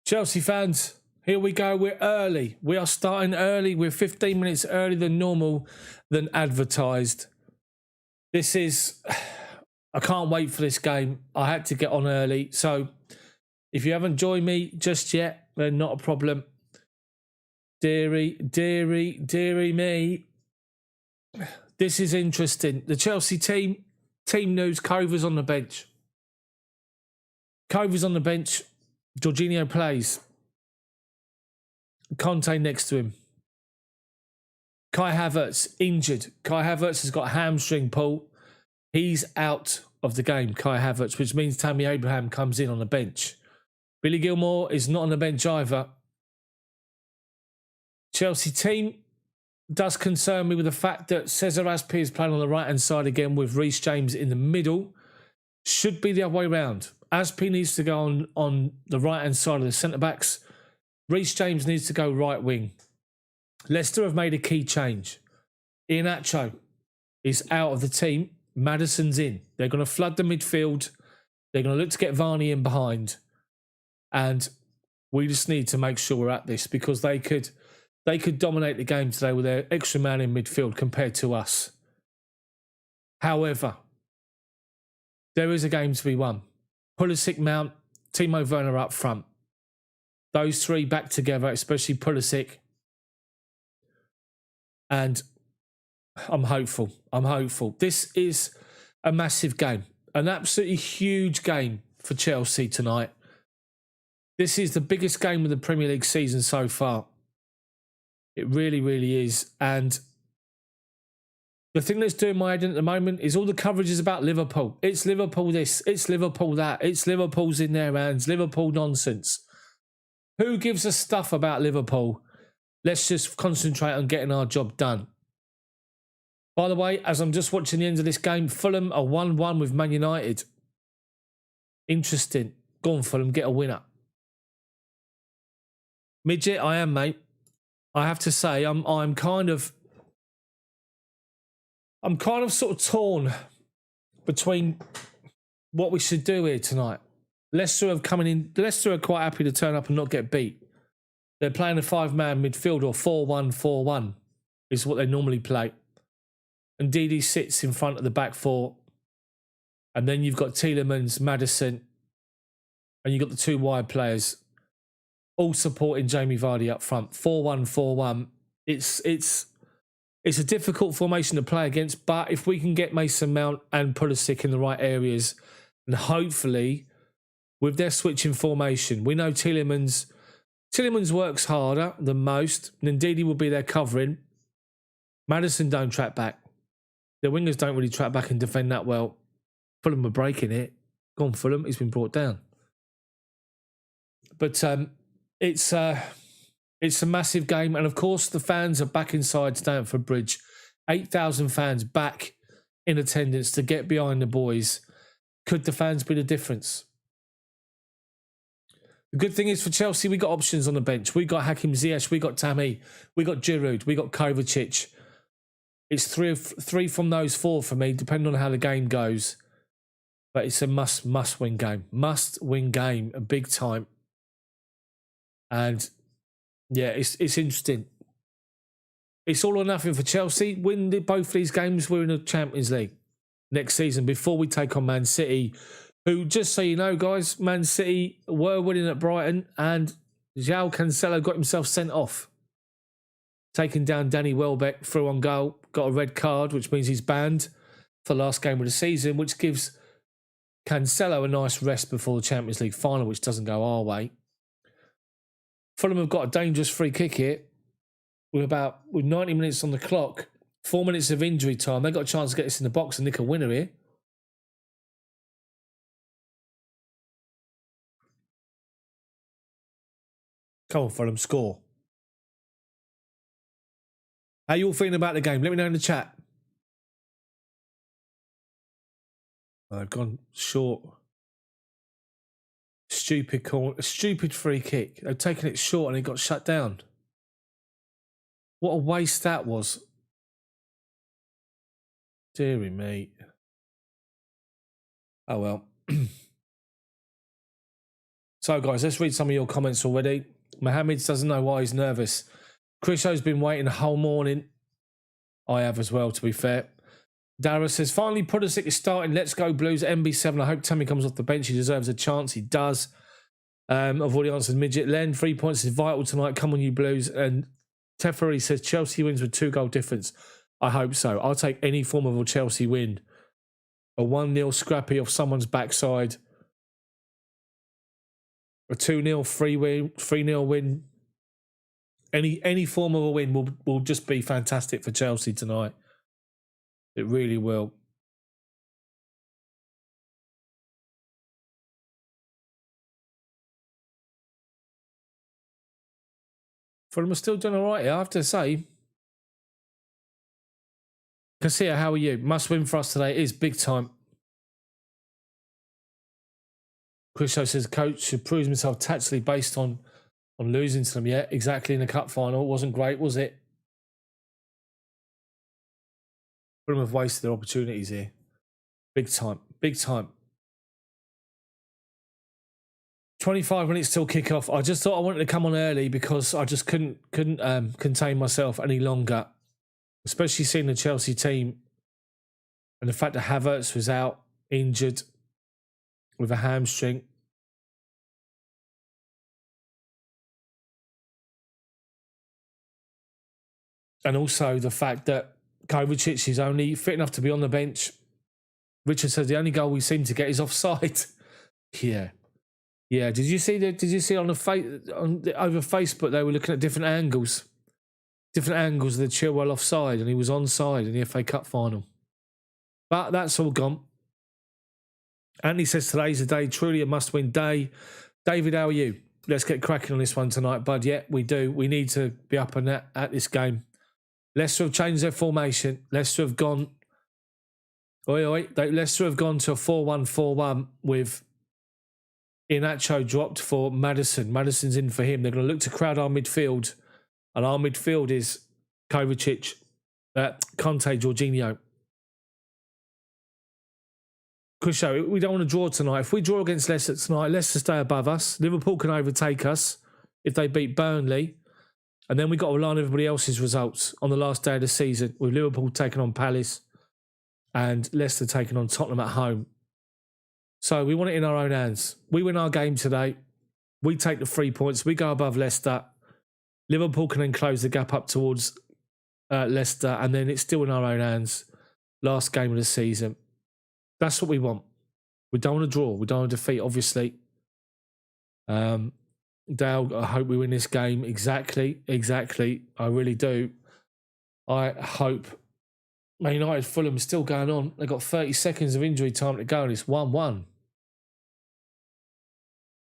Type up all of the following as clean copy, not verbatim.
Chelsea fans, here we go. We're early. We are starting early. We're 15 minutes earlier than normal, than advertised. This is... I can't wait for this game. I had to get on early. So if you haven't joined me just yet, then not a problem. Deary me. This is interesting. The Chelsea team news, Cover's on the bench. Cover's on the bench. Jorginho plays. Conte next to him. Kai Havertz injured. Kai Havertz has got a hamstring pull. He's out of the game, Kai Havertz, which means Tammy Abraham comes in on the bench. Billy Gilmore is not on the bench either. Chelsea team does concern me with the fact that Cesar Azpi is playing on the right-hand side again with Reece James in the middle. Should be the other way around. Azpi needs to go on the right-hand side of the centre-backs. Reece James needs to go right wing. Leicester have made a key change. Iheanacho is out of the team. Maddison's in. They're going to flood the midfield. They're going to look to get Varney in behind. And we just need to make sure we're at this because they could dominate the game today with their extra man in midfield compared to us. However, there is a game to be won. Pulisic, Mount, Timo Werner up front. Those three back together, especially Pulisic. And I'm hopeful. This is a massive game. An absolutely huge game for Chelsea tonight. This is the biggest game of the Premier League season so far. It really, really is. And the thing that's doing my head in at the moment is all the coverage is about Liverpool. It's Liverpool this, it's Liverpool that, it's Liverpool's in their hands, Liverpool nonsense. Who gives a stuff about Liverpool? Let's just concentrate on getting our job done. By the way, as I'm just watching the end of this game, Fulham are 1-1 with Man United. Interesting. Go on, Fulham, get a winner. Midget, I am, mate. I have to say, I'm kind of sort of torn between what we should do here tonight. Leicester are quite happy to turn up and not get beat. They're playing a 5-man midfield or 4-1-4-1 is what they normally play. And Didi sits in front of the back four. And then you've got Tielemans, Maddison, and you've got the two wide players all supporting Jamie Vardy up front. 4-1-4-1. It's a difficult formation to play against, but if we can get Mason Mount and Pulisic in the right areas, and hopefully with their switching formation, we know Tielemans works harder than most, and Ndidi will be there covering. Maddison don't track back. The wingers don't really track back and defend that well. Fulham are breaking it. Go on, Fulham. He's been brought down. But it's a massive game. And, of course, the fans are back inside Stamford Bridge. 8,000 fans back in attendance to get behind the boys. Could the fans be the difference? The good thing is for Chelsea, we got options on the bench. We got Hakim Ziyech, we got Tammy, we got Giroud, we got Kovacic. It's three from those four for me, depending on how the game goes. But it's a must-win game. Must-win game, a big time. And, yeah, it's interesting. It's all or nothing for Chelsea. Win both these games, we're in the Champions League next season before we take on Man City, who, just so you know, guys, Man City were winning at Brighton and João Cancelo got himself sent off. Taking down Danny Welbeck through on goal, got a red card, which means he's banned for the last game of the season, which gives Cancelo a nice rest before the Champions League final, which doesn't go our way. Fulham have got a dangerous free kick here with 90 minutes on the clock, 4 minutes of injury time. They've got a chance to get this in the box and nick a winner here. Come on, Fulham, score. How you all feeling about the game? Let me know in the chat. I've gone short. Stupid free kick. They've taken it short and it got shut down. What a waste that was. Deary me. Oh, well. So, guys, let's read some of your comments already. Mohammed doesn't know why he's nervous. Chriso's been waiting the whole morning. I have as well, to be fair. Dara says, finally, Pulisic is starting. Let's go, Blues. MB7. I hope Tammy comes off the bench. He deserves a chance. He does. I've already answered Midget. Len, 3 points is vital tonight. Come on, you Blues. And Teferi says, Chelsea wins with 2-goal difference. I hope so. I'll take any form of a Chelsea win. A 1-0 scrappy off someone's backside. A 2-0 3-0 win. Any form of a win will just be fantastic for Chelsea tonight. It really will. Fulham are still doing all right here, I have to say. Cassia, how are you? Must win for us today. It is big time. Christo says, coach should prove himself tactically based on losing to them. Yeah, exactly, in the cup final. It wasn't great, was it? Fulham have wasted their opportunities here. Big time. Big time. 25 minutes till kickoff. I just thought I wanted to come on early because I just couldn't contain myself any longer, especially seeing the Chelsea team and the fact that Havertz was out injured with a hamstring. And also the fact that Kovacic is only fit enough to be on the bench. Richard says the only goal we seem to get is offside. Yeah. Yeah, did you see on over Facebook they were looking at different angles of the Chilwell offside, and he was onside in the FA Cup final. But that's all gone. Andy says today's a day, truly a must-win day. David, how are you? Let's get cracking on this one tonight, bud. Yeah, we do. We need to be up and at this game. Leicester have changed their formation. Leicester have gone. Leicester have gone to a 4-1-4-1 with Inacho dropped for Maddison. Maddison's in for him. They're going to look to crowd our midfield. And our midfield is Kovacic, Conte, Jorginho. Crucial, we don't want to draw tonight. If we draw against Leicester tonight, Leicester stay above us. Liverpool can overtake us if they beat Burnley. And then we've got to rely on everybody else's results on the last day of the season, with Liverpool taking on Palace and Leicester taking on Tottenham at home. So we want it in our own hands. We win our game today. We take the 3 points. We go above Leicester. Liverpool can then close the gap up towards Leicester, and then it's still in our own hands. Last game of the season. That's what we want. We don't want to draw. We don't want to defeat, obviously. Dale, I hope we win this game. Exactly. I really do. I hope. Man United, Fulham still going on. They've got 30 seconds of injury time to go, and it's 1-1.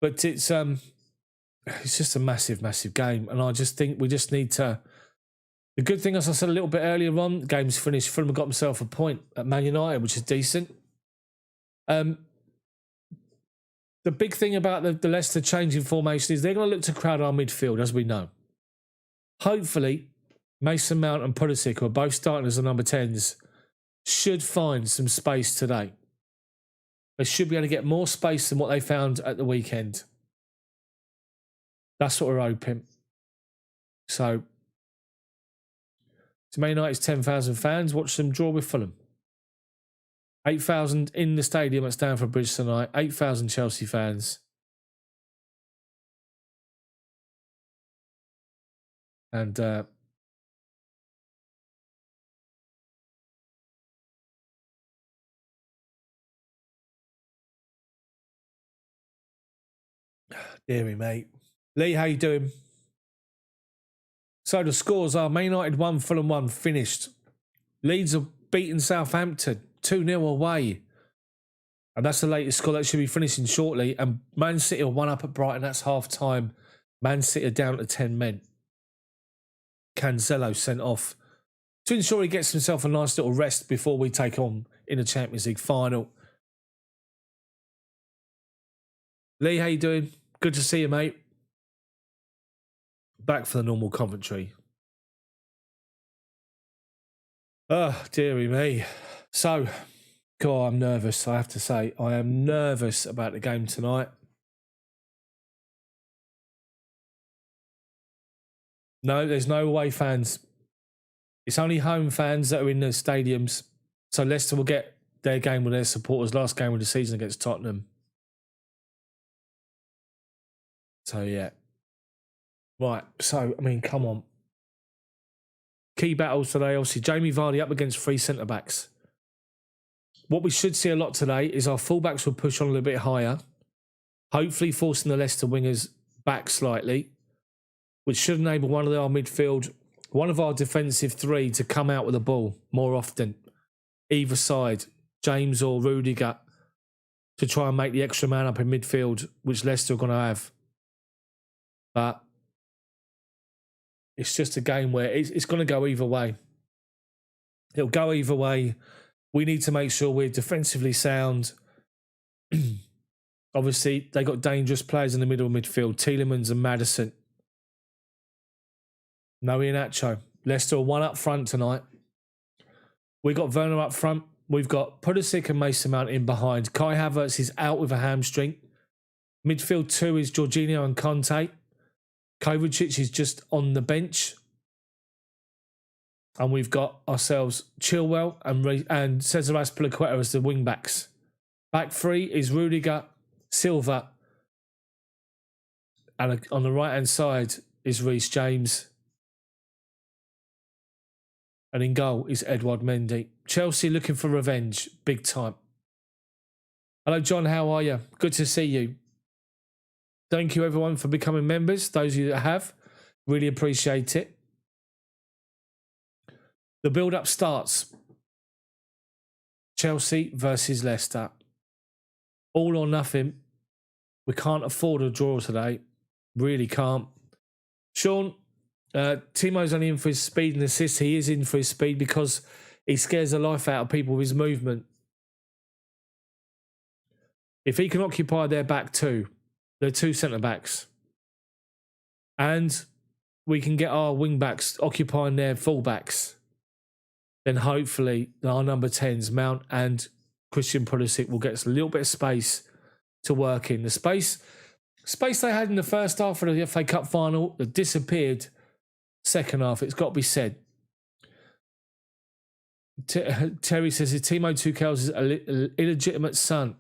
But it's just a massive game. And I just think we just need to... The good thing, as I said a little bit earlier on, the game's finished. Fulham have got themselves a point at Man United, which is decent. The big thing about the Leicester changing formation is they're going to look to crowd our midfield, as we know. Hopefully, Mason Mount and Pulisic, who are both starting as the number 10s, should find some space today. They should be able to get more space than what they found at the weekend. That's what we're hoping. So, to Man United's 10,000 fans, watch them draw with Fulham. 8,000 in the stadium at Stamford Bridge tonight. 8,000 Chelsea fans. And dearie mate. Lee, how you doing? So the scores are Man United 1, Fulham 1, finished. Leeds have beaten Southampton 2-0 away. And that's the latest score. That should be finishing shortly. And Man City are 1 up at Brighton. That's half time. Man City are down to 10 men. Cancelo sent off to ensure he gets himself a nice little rest before we take on in the Champions League final. Lee, how you doing? Good to see you, mate. Back for the normal commentary. Oh, dearie me. So, God, I'm nervous, I have to say. I am nervous about the game tonight. No, there's no away fans. It's only home fans that are in the stadiums. So Leicester will get their game with their supporters. Last game of the season against Tottenham. So, yeah. Right. So, I mean, come on. Key battles today. Obviously, Jamie Vardy up against 3 centre-backs. What we should see a lot today is our fullbacks will push on a little bit higher. Hopefully forcing the Leicester wingers back slightly, which should enable one of our midfield, one of our defensive 3 to come out with the ball more often. Either side, James or Rudiger, to try and make the extra man up in midfield, which Leicester are going to have. But it's just a game where it's going to go either way. It'll go either way. We need to make sure we're defensively sound. Obviously, they got dangerous players in the middle of midfield, Tielemans and Maddison. No Iheanacho. Leicester are 1 up front tonight. We got Werner up front. We've got Pulisic and Mason Mount in behind. Kai Havertz is out with a hamstring. Midfield 2 is Jorginho and Conte. Kovacic is just on the bench. And we've got ourselves Chilwell and Cesar Azpilicueta as the wing-backs. Back 3 is Rudiger, Silva. And on the right-hand side is Reece James. And in goal is Edouard Mendy. Chelsea looking for revenge, big time. Hello, John. How are you? Good to see you. Thank you, everyone, for becoming members. Those of you that have, really appreciate it. The build-up starts. Chelsea versus Leicester. All or nothing. We can't afford a draw today. Really can't. Sean, Timo's only in for his speed and assist. He is in for his speed because he scares the life out of people with his movement. If he can occupy their back 2, they're 2 centre-backs, and we can get our wing-backs occupying their full-backs, then hopefully our number 10s, Mount and Christian Pulisic, will get us a little bit of space to work in. The space they had in the first half of the FA Cup final that disappeared second half, it's got to be said. Terry says, Timo Tuchel's illegitimate son.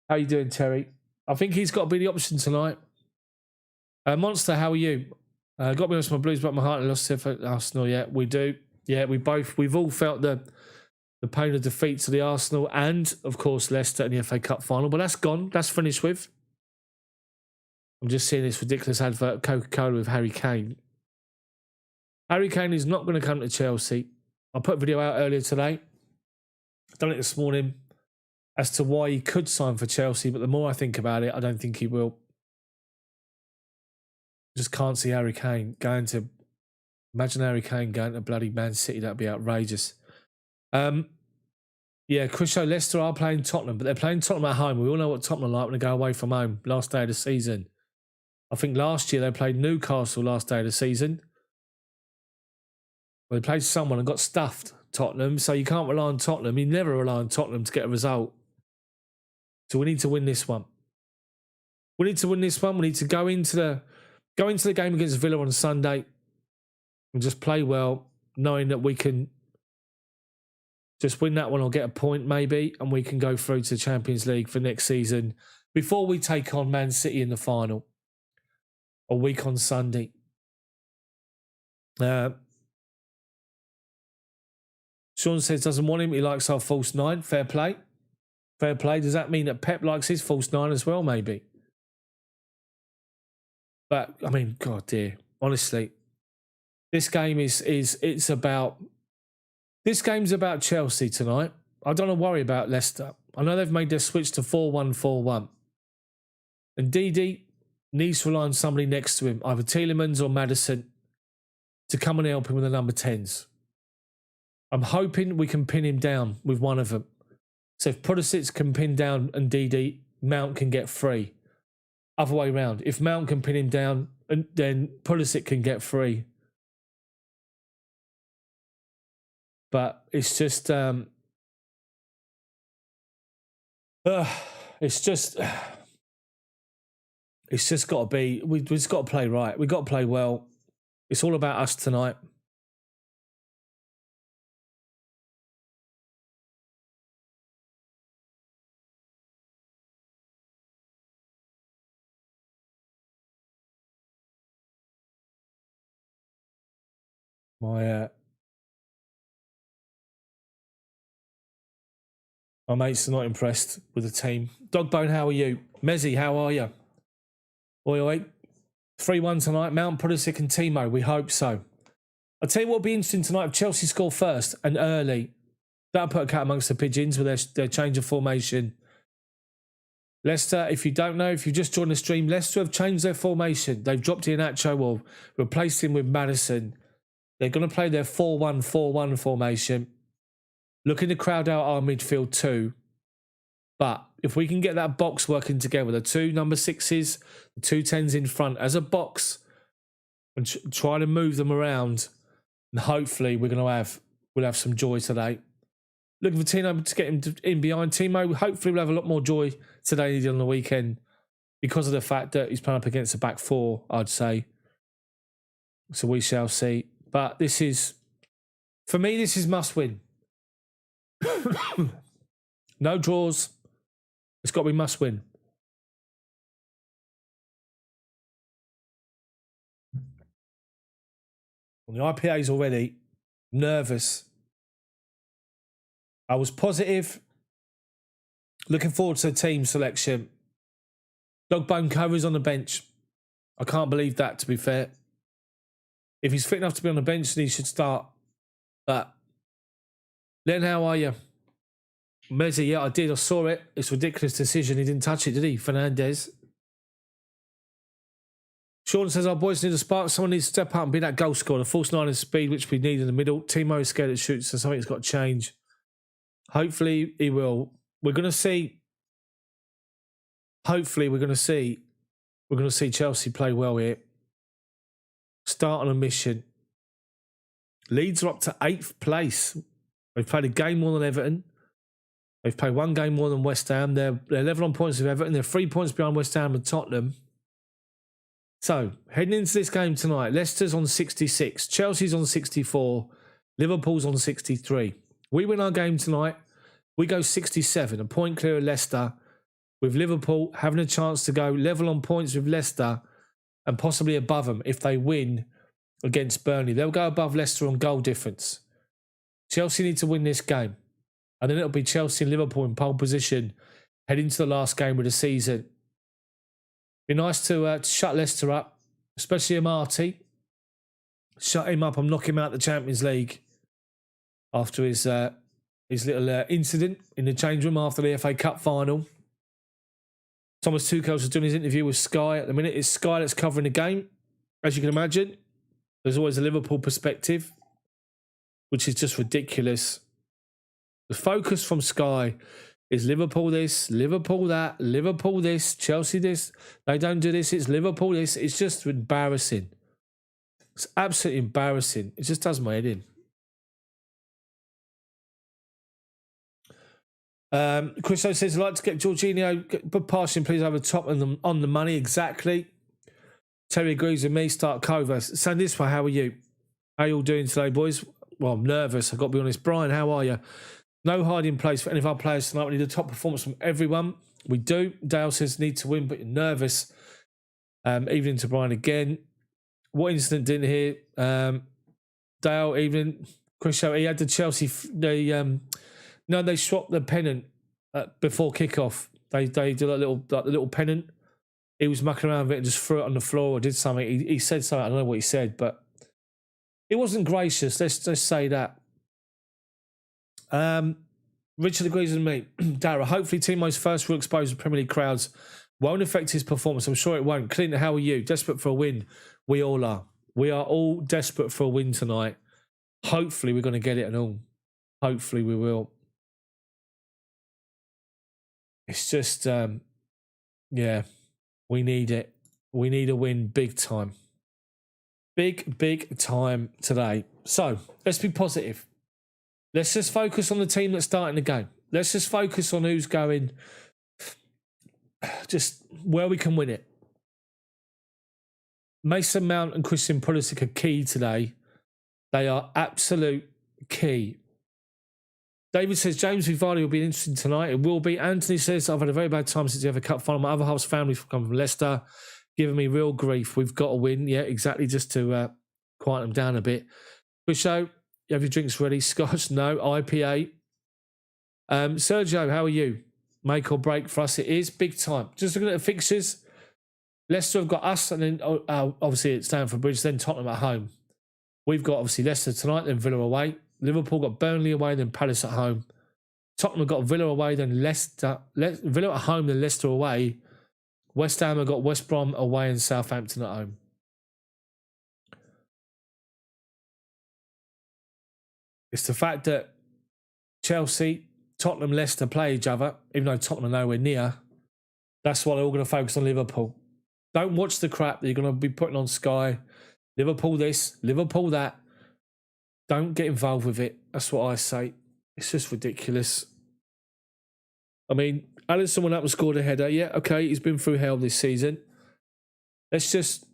How you doing, Terry? I think he's got to be the option tonight. Monster, how are you? Got to be honest, my Blues broke my heart and lost to Arsenal. Yeah, we do. Yeah, we've all felt the pain of defeat to the Arsenal and, of course, Leicester in the FA Cup final. But that's gone. That's finished with. I'm just seeing this ridiculous advert, Coca-Cola with Harry Kane. Harry Kane is not going to come to Chelsea. I put a video out earlier today. I've done it this morning as to why he could sign for Chelsea, but the more I think about it, I don't think he will. Just can't see Harry Kane going to... Imagine Harry Kane going to bloody Man City. That'd be outrageous. Yeah, Christo, Leicester are playing Tottenham, but they're playing Tottenham at home. We all know what Tottenham are like when they go away from home. Last day of the season. I think last year they played Newcastle last day of the season. Well, they played someone and got stuffed, Tottenham. So you can't rely on Tottenham. You never rely on Tottenham to get a result. So we need to win this one. We need to win this one. We need to go into the game against Villa on Sunday and just play well, knowing that we can just win that one or get a point maybe, and we can go through to the Champions League for next season before we take on Man City in the final a week on Sunday. Sean says doesn't want him. He likes our false 9. Fair play. Fair play. Does that mean that Pep likes his false 9 as well? Maybe. But I mean, God dear. Honestly, this game it's about. This game's about Chelsea tonight. I don't want to worry about Leicester. I know they've made their switch to 4-1-4-1, and Didi needs to rely on somebody next to him, either Tielemans or Maddison, to come and help him with the number 10s. I'm hoping we can pin him down with one of them. So if Pulisic can pin down and Didi, Mount can get free. Other way round. If Mount can pin him down, then Pulisic can get free. But it's just, it's just got to be. We've just got to play right. We've got to play well. It's all about us tonight. My mates are not impressed with the team. Dogbone, how are you? Mezzy, how are you? Oi, oi. 3-1 tonight. Mount, Pulisic and Timo. We hope so. I'll tell you what will be interesting tonight if Chelsea score first and early. That'll put a cat amongst the pigeons with their change of formation. Leicester, if you don't know, if you've just joined the stream, Leicester have changed their formation. They've dropped Iheanacho or replaced him with Maddison. They're going to play their 4-1-4-1 formation. Looking to crowd out our midfield too. But if we can get that box working together, the two number 6s, the 2 10s in front as a box, and try to move them around, and hopefully we'll have some joy today. Looking for Tino to get him in behind Timo. Hopefully we'll have a lot more joy today than on the weekend because of the fact that he's playing up against a back 4, I'd say. So we shall see. But this is, for me, this is must win. No draws. It's got to be must win. On the IPAs already, nervous. I was positive. Looking forward to the team selection. Dogbone Covey's on the bench. I can't believe that, to be fair. If he's fit enough to be on the bench, then he should start. But, Len, how are you? Mezzy, yeah, I did. I saw it. It's a ridiculous decision. He didn't touch it, did he? Fernandez. Sean says, our boys need a spark. Someone needs to step up and be that goal scorer. The false 9 of speed, which we need in the middle. Timo is scared to shoot, so something's got to change. Hopefully he will. We're going to see. Hopefully we're going to see. We're going to see Chelsea play well here. Start on a mission. Leeds are up to 8th place. They've played a game more than Everton. They've played one game more than West Ham. They're level on points with Everton. They're 3 points behind West Ham and Tottenham. So, heading into this game tonight, Leicester's on 66. Chelsea's on 64. Liverpool's on 63. We win our game tonight. We go 67, a point clear of Leicester, with Liverpool having a chance to go level on points with Leicester and possibly above them if they win against Burnley. They'll go above Leicester on goal difference. Chelsea need to win this game. And then it'll be Chelsea and Liverpool in pole position heading to the last game of the season. Be nice to shut Leicester up, especially Amarty. Shut him up and knock him out of the Champions League after his little incident in the change room after the FA Cup final. Thomas Tuchel was doing his interview with Sky. At the minute, it's Sky that's covering the game. As you can imagine, there's always a Liverpool perspective, which is just ridiculous. The focus from Sky is Liverpool this, Liverpool that, Liverpool this, Chelsea this. They don't do this, it's Liverpool this. It's just embarrassing. It's absolutely embarrassing. It just does my head in. Christo says, I'd like to get Jorginho, put passing please over the top and on the money. Exactly. Terry agrees with me. Start Cova. Sandiswa, how are you? How you all doing today, boys? Well, I'm nervous. I've got to be honest. Brian, how are you? No hiding place for any of our players tonight. We need a top performance from everyone. We do. Dale says need to win, but you're nervous. Evening to Brian again. What incident didn't hear? Dale, evening. Chris, he had the Chelsea. They swapped the pennant before kickoff. They did a little pennant. He was mucking around with it and just threw it on the floor or did something. He said something. I don't know what he said, but it wasn't gracious. Let's say that. Richard agrees with me. Dara, hopefully Timo's first real exposure to Premier League crowds won't affect his performance. I'm sure it won't. Clinton, how are you? Desperate for a win. We all are. We are all desperate for a win tonight. Hopefully we're going to get it and all. Hopefully we will. It's just, yeah, we need it. We need a win big time. Big time today. So, let's be positive. Let's just focus on the team that's starting the game. Let's just focus on who's going, just where we can win it. Mason Mount and Christian Pulisic are key today. They are absolute key. David says, James Vivardi will be interesting tonight. It will be. Anthony says, I've had a very bad time since the FA Cup final. My other half's family come from Leicester, giving me real grief. We've got to win. Yeah, exactly, just to quiet them down a bit. Busho, you have your drinks ready? Scotch? No. IPA? Sergio, how are you? Make or break for us? It is big time. Just looking at the fixtures, Leicester have got us, and then obviously at Stamford Bridge, then Tottenham at home. We've got obviously Leicester tonight, then Villa away. Liverpool got Burnley away, then Palace at home. Tottenham have got Villa away, then Leicester. Villa at home, then Leicester away. West Ham have got West Brom away and Southampton at home. It's the fact that Chelsea, Tottenham, Leicester play each other, even though Tottenham are nowhere near. That's why they're all going to focus on Liverpool. Don't watch the crap that you're going to be putting on Sky. Liverpool this, Liverpool that. Don't get involved with it. That's what I say. It's just ridiculous. I mean, Alisson went up and scored a header. Yeah, okay, he's been through hell this season. Let's just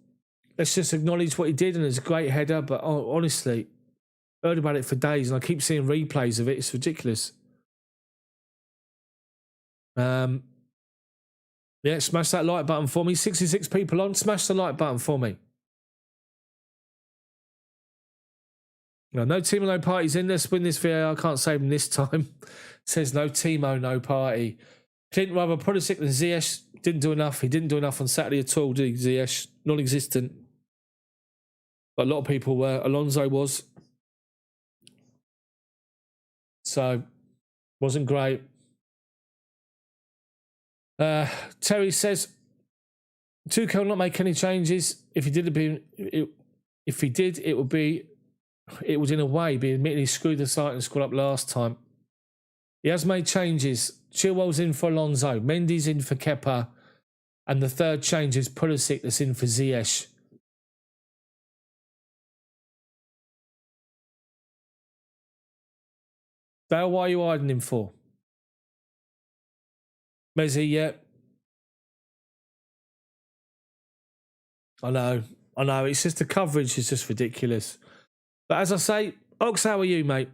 acknowledge what he did, and it's a great header. But honestly, heard about it for days, and I keep seeing replays of it. It's ridiculous. Yeah, smash that like button for me. 66 people on. Smash the like button for me. No Timo, no parties in. Let's win this VAR. I can't save him this time. Says no Timo, no party. Clint rather Pulisic than Ziyech. Didn't do enough. He didn't do enough on Saturday at all, did he, Ziyech? Non-existent. But a lot of people were. Alonso was. So, wasn't great. Terry says, Tuchel not make any changes. If he did, it would in a way be admitting he screwed the site and scored up last time. He has made changes. Chilwell's in for Alonso. Mendy's in for Kepa. And the third change is Pulisic that's in for Ziyech. Dale, why are you hiding him for? Mezzi, yeah. I know. It's just the coverage is just ridiculous. But as I say, Ox, how are you, mate?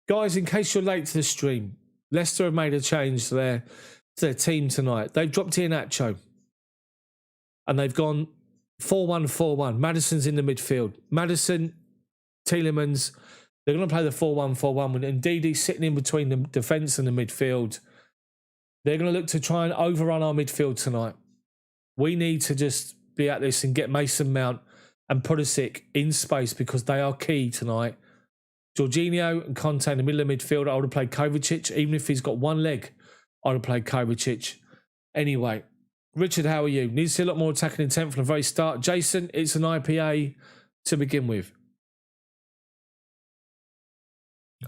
Guys, in case you're late to the stream, Leicester have made a change to their team tonight. They've dropped Iheanacho. And they've gone 4-1-4-1. Maddison's in the midfield. Maddison, Tielemans, they're going to play the 4-1-4-1. And Ndidi's sitting in between the defence and the midfield. They're going to look to try and overrun our midfield tonight. We need to just be at this and get Mason Mount and Pulisic in space because they are key tonight. Jorginho and Conte in the middle of midfield. I would have played Kovacic. Even if he's got one leg, I would have played Kovacic. Anyway, Richard, how are you? Need to see a lot more attacking intent from the very start. Jason, it's an IPA to begin with.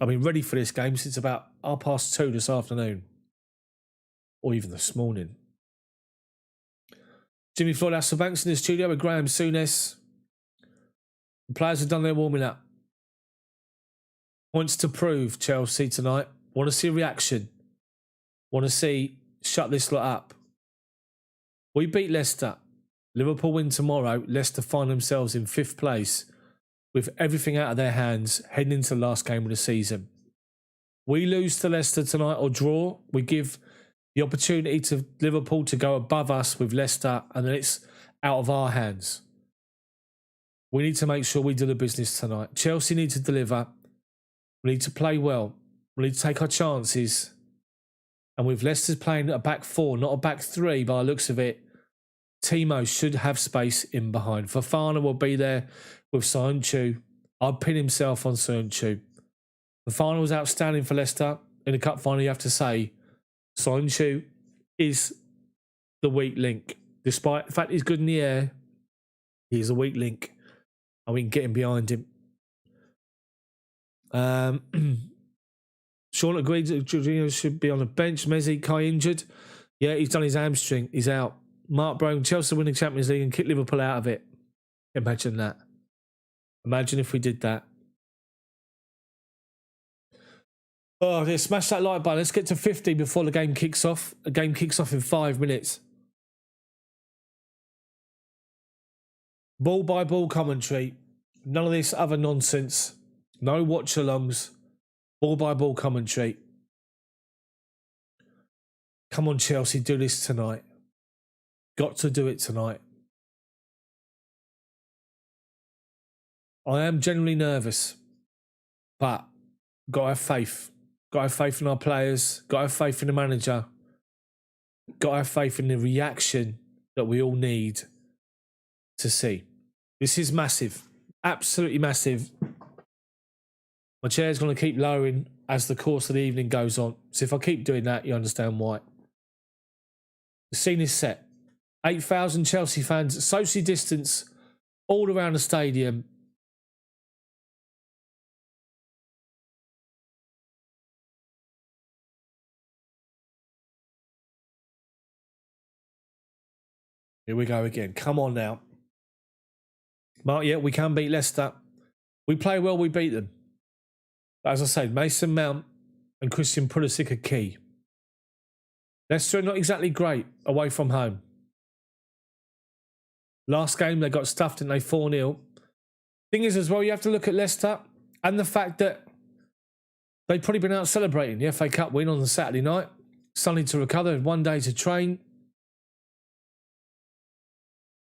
I've been ready for this game since about 2:30 this afternoon. Or even this morning. Jimmy Floyd Hasselbanks in the studio with Graham Souness. The players have done their warming up. Points to prove, Chelsea, tonight. Want to see a reaction. Want to see shut this lot up. We beat Leicester. Liverpool win tomorrow. Leicester find themselves in 5th place with everything out of their hands heading into the last game of the season. We lose to Leicester tonight or draw. We give the opportunity to Liverpool to go above us with Leicester, and then it's out of our hands. We need to make sure we do the business tonight. Chelsea need to deliver. We need to play well. We need to take our chances. And with Leicester's playing a back 4, not a back 3 by the looks of it, Timo should have space in behind. Fofana will be there with Soyuncu. I'd pin himself on Soyuncu. Fofana was outstanding for Leicester. In the cup final, you have to say, Soyuncu is the weak link. Despite the fact he's good in the air, he's a weak link. And we can get him behind him. Sean agreed that Jorginho should be on the bench. Mezzi, Kai injured. Yeah, he's done his hamstring. He's out. Mark Brown, Chelsea winning Champions League and kick Liverpool out of it. Imagine that. Imagine if we did that. Oh, yeah, smash that like button. Let's get to 50 before the game kicks off. The game kicks off in 5 minutes. Ball by ball commentary. None of this other nonsense. No watch-alongs. Ball by ball commentary. Come on, Chelsea, do this tonight. Got to do it tonight. I am genuinely nervous, but got to have faith. Got to have faith in our players. Got to have faith in the manager. Got to have faith in the reaction that we all need to see. This is massive. Absolutely massive. My chair's going to keep lowering as the course of the evening goes on. So if I keep doing that, you understand why. The scene is set. 8,000 Chelsea fans, socially distanced, all around the stadium. Here we go again. Come on now. But yeah, we can beat Leicester. We play well, we beat them. But as I said, Mason Mount and Christian Pulisic are key. Leicester are not exactly great away from home. Last game, they got stuffed, didn't they? 4-0. Thing is, as well, you have to look at Leicester and the fact that they've probably been out celebrating the FA Cup win on the Saturday night. Sunday to recover, 1 day to train.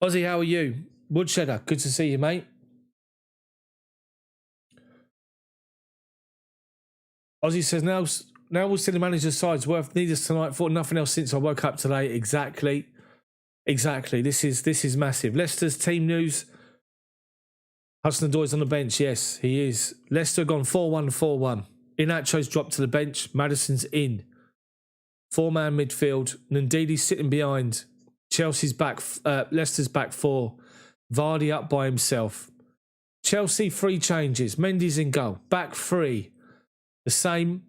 Ozzy, how are you? Woodshedder, good to see you, mate. Ozzy says, now we'll see the manager's side's worth. Need us tonight. Thought nothing else since I woke up today. Exactly. This is massive. Leicester's team news. Hudson-Odoi's on the bench. Yes, he is. Leicester gone 4-1-4-1. Inacho's dropped to the bench. Maddison's in. 4-man midfield. Nandini's sitting behind. Chelsea's back. Leicester's back 4. Vardy up by himself. Chelsea 3 changes. Mendy's in goal. Back 3. The same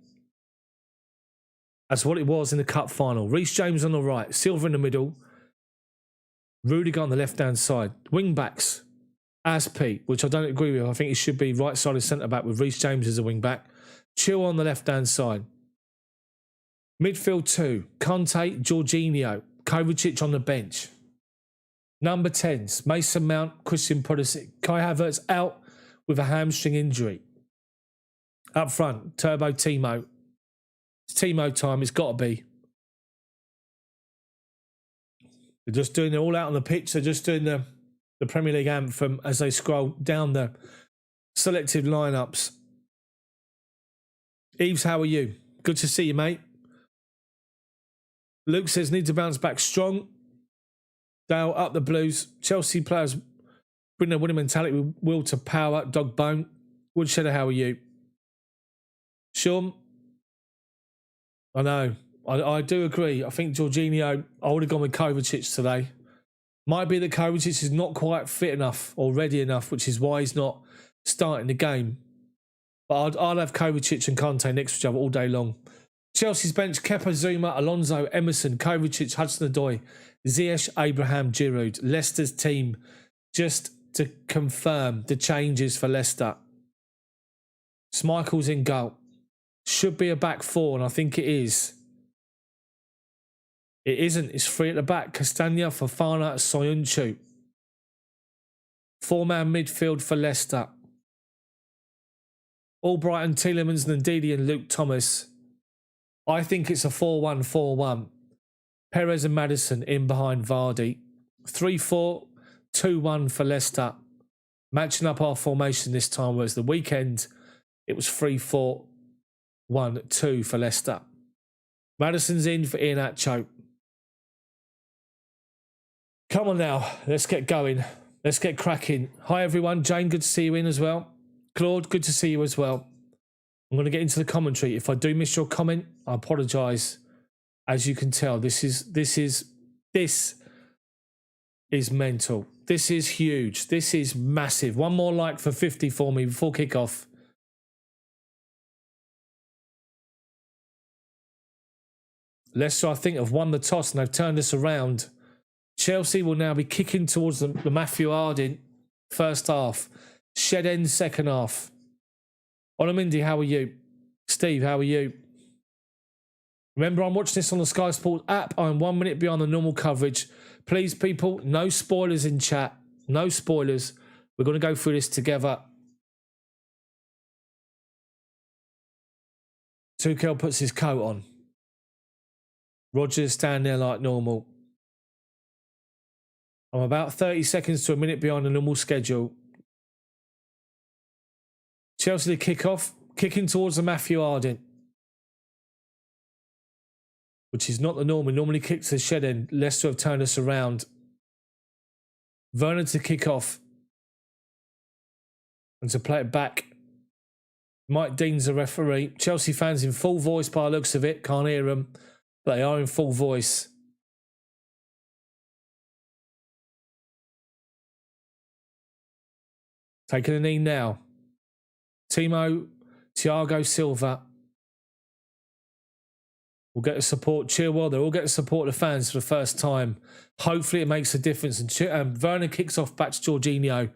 as what it was in the cup final. Reece James on the right. Silva in the middle. Rudiger on the left-hand side. Wing-backs. Aspi, which I don't agree with. I think it should be right-sided centre-back with Reece James as a wing-back. Chil on the left-hand side. Midfield 2. Conte, Jorginho. Kovacic on the bench. Number 10s. Mason Mount, Christian Pulisic. Kai Havertz out with a hamstring injury. Up front, Turbo Timo. It's Timo time. It's got to be. They're just doing it all out on the pitch. They're just doing the Premier League anthem as they scroll down the selected lineups. Eves, how are you? Good to see you, mate. Luke says, need to bounce back strong. Dale, up the Blues. Chelsea players bring their winning mentality with will to power. Dog bone. Woodshedder, how are you? Sean? I know. I do agree. I think Jorginho, I would have gone with Kovacic today. Might be that Kovacic is not quite fit enough or ready enough, which is why he's not starting the game. But I'd have Kovacic and Conte next to each other all day long. Chelsea's bench, Kepa, Zuma, Alonso, Emerson, Kovacic, Hudson-Odoi, Ziyech, Abraham, Giroud. Leicester's team, just to confirm the changes for Leicester. Schmeichel's in goal. Should be a back 4, and I think it is. It isn't. It's 3 at the back. Castagna, Fofana, Soyuncu. 4-man midfield for Leicester. Albrighton, Tielemans, Ndidi and Luke Thomas. I think it's a 4-1-4-1. Perez and Maddison in behind Vardy. 3-4-2-1 for Leicester. Matching up our formation this time, whereas the weekend it was 3-4-1-2 for Leicester. Maddison's in for Iheanacho. Come on now, let's get going. Let's get cracking. Hi everyone, Jane, good to see you in as well. Claude, good to see you as well. I'm going to get into the commentary. If I do miss your comment, I apologise. As you can tell, this is mental. This is huge. This is massive. One more like for 50 for me before kickoff. Leicester, I think, have won the toss and they've turned this around. Chelsea will now be kicking towards the Matthew Harding first half. Shed end second half. Olamindy, how are you? Steve, how are you? Remember, I'm watching this on the Sky Sports app. I'm 1 minute beyond the normal coverage. Please, people, no spoilers in chat. No spoilers. We're going to go through this together. Tuchel puts his coat on. Rodgers standing there like normal. I'm about 30 seconds to a minute behind the normal schedule. Chelsea to kick off, kicking towards the Matthew Harding, which is not the norm. We normally kick to the shed end. Leicester have turned us around. Werner to kick off and to play it back. Mike Dean's the referee. Chelsea fans in full voice by the looks of it. Can't hear them, but they are in full voice. Taking a knee now. Thiago Silva will get the support. Chilwell, they'll all get the support of the fans for the first time. Hopefully it makes a difference. And Werner kicks off back to Jorginho,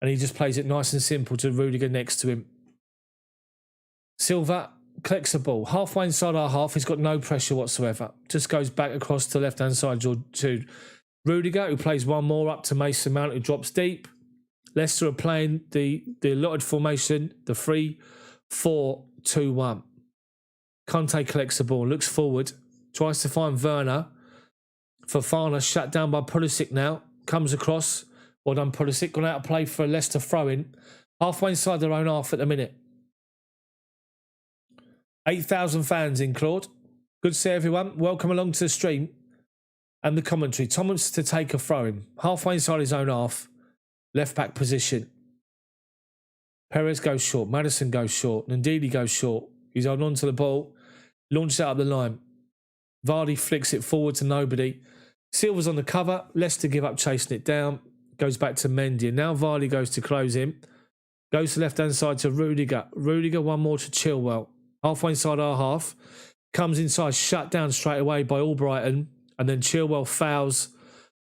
and he just plays it nice and simple to Rudiger next to him. Silva collects the ball. Halfway inside our half, he's got no pressure whatsoever. Just goes back across to the left-hand side to Rudiger, who plays one more up to Mason Mount, who drops deep. Leicester are playing the allotted formation, the 3-4-2-1. Conte collects the ball, looks forward, tries to find Werner. Fofana shut down by Pulisic now. Comes across. Well done, Pulisic. Gone out of play for a Leicester throw-in. Halfway inside their own half at the minute. 8,000 fans in, Claude. Good to see everyone. Welcome along to the stream and the commentary. Thomas to take a throw-in. Halfway inside his own half. Left back position. Perez goes short. Maddison goes short. Ndidi goes short. He's holding on to the ball. Launches out of the line. Vardy flicks it forward to nobody. Silva's on the cover. Leicester give up chasing it down. Goes back to Mendy. And now Vardy goes to close him. Goes to left-hand side to Rudiger. Rudiger, one more to Chilwell. Halfway inside our half. Comes inside, shut down straight away by Albrighton. And then Chilwell fouls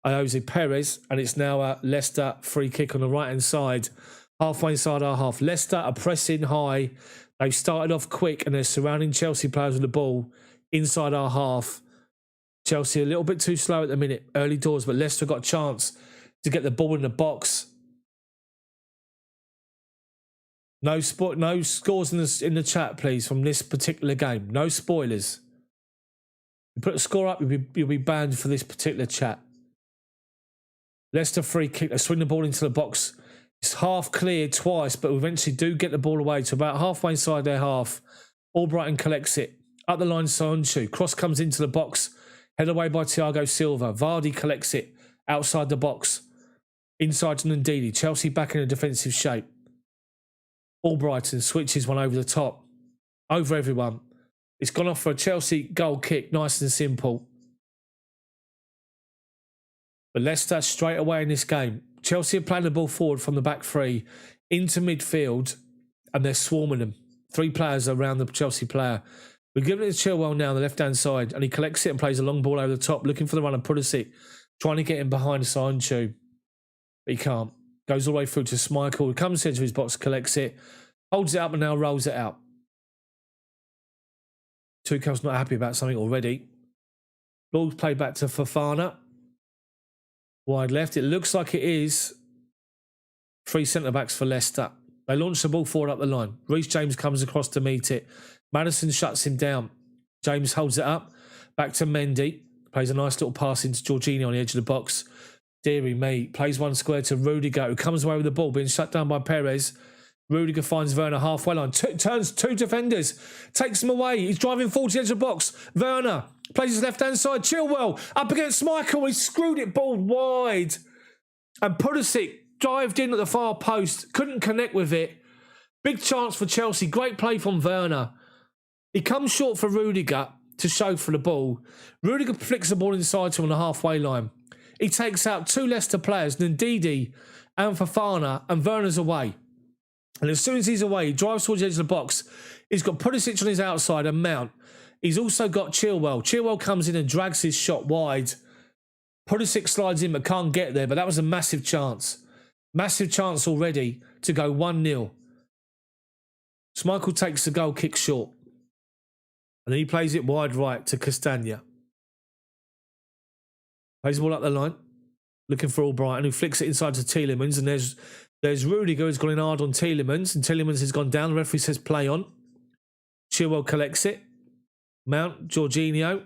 Jose Perez, and it's now a Leicester free kick on the right-hand side. Halfway inside our half. Leicester are pressing high. They've started off quick, and they're surrounding Chelsea players with the ball inside our half. Chelsea a little bit too slow at the minute, early doors, but Leicester got a chance to get the ball in the box. No scores in the chat, please, from this particular game. No spoilers. You put a score up, you'll be banned for this particular chat. Leicester free kick. They swing the ball into the box. It's half cleared twice, but eventually do get the ball away to about halfway inside their half. Albrighton collects it. Up the line, Sonchu. Cross comes into the box. Head away by Thiago Silva. Vardy collects it outside the box. Inside to Ndidi. Chelsea back in a defensive shape. Albrighton switches one over the top. Over everyone. It's gone off for a Chelsea goal kick. Nice and simple. But Leicester straight away in this game. Chelsea are playing the ball forward from the back three into midfield, and they're swarming them. 3 players around the Chelsea player. We're giving it to Chilwell now on the left-hand side, and he collects it and plays a long ball over the top, looking for the run of Pulisic, trying to get him behind the Sancho. But he can't. Goes all the way through to Schmeichel, who comes into his box, collects it, holds it up, and now rolls it out. Tuchel's not happy about something already. Ball's played back to Fofana. Wide left. It looks like it is 3 centre-backs for Leicester. They launch the ball forward up the line. Reece James comes across to meet it. Maddison shuts him down. James holds it up. Back to Mendy. Plays a nice little pass into Jorginho on the edge of the box. Deary me. Plays one square to Rudiger, who comes away with the ball, being shut down by Perez. Rudiger finds Werner halfway line. Turns 2 defenders. Takes them away. He's driving forward to the edge of the box. Werner plays his left-hand side. Chilwell up against Schmeichel. He screwed it ball wide. And Pulisic dived in at the far post. Couldn't connect with it. Big chance for Chelsea. Great play from Werner. He comes short for Rudiger to show for the ball. Rudiger flicks the ball inside to him on the halfway line. He takes out 2 Leicester players, Ndidi and Fofana, and Werner's away. And as soon as he's away, he drives towards the edge of the box. He's got Pulisic on his outside and Mount. He's also got Chilwell. Chilwell comes in and drags his shot wide. Pulisic slides in but can't get there, but that was a massive chance. Massive chance already to go 1-0. Schmeichel takes the goal kick short. And then he plays it wide right to Castagna. Plays the ball up the line. looking for Albrighton, who flicks it inside to Tielemans, and there's Rudiger who's gone in hard on Tielemans, and Tielemans has gone down. The referee says play on. Chilwell collects it. Mount, Jorginho.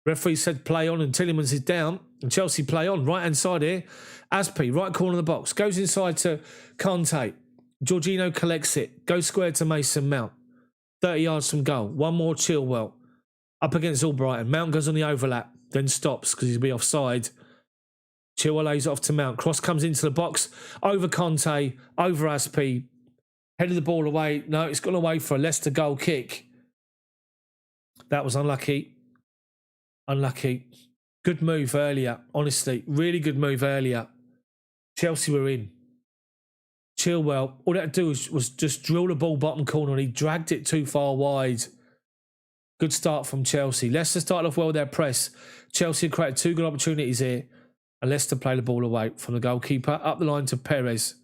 Referee said play on, and Tielemans is down. And Chelsea play on. Right-hand side here. Aspi, right corner of the box. Goes inside to Kante. Jorginho collects it. Goes square to Mason Mount. 30 yards from goal. One more Chilwell. Up against Albrighton. Mount goes on the overlap. Then stops because he'll be offside. Chilwell lays it off to Mount. Cross comes into the box. Over Kante. Over Aspi. Headed the ball away. No, it's gone away for a Leicester goal kick. That was unlucky. Unlucky. Good move earlier. Honestly, really good move earlier. Chelsea were in. Chilwell, all they had to do was just drill the ball bottom corner, and he dragged it too far wide. Good start from Chelsea. Leicester started off well with their press. Chelsea created 2 good opportunities here, and Leicester played the ball away from the goalkeeper. Up the line to Perez.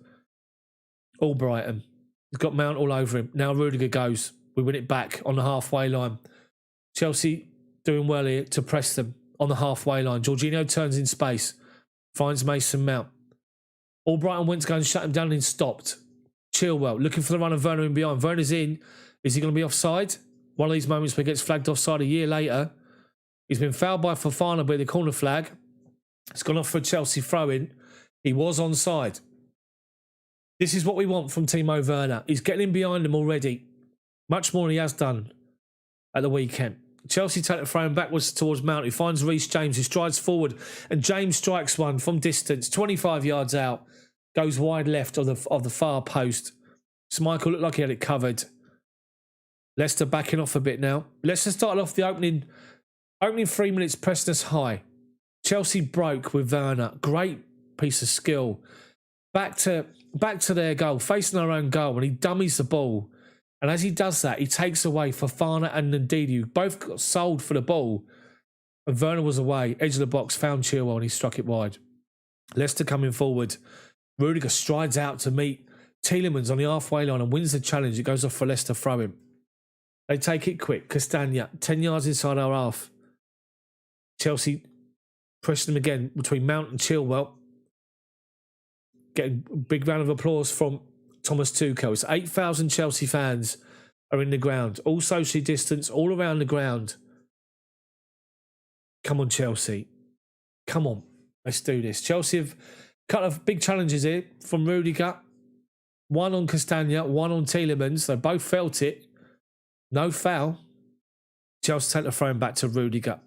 Albrighton. He's got Mount all over him. Now Rudiger goes. We win it back on the halfway line. Chelsea doing well here to press them on the halfway line. Jorginho turns in space. Finds Mason Mount. Albrighton went to go and shut him down and stopped. Chilwell looking for the run of Werner in behind. Werner's in. Is he going to be offside? One of these moments where he gets flagged offside a year later. He's been fouled by Fofana by the corner flag. It's gone off for a Chelsea throw-in. He was onside. This is what we want from Timo Werner. He's getting in behind him already. Much more than he has done at the weekend. Chelsea take the throw-in backwards towards Mount. He finds Reece James, who strides forward. And James strikes one from distance, 25 yards out. Goes wide left of the far post. Schmeichel looked like he had it covered. Leicester backing off a bit now. Leicester started off the opening 3 minutes pressing us high. Chelsea broke with Werner. Great piece of skill. Back to their goal, facing our own goal, and he dummies the ball. And as he does that, he takes away Fofana and Ndidi, who both got sold for the ball. And Werner was away, edge of the box, found Chilwell, and he struck it wide. Leicester coming forward. Rudiger strides out to meet Tielemans on the halfway line and wins the challenge. It goes off for Leicester throw-in. They take it quick. Castagna, 10 yards inside our half. Chelsea pressing them again between Mount and Chilwell. Getting a big round of applause from Thomas Tuchel. It's 8,000 Chelsea fans are in the ground. All socially distanced, all around the ground. Come on, Chelsea. Come on. Let's do this. Chelsea have a couple of big challenges here from Rudiger. One on Castagna, one on Tielemans. They both felt it. No foul. Chelsea take the throw back to Rudiger.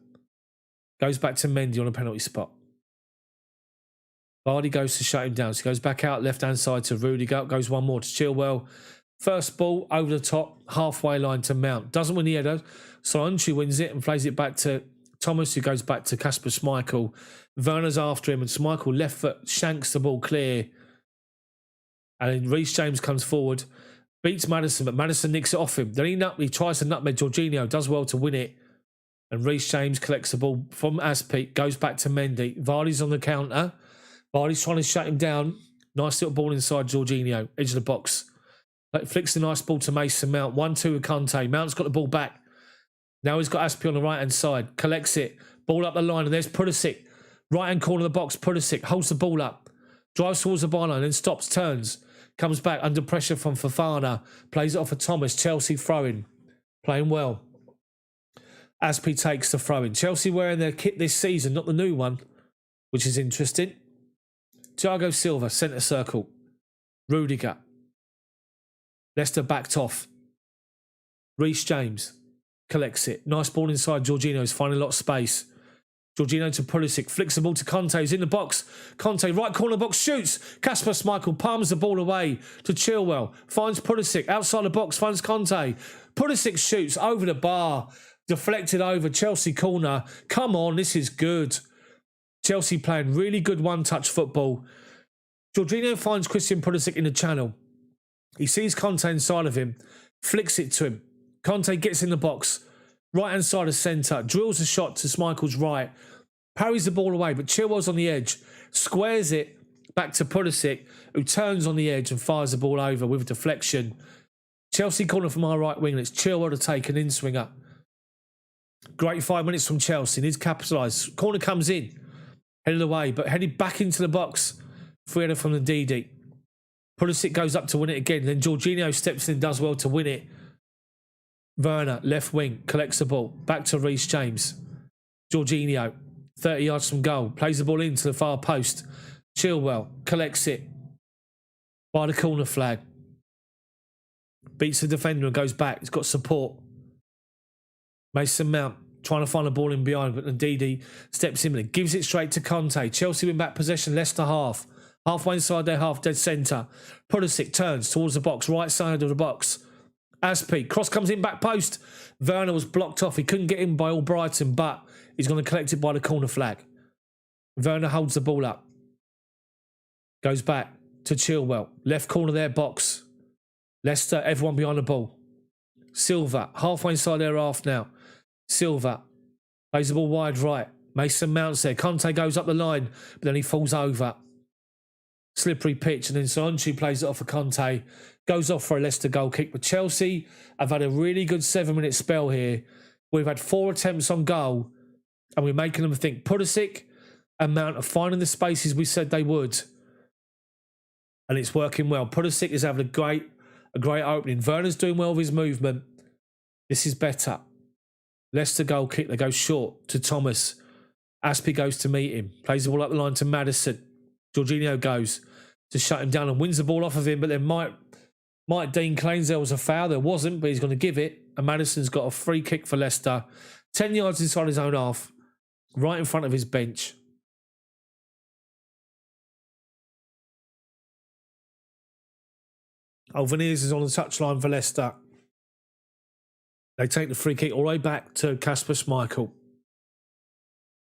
Goes back to Mendy on a penalty spot. Vardy goes to shut him down. So he goes back out left-hand side to Rudiger. Goes one more to Chilwell. First ball over the top, halfway line to Mount. Doesn't win the header. Solanke wins it and plays it back to Thomas, who goes back to Kasper Schmeichel. Werner's after him, and Schmeichel left foot shanks the ball clear. And Reece James comes forward, beats Maddison, but Maddison nicks it off him. Then he tries to nutmeg Jorginho, does well to win it. And Reece James collects the ball from Aspi, goes back to Mendy. Vardy's on the counter. Vardy's trying to shut him down. Nice little ball inside Jorginho, edge of the box. Flicks the nice ball to Mason Mount. 1-2 with Kante. Mount's got the ball back. Now he's got Aspi on the right-hand side. Collects it. Ball up the line, and there's Pulisic. Right-hand corner of the box. Pulisic holds the ball up. Drives towards the byline, then stops, turns. Comes back under pressure from Fofana. Plays it off for Thomas. Chelsea throwing. Playing well. Aspi takes the throw-in. Chelsea wearing their kit this season, not the new one, which is interesting. Thiago Silva, centre circle. Rudiger. Leicester backed off. Reece James collects it. Nice ball inside. Jorginho's finding a lot of space. Jorginho to Pulisic. Flicks the ball to Conte. He's in the box. Conte, right corner box, shoots. Kasper Schmeichel palms the ball away to Chilwell. Finds Pulisic. Outside the box, finds Conte. Pulisic shoots over the bar. Deflected over. Chelsea corner. Come on, this is good. Chelsea playing really good one-touch football. Jorginho finds Christian Pulisic in the channel. He sees Conte inside of him. Flicks it to him. Conte gets in the box. Right-hand side of centre. Drills a shot to Schmeichel's right. Parries the ball away, but Chilwell's on the edge. Squares it back to Pulisic, who turns on the edge and fires the ball over with a deflection. Chelsea corner from our right wing. And it's Chilwell to take an in-swinger. Great 5 minutes from Chelsea. Needs to capitalise. Corner comes in. Headed away, but headed back into the box. Free-header from the Ndidi. Pulisic goes up to win it again. Then Jorginho steps in and does well to win it. Werner, left wing, collects the ball. Back to Reece James. Jorginho, 30 yards from goal. Plays the ball into the far post. Chilwell collects it by the corner flag. Beats the defender and goes back. He's got support. Mason Mount trying to find a ball in behind, but Ndidi steps in and gives it straight to Conte. Chelsea win back possession, Leicester half. Halfway inside their half, dead centre. Pulisic turns towards the box, right side of the box. Aspi, cross comes in back post. Werner was blocked off. He couldn't get in by Albrighton, but he's going to collect it by the corner flag. Werner holds the ball up. Goes back to Chilwell. Left corner of their box. Leicester, everyone behind the ball. Silva, halfway inside their half now. Silva plays the ball wide right. Mason Mount's there. Conte goes up the line, but then he falls over. Slippery pitch, and then Soyuncu plays it off for Conte. Goes off for a Leicester goal kick. But Chelsea have had a really good 7-minute spell here. We've had 4 attempts on goal, and we're making them think. Pulisic and Mount are finding the spaces we said they would. And it's working well. Pulisic is having a great opening. Werner's doing well with his movement. This is better. Leicester goal kick. They go short to Thomas. Aspi goes to meet him. Plays the ball up the line to Maddison. Jorginho goes to shut him down and wins the ball off of him. But then Mike Dean claims there was a foul. There wasn't, but he's going to give it. And Maddison's got a free kick for Leicester. 10 yards inside his own half. Right in front of his bench. Veneers is on the touchline for Leicester. They take the free kick all the way back to Kasper Schmeichel.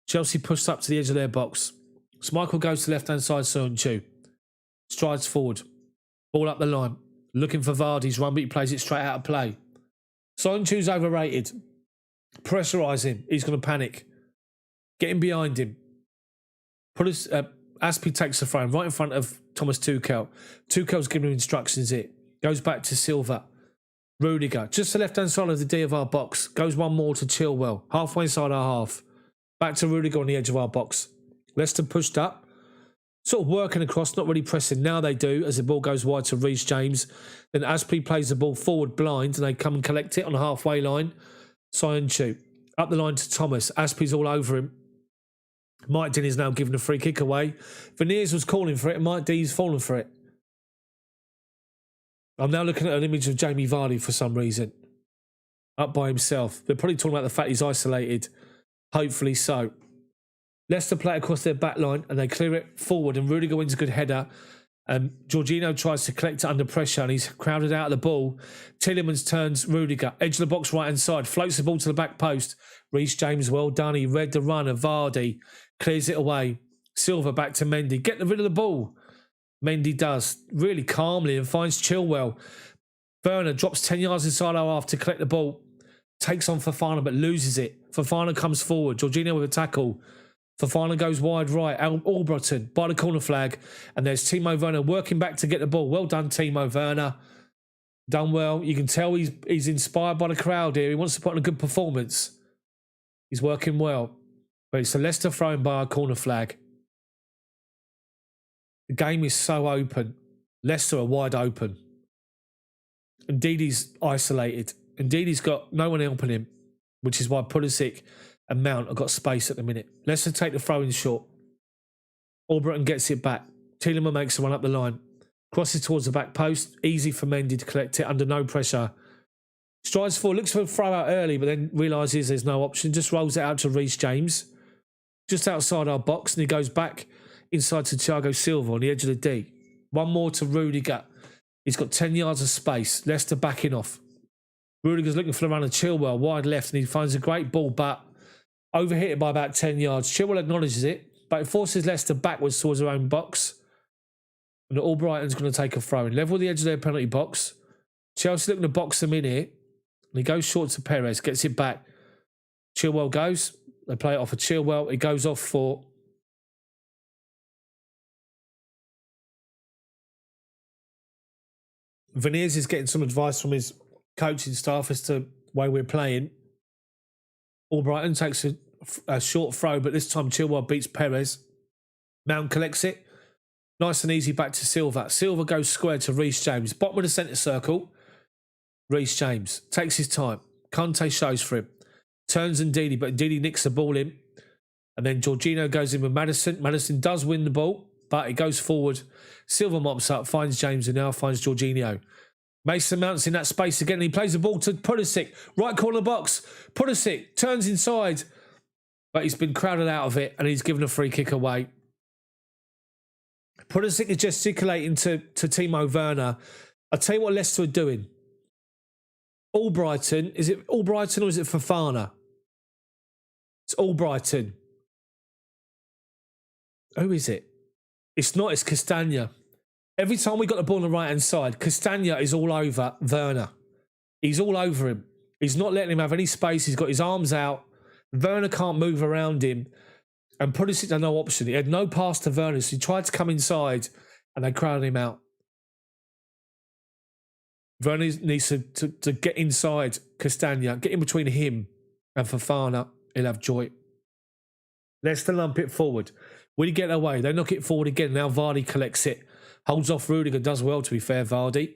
Chelsea pushed up to the edge of their box. Schmeichel goes to left-hand side, Soyuncu. Strides forward. Ball up the line. Looking for Vardy's run, but he plays it straight out of play. Soyuncu's overrated. Pressurise him. He's going to panic. Getting behind him. Aspi takes the frame right in front of Thomas Tuchel. Tuchel's giving him instructions here. Goes back to Silva. Rudiger. Just the left-hand side of the D of our box. Goes one more to Chilwell. Halfway inside our half. Back to Rudiger on the edge of our box. Leicester pushed up. Sort of working across, not really pressing. Now they do, as the ball goes wide to Reece James. Then Aspi plays the ball forward blind, and they come and collect it on the halfway line. Soyuncu. Up the line to Thomas. Aspi's all over him. Mike Dean is now giving a free kick away. Veneers was calling for it, and Mike Dean's fallen for it. I'm now looking at an image of Jamie Vardy for some reason. Up by himself. They're probably talking about the fact he's isolated. Hopefully so. Leicester play across their back line and they clear it forward, and Rudiger wins a good header. Jorginho tries to collect it under pressure and he's crowded out of the ball. Tielemans turns Rudiger. Edge of the box right hand side. Floats the ball to the back post. Reece James, well done. He read the run of Vardy. Clears it away. Silva back to Mendy. Get rid of the ball. Mendy does. Really calmly and finds Chilwell. Werner drops 10 yards inside our half to collect the ball. Takes on Fofana but loses it. Fofana comes forward. Jorginho with a tackle. Fofana goes wide right. Albrighton by the corner flag. And there's Timo Werner working back to get the ball. Well done, Timo Werner. Done well. You can tell he's inspired by the crowd here. He wants to put on a good performance. He's working well. But it's a Leicester thrown by our corner flag. The game is so open. Leicester are wide open. Ndidi's isolated. Ndidi's got no one helping him, which is why Pulisic and Mount have got space at the minute. Leicester take the throw in short. Albrighton gets it back. Tielemans makes a run up the line. Crosses towards the back post. Easy for Mendy to collect it under no pressure. Strides forward. Looks for a throw out early, but then realises there's no option. Just rolls it out to Reece James. Just outside our box. And he goes back inside to Thiago Silva on the edge of the D. One more to Rudiger. He's got 10 yards of space. Leicester backing off. Rudiger's looking for the run of Chilwell. Wide left. And he finds a great ball, but overhit it by about 10 yards. Chilwell acknowledges it, but it forces Leicester backwards towards their own box. And Albrighton's going to take a throw in. Level with the edge of their penalty box. Chelsea looking to box them in here. And he goes short to Perez. Gets it back. Chilwell goes. They play it off of Chilwell. He goes off for Veneers is getting some advice from his coaching staff as to why we're playing. Albrighton takes a short throw, but this time Chilwell beats Perez. Mount collects it. Nice and easy back to Silva. Silva goes square to Reece James. Bottom of the centre circle. Reece James takes his time. Conte shows for him. Turns Ndidi, but Ndidi nicks the ball in. And then Jorginho goes in with Maddison. Maddison does win the ball, but it goes forward. Silva mops up, finds James, and now finds Jorginho. Mason Mount's in that space again. And he plays the ball to Pulisic. Right corner box. Pulisic turns inside. But he's been crowded out of it, and he's given a free kick away. Pulisic is gesticulating to Timo Werner. I'll tell you what Leicester are doing. Albrighton. Is it Albrighton or is it Fofana? It's Albrighton. Who is it? It's not. It's Castagna. Every time we got the ball on the right-hand side, Castagna is all over Werner. He's all over him. He's not letting him have any space. He's got his arms out. Werner can't move around him. And Pulisic had no option. He had no pass to Werner, so he tried to come inside and they crowded him out. Werner needs to get inside Castagna, get in between him and Fofana. He'll have joy. Leicester lump it forward. Will he get away? They knock it forward again. Now Vardy collects it. Holds off Rudiger. Does well, to be fair, Vardy.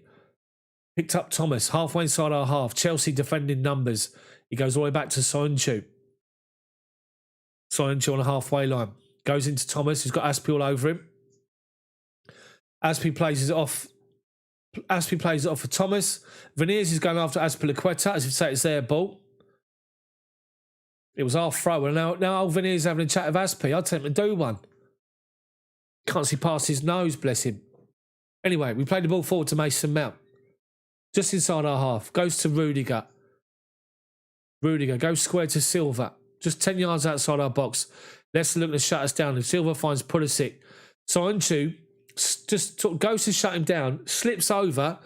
Picked up Thomas. Halfway inside our half. Chelsea defending numbers. He goes all the way back to Soyuncu. Soyuncu on the halfway line. Goes into Thomas. He's got Aspi all over him. Aspi plays it off. Aspi plays it off for Thomas. Veneers is going after Azpilicueta as if to say it's their ball. It was half throw. And now old Veneers having a chat with Aspi. I'd take him to do one. Can't see past his nose, bless him. Anyway, we played the ball forward to Mason Mount. Just inside our half. Goes to Rudiger. Rudiger goes square to Silva. Just 10 yards outside our box. Leicester looking to shut us down. And Silva finds Pulisic. Soyuncu just goes to shut him down, slips over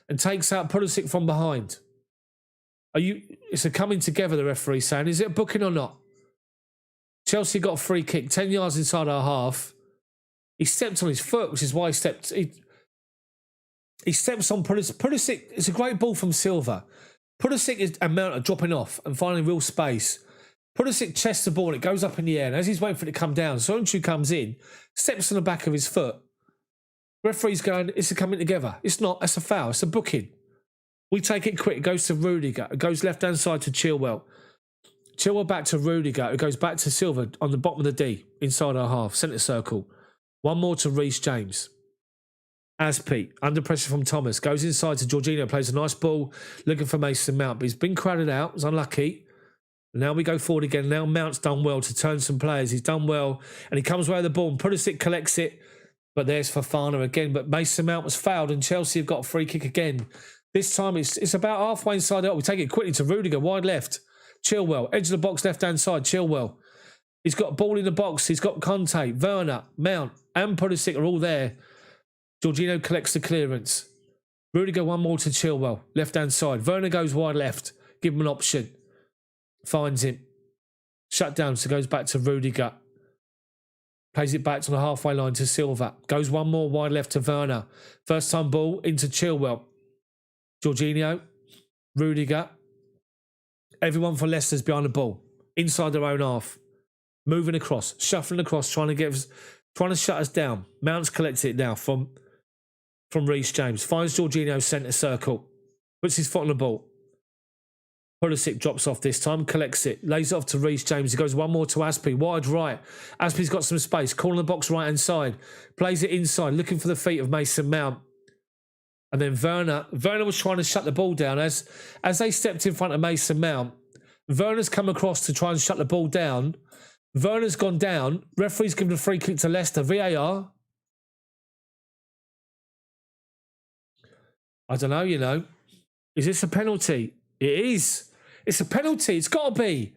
and takes out Pulisic from behind. It's a coming together, the referee saying. Is it a booking or not? Chelsea got a free kick, 10 yards inside our half. He stepped on his foot, which is why he steps on Pulisic. Pulisic, it's a great ball from Silva. Pulisic and Mount are dropping off and finding real space. Pulisic chests the ball and it goes up in the air. And as he's waiting for it to come down, Soyuncu comes in, steps on the back of his foot. Referee's going, it's a coming together. It's not. That's a foul. It's a booking. We take it quick. It goes to Rudiger. It goes left-hand side to Chilwell. Chilwell back to Rudiger. It goes back to Silva on the bottom of the D, inside our half, centre circle. One more to Reece James. Aspi, under pressure from Thomas, goes inside to Jorginho, plays a nice ball, looking for Mason Mount, but he's been crowded out. It's unlucky. And now we go forward again. Now Mount's done well to turn some players. He's done well, and he comes away with the ball. And Pulisic collects it, but there's Fofana again. But Mason Mount was fouled, and Chelsea have got a free kick again. This time it's about halfway inside out. We take it quickly to Rudiger, wide left. Chilwell, edge of the box, left-hand side, Chilwell. He's got a ball in the box. He's got Conte, Werner, Mount, and Pulisic are all there. Jorginho collects the clearance. Rudiger, one more to Chilwell, left-hand side. Werner goes wide left. Give him an option. Finds him. Shut down, so goes back to Rudiger. Plays it back to the halfway line to Silva. Goes one more wide left to Werner. First time ball into Chilwell. Jorginho. Rudiger. Everyone for Leicester's behind the ball. Inside their own half. Moving across. Shuffling across. Trying to shut us down. Mount's collected it now from Reece James. Finds Jorginho's centre circle. Puts his foot on the ball. Pulisic drops off this time. Collects it. Lays it off to Reece James. He goes one more to Aspi. Wide right. Aspi's got some space. Corner the box right hand side. Plays it inside. Looking for the feet of Mason Mount. And then Werner was trying to shut the ball down. As they stepped in front of Mason Mount, Werner's come across to try and shut the ball down. Werner's gone down. Referee's given a free kick to Leicester. VAR. I don't know, Is this a penalty? It is. It's a penalty. It's got to be.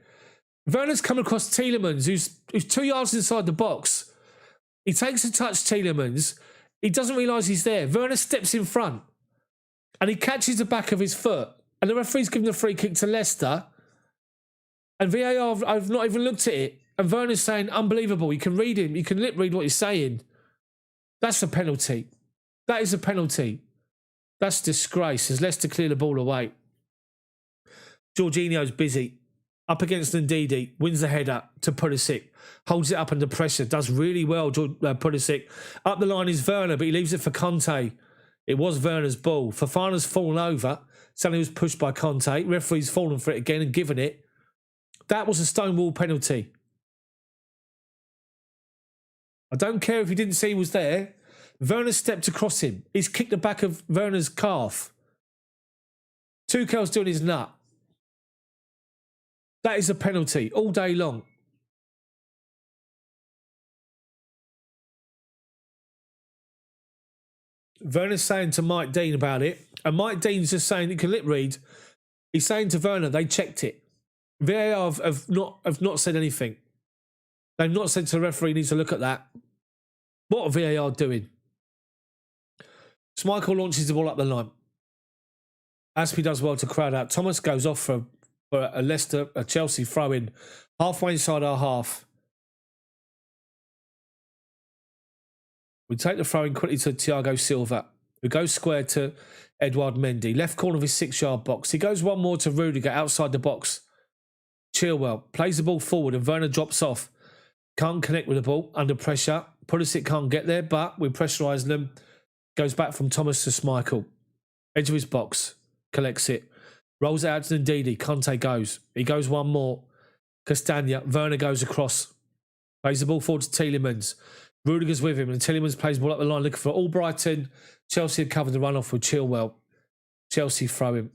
Werner's come across Tielemans, who's 2 yards inside the box. He takes a touch, Tielemans. He doesn't realise he's there. Werner steps in front and he catches the back of his foot. And the referee's given a free kick to Leicester. And VAR, I've not even looked at it. And Werner's saying, unbelievable. You can read him. You can lip read what he's saying. That's a penalty. That is a penalty. That's disgrace as Leicester clear the ball away. Jorginho's busy. Up against Ndidi, wins the header to Pulisic, holds it up under pressure, does really well, Pulisic. Up the line is Werner, but he leaves it for Conte. It was Werner's ball. Fofana's fallen over. Suddenly was pushed by Conte. Referee's fallen for it again and given it. That was a stonewall penalty. I don't care if you didn't see he was there. Werner stepped across him. He's kicked the back of Werner's calf. Tuchel's doing his nut. That is a penalty all day long. Werner's saying to Mike Dean about it, and Mike Dean's just saying, you can lip read, he's saying to Werner, they checked it. VAR have not said anything. They've not said to the referee, needs to look at that. What are VAR doing? Schmeichel launches the ball up the line. Aspie does well to crowd out. Thomas goes off for a Chelsea throw-in halfway inside our half. We take the throw-in quickly to Thiago Silva, who goes square to Edouard Mendy. Left corner of his 6-yard box. He goes one more to Rudiger outside the box. Chilwell plays the ball forward and Werner drops off. Can't connect with the ball, under pressure. Pulisic can't get there, but we pressurise them. Goes back from Thomas to Schmeichel. Edge of his box. Collects it. Rolls it out to Ndidi. Conte goes. He goes one more. Castagna. Werner goes across. Plays the ball forward to Tielemans. Rudiger's with him and Tielemans plays the ball up the line looking for Albrighton. Chelsea had covered the run-off with Chilwell. Chelsea throw him.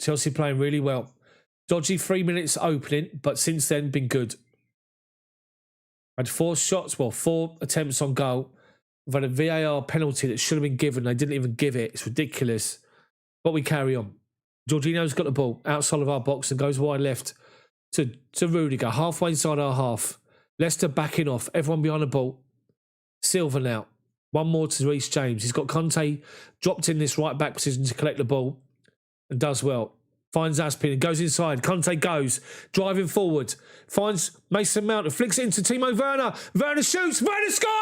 Chelsea playing really well. Dodgy 3 minutes opening, but since then been good. Had 4 attempts on goal. We've had a VAR penalty that should have been given. They didn't even give it. It's ridiculous. But we carry on. Jorginho's got the ball outside of our box and goes wide left to Rudiger, halfway inside our half. Leicester backing off. Everyone behind the ball. Silva now. One more to Reece James. He's got Conte dropped in this right back position to collect the ball and does well. Finds Aspin and goes inside. Conte goes, driving forward. Finds Mason Mount and flicks it into Timo Werner. Werner shoots. Werner scores!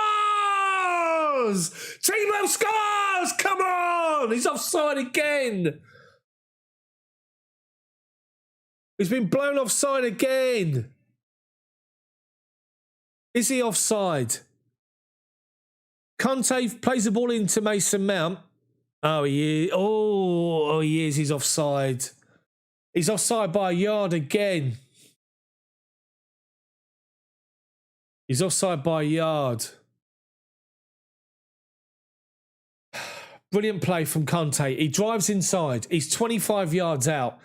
Timo scores! Come on! He's offside again. He's been blown offside again. Is he offside? Conte plays the ball into Mason Mount. Oh, he is. Oh, he is. He's offside. He's offside by a yard again. He's offside by a yard. Brilliant play from Conte. He drives inside. He's 25 yards out.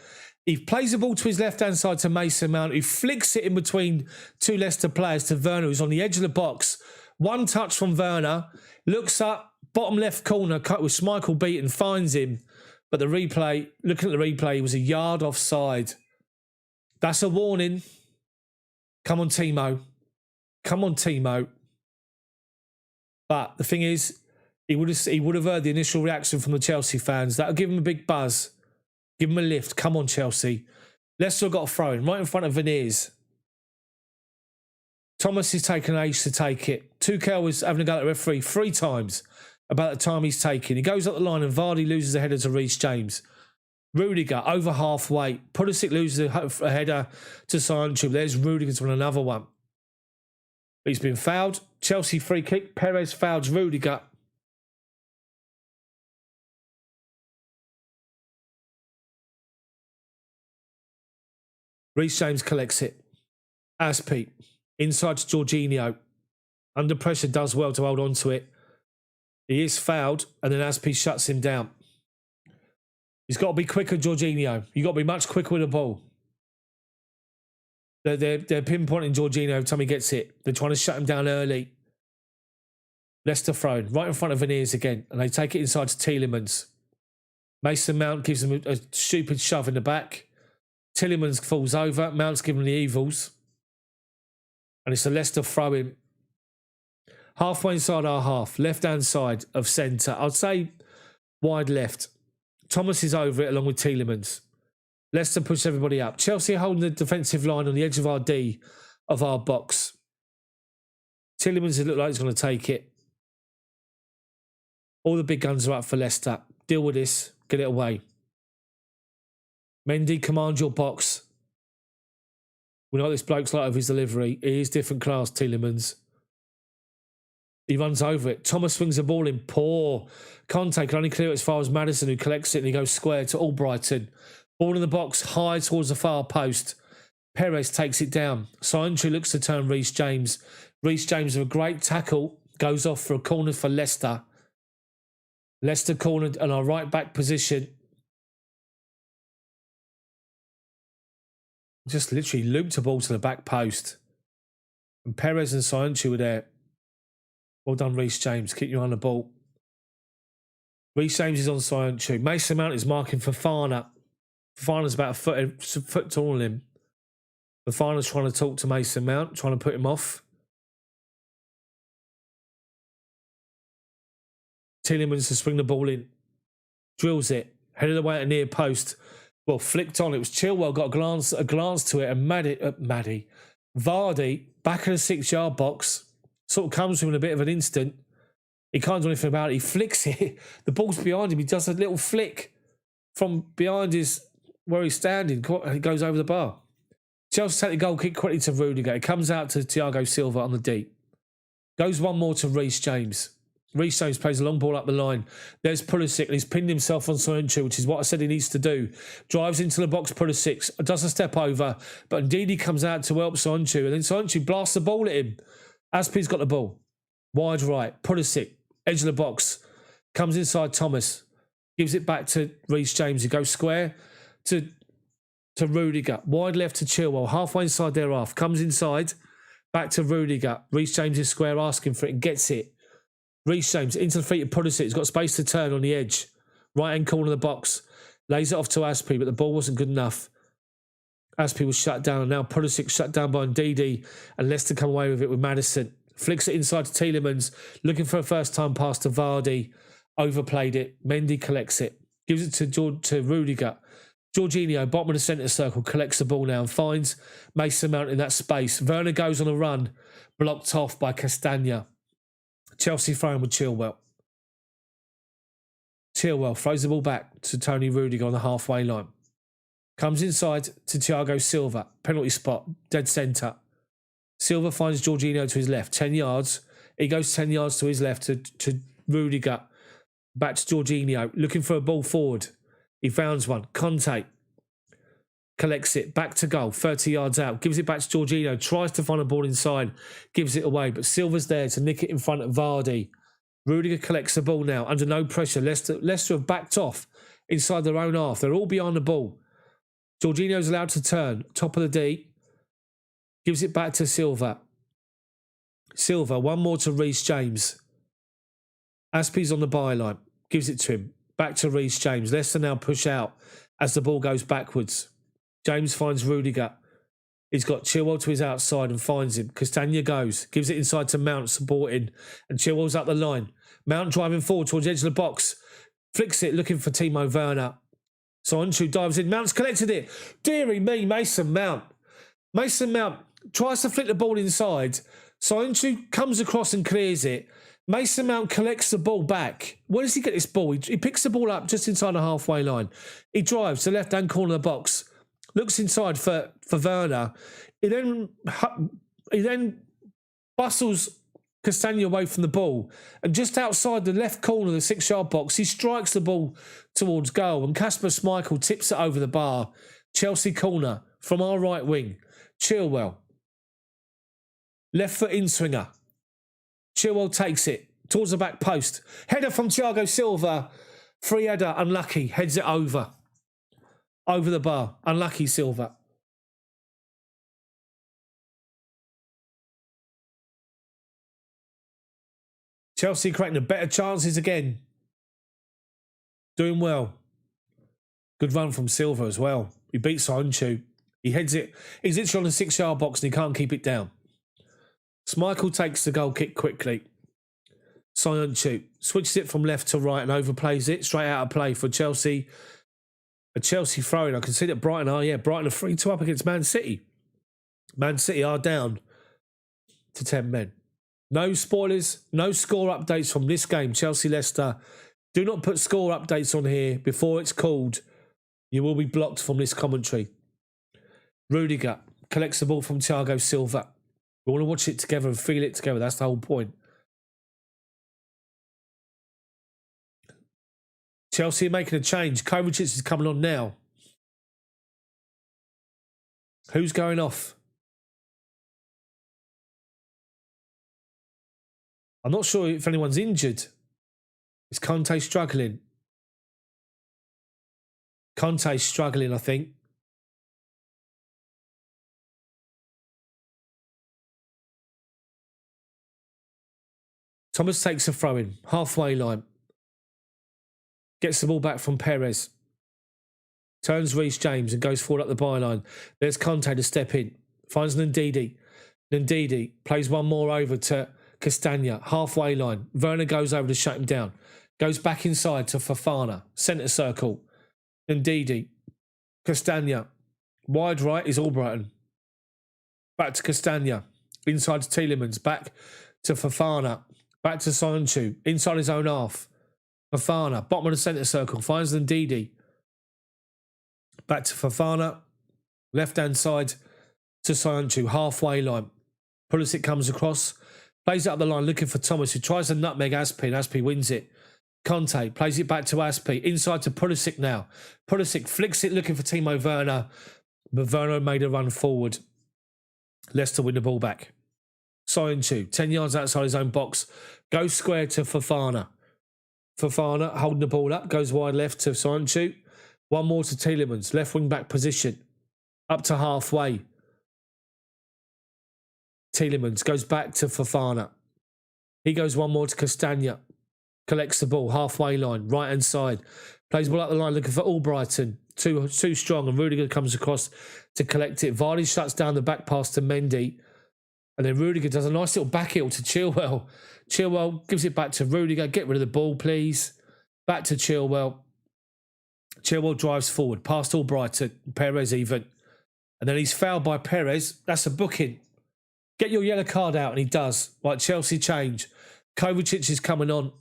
He plays the ball to his left-hand side to Mason Mount, who flicks it in between 2 Leicester players to Werner, who's on the edge of the box. One touch from Werner. Looks up, bottom left corner, cut with Schmeichel beaten, finds him. But the replay, looking at the replay, he was a yard offside. That's a warning. Come on, Timo. Come on, Timo. But the thing is, he would have heard the initial reaction from the Chelsea fans. That would give him a big buzz. Give him a lift. Come on, Chelsea. Leicester got a throw in right in front of Veneers. Thomas is taking age to take it. Tuchel was having a go at the referee 3 times about the time he's taking. He goes up the line and Vardy loses a header to Reece James. Rudiger over halfway. Pulisic loses a header to Sancho. There's Rudiger's on another one. But he's been fouled. Chelsea free kick. Perez fouls Rudiger. Reece James collects it. Aspie. Inside to Jorginho. Under pressure does well to hold on to it. He is fouled and then Aspie shuts him down. He's got to be quicker, Jorginho. You've got to be much quicker with the ball. They're pinpointing Jorginho every time he gets it. They're trying to shut him down early. Leicester thrown right in front of Veneers again. And they take it inside to Tielemans. Mason Mount gives him a stupid shove in the back. Tielemans falls over. Mount's giving him the evils. And it's a Leicester throw-in. Halfway inside our half. Left-hand side of centre. I'd say wide left. Thomas is over it along with Tielemans. Leicester push everybody up. Chelsea holding the defensive line on the edge of our D of our box. Tielemans, it looks like he's going to take it. All the big guns are up for Leicester. Deal with this. Get it away. Mendy, command your box. We know what this bloke's like with his delivery. He is different class, Tielemans. He runs over it. Thomas swings the ball in. Poor. Conte can only clear it as far as Maddison, who collects it, and he goes square to Albrighton. Ball in the box, high towards the far post. Perez takes it down. Sancho looks to turn Reece James. Reece James with a great tackle. Goes off for a corner for Leicester. Leicester cornered on our right back position. Just literally looped a ball to the back post. And Perez and Sancho were there. Well done, Reece James. Keep your eye on the ball. Reece James is on Sancho. Mason Mount is marking Fofana. Fofana's about a foot taller than him. Fofana's trying to talk to Mason Mount, trying to put him off. Tielemans to swing the ball in. Drills it. Headed away at near post. Well, flicked on. It was Chilwell got a glance to it, and Vardy, back in the 6-yard box, sort of comes to him in a bit of an instant. He can't do anything about it. He flicks it. The ball's behind him. He does a little flick from behind where he's standing, and it goes over the bar. Chelsea take the goal kick quickly to Rudiger. It comes out to Thiago Silva on the deep. Goes one more to Reece James. Reece James plays a long ball up the line. There's Pulisic, and he's pinned himself on Sancho, which is what I said he needs to do. Drives into the box, Pulisic, does a step over, but indeed he comes out to help Sancho, and then Sancho blasts the ball at him. Aspie's got the ball. Wide right, Pulisic, edge of the box, comes inside Thomas, gives it back to Reece James. He goes square to Rudiger. Wide left to Chilwell, halfway inside their half, comes inside, back to Rudiger. Reece James is square, asking for it, and gets it. Reece James into the feet of Pulisic. He's got space to turn on the edge. Right-hand corner of the box. Lays it off to Aspie, but the ball wasn't good enough. Aspie was shut down, and now Pulisic shut down by Ndidi, and Leicester come away with it with Maddison. Flicks it inside to Tielemans, looking for a first-time pass to Vardy. Overplayed it. Mendy collects it. Gives it to Rudiger. Jorginho, bottom of the centre circle, collects the ball now and finds Mason Mount in that space. Werner goes on a run, blocked off by Castagna. Chelsea throwing with Chilwell. Chilwell throws the ball back to Tony Rudiger on the halfway line. Comes inside to Thiago Silva. Penalty spot, dead centre. Silva finds Jorginho to his left, 10 yards. He goes 10 yards to his left to Rudiger. Back to Jorginho, looking for a ball forward. He founds one. Conte collects it, back to goal, 30 yards out, gives it back to Jorginho, tries to find a ball inside, gives it away, but Silva's there to nick it in front of Vardy. Rudiger collects the ball now, under no pressure. Leicester have backed off inside their own half. They're all behind the ball. Jorginho's allowed to turn, top of the D, gives it back to Silva. Silva, one more to Reece James. Aspie's on the byline, gives it to him, back to Reece James. Leicester now push out as the ball goes backwards. James finds Rudiger. He's got Chilwell to his outside and finds him. Castagna goes, gives it inside to Mount, supporting, and Chilwell's up the line. Mount driving forward towards the edge of the box. Flicks it, looking for Timo Werner. Sancho dives in. Mount's collected it. Deary me, Mason Mount. Mason Mount tries to flick the ball inside. Sancho comes across and clears it. Mason Mount collects the ball back. Where does he get this ball? He picks the ball up just inside the halfway line. He drives to the left-hand corner of the box. Looks inside for Werner. He then bustles Castagna away from the ball. And just outside the left corner of the 6-yard box, he strikes the ball towards goal. And Kasper Schmeichel tips it over the bar. Chelsea corner from our right wing. Chilwell. Left foot in swinger. Chilwell takes it towards the back post. Header from Thiago Silva. Free header, unlucky. Heads it over. Over the bar. Unlucky, Silva. Chelsea creating the better chances again. Doing well. Good run from Silva as well. He beats Sancho. He heads it. He's literally on the 6-yard box and he can't keep it down. Schmeichel takes the goal kick quickly. Sancho switches it from left to right and overplays it. Straight out of play for Chelsea. A Chelsea throw-in. I can see that Brighton are 3-2 up against Man City. Man City are down to 10 men. No spoilers, no score updates from this game, Chelsea-Leicester. Do not put score updates on here before it's called. You will be blocked from this commentary. Rudiger collects the ball from Thiago Silva. We want to watch it together and feel it together. That's the whole point. Chelsea are making a change. Kovacic is coming on now. Who's going off? I'm not sure if anyone's injured. Is Conte struggling? Conte's struggling, I think. Thomas takes a throw-in. Halfway line. Gets the ball back from Perez. Turns Reece James and goes forward up the byline. There's Conte to step in. Finds Ndidi. Ndidi plays one more over to Castagna. Halfway line. Werner goes over to shut him down. Goes back inside to Fofana. Centre circle. Ndidi. Castagna. Wide right is Albrighton. Back to Castagna. Inside to Tielemans. Back to Fofana. Back to Sancho. Inside his own half. Fofana. Bottom of the centre circle. Finds Ndidi. Back to Fofana. Left-hand side to Sancho. Halfway line. Pulisic comes across. Plays it up the line looking for Thomas, who tries to nutmeg Aspi, and Aspi wins it. Conte plays it back to Aspi. Inside to Pulisic now. Pulisic flicks it looking for Timo Werner. But Werner made a run forward. Leicester win the ball back. Sancho, 10 yards outside his own box. Goes square to Fofana. Fofana holding the ball up. Goes wide left to Sancho. One more to Tielemans. Left wing back position. Up to halfway. Tielemans goes back to Fofana. He goes one more to Castagna. Collects the ball. Halfway line. Right hand side. Plays ball up the line looking for Albrighton. Too strong, and Rudiger comes across to collect it. Vardy shuts down the back pass to Mendy. And then Rudiger does a nice little back heel to Chilwell. Chilwell gives it back to Rudiger. Get rid of the ball, please. Back to Chilwell. Chilwell drives forward. Past Albrighton. Perez even. And then he's fouled by Perez. That's a booking. Get your yellow card out, and he does. Right, Chelsea change. Kovacic is coming on.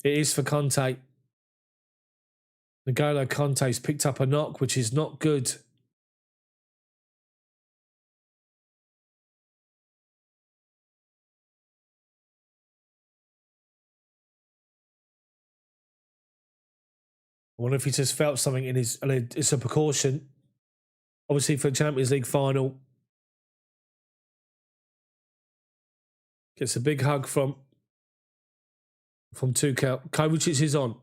It is for Conte. N'Golo Kante's picked up a knock, which is not good. I wonder if he just felt something in his... And it's a precaution. Obviously for the Champions League final. Gets a big hug from Tuchel. Kovacic is on.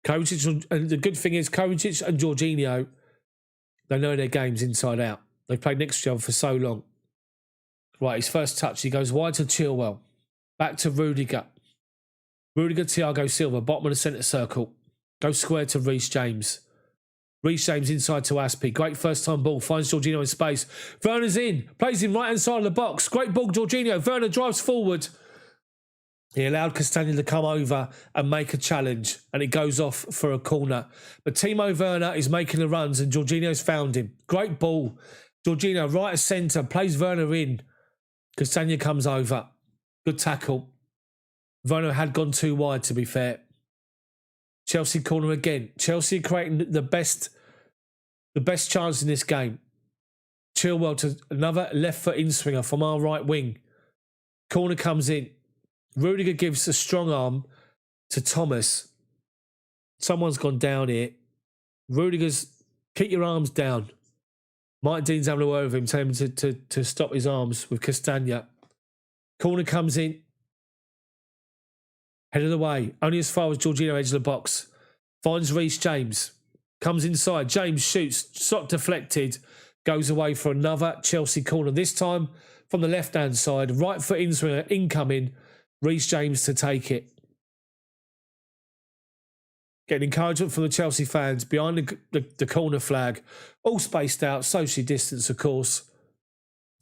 Kovacic, and the good thing is Kovacic and Jorginho, they know their games inside out. They've played next to each other for so long. Right, his first touch, he goes wide to Chilwell. Back to Rudiger. Rudiger, Thiago Silva, bottom of the centre circle. Goes square to Reece James. Reece James inside to Aspi. Great first time ball. Finds Jorginho in space. Werner's in. Plays him right hand side of the box. Great ball, Jorginho. Werner drives forward. He allowed Castagna to come over and make a challenge, and it goes off for a corner. But Timo Werner is making the runs, and Jorginho's found him. Great ball. Jorginho right at centre. Plays Werner in. Castagna comes over. Good tackle. Werner had gone too wide, to be fair. Chelsea corner again. Chelsea creating the best chance in this game. Chilwell to another left foot in swinger from our right wing. Corner comes in. Rudiger gives a strong arm to Thomas. Someone's gone down here. Rudiger's, keep your arms down. Mike Dean's having a word with him, telling him to stop his arms with Castagna. Corner comes in. Head of the way. Only as far as Jorginho edge of the box. Finds Reece James. Comes inside. James shoots. Shot deflected. Goes away for another Chelsea corner. This time from the left-hand side. Right foot in swinger. Incoming. Reece James to take it. Getting encouragement from the Chelsea fans behind the corner flag. All spaced out. Socially distanced, of course.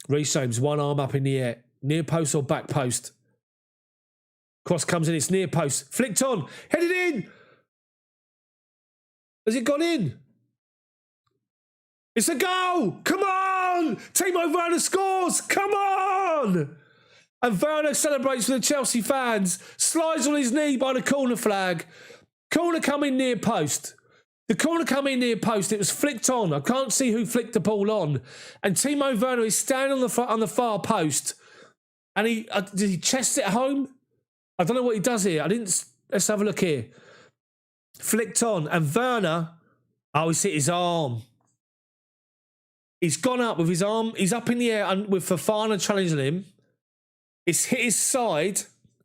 Reece James, one arm up in the air. Near post or back post. Cross comes in, it's near post. Flicked on, headed in. Has it gone in? It's a goal. Come on. Timo Werner scores. Come on. And Werner celebrates for the Chelsea fans. Slides on his knee by the corner flag. Corner coming near post. The corner come in near post. It was flicked on. I can't see who flicked the ball on. And Timo Werner is standing on the far post. And did he chest it home? I don't know what he does here. Let's have a look here. Flicked on. And Werner, he's hit his arm. He's gone up with his arm. He's up in the air and with Fofana challenging him. It's hit his side.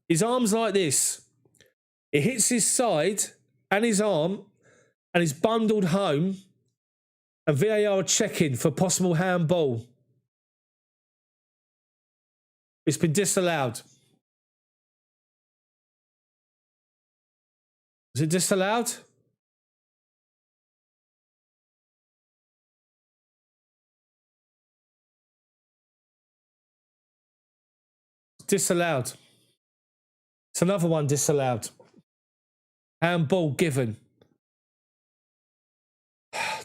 His arm's like this. It hits his side and his arm and he's bundled home. And VAR are checking for possible handball. It's been disallowed. Is it disallowed? Disallowed. It's another one disallowed. Handball given.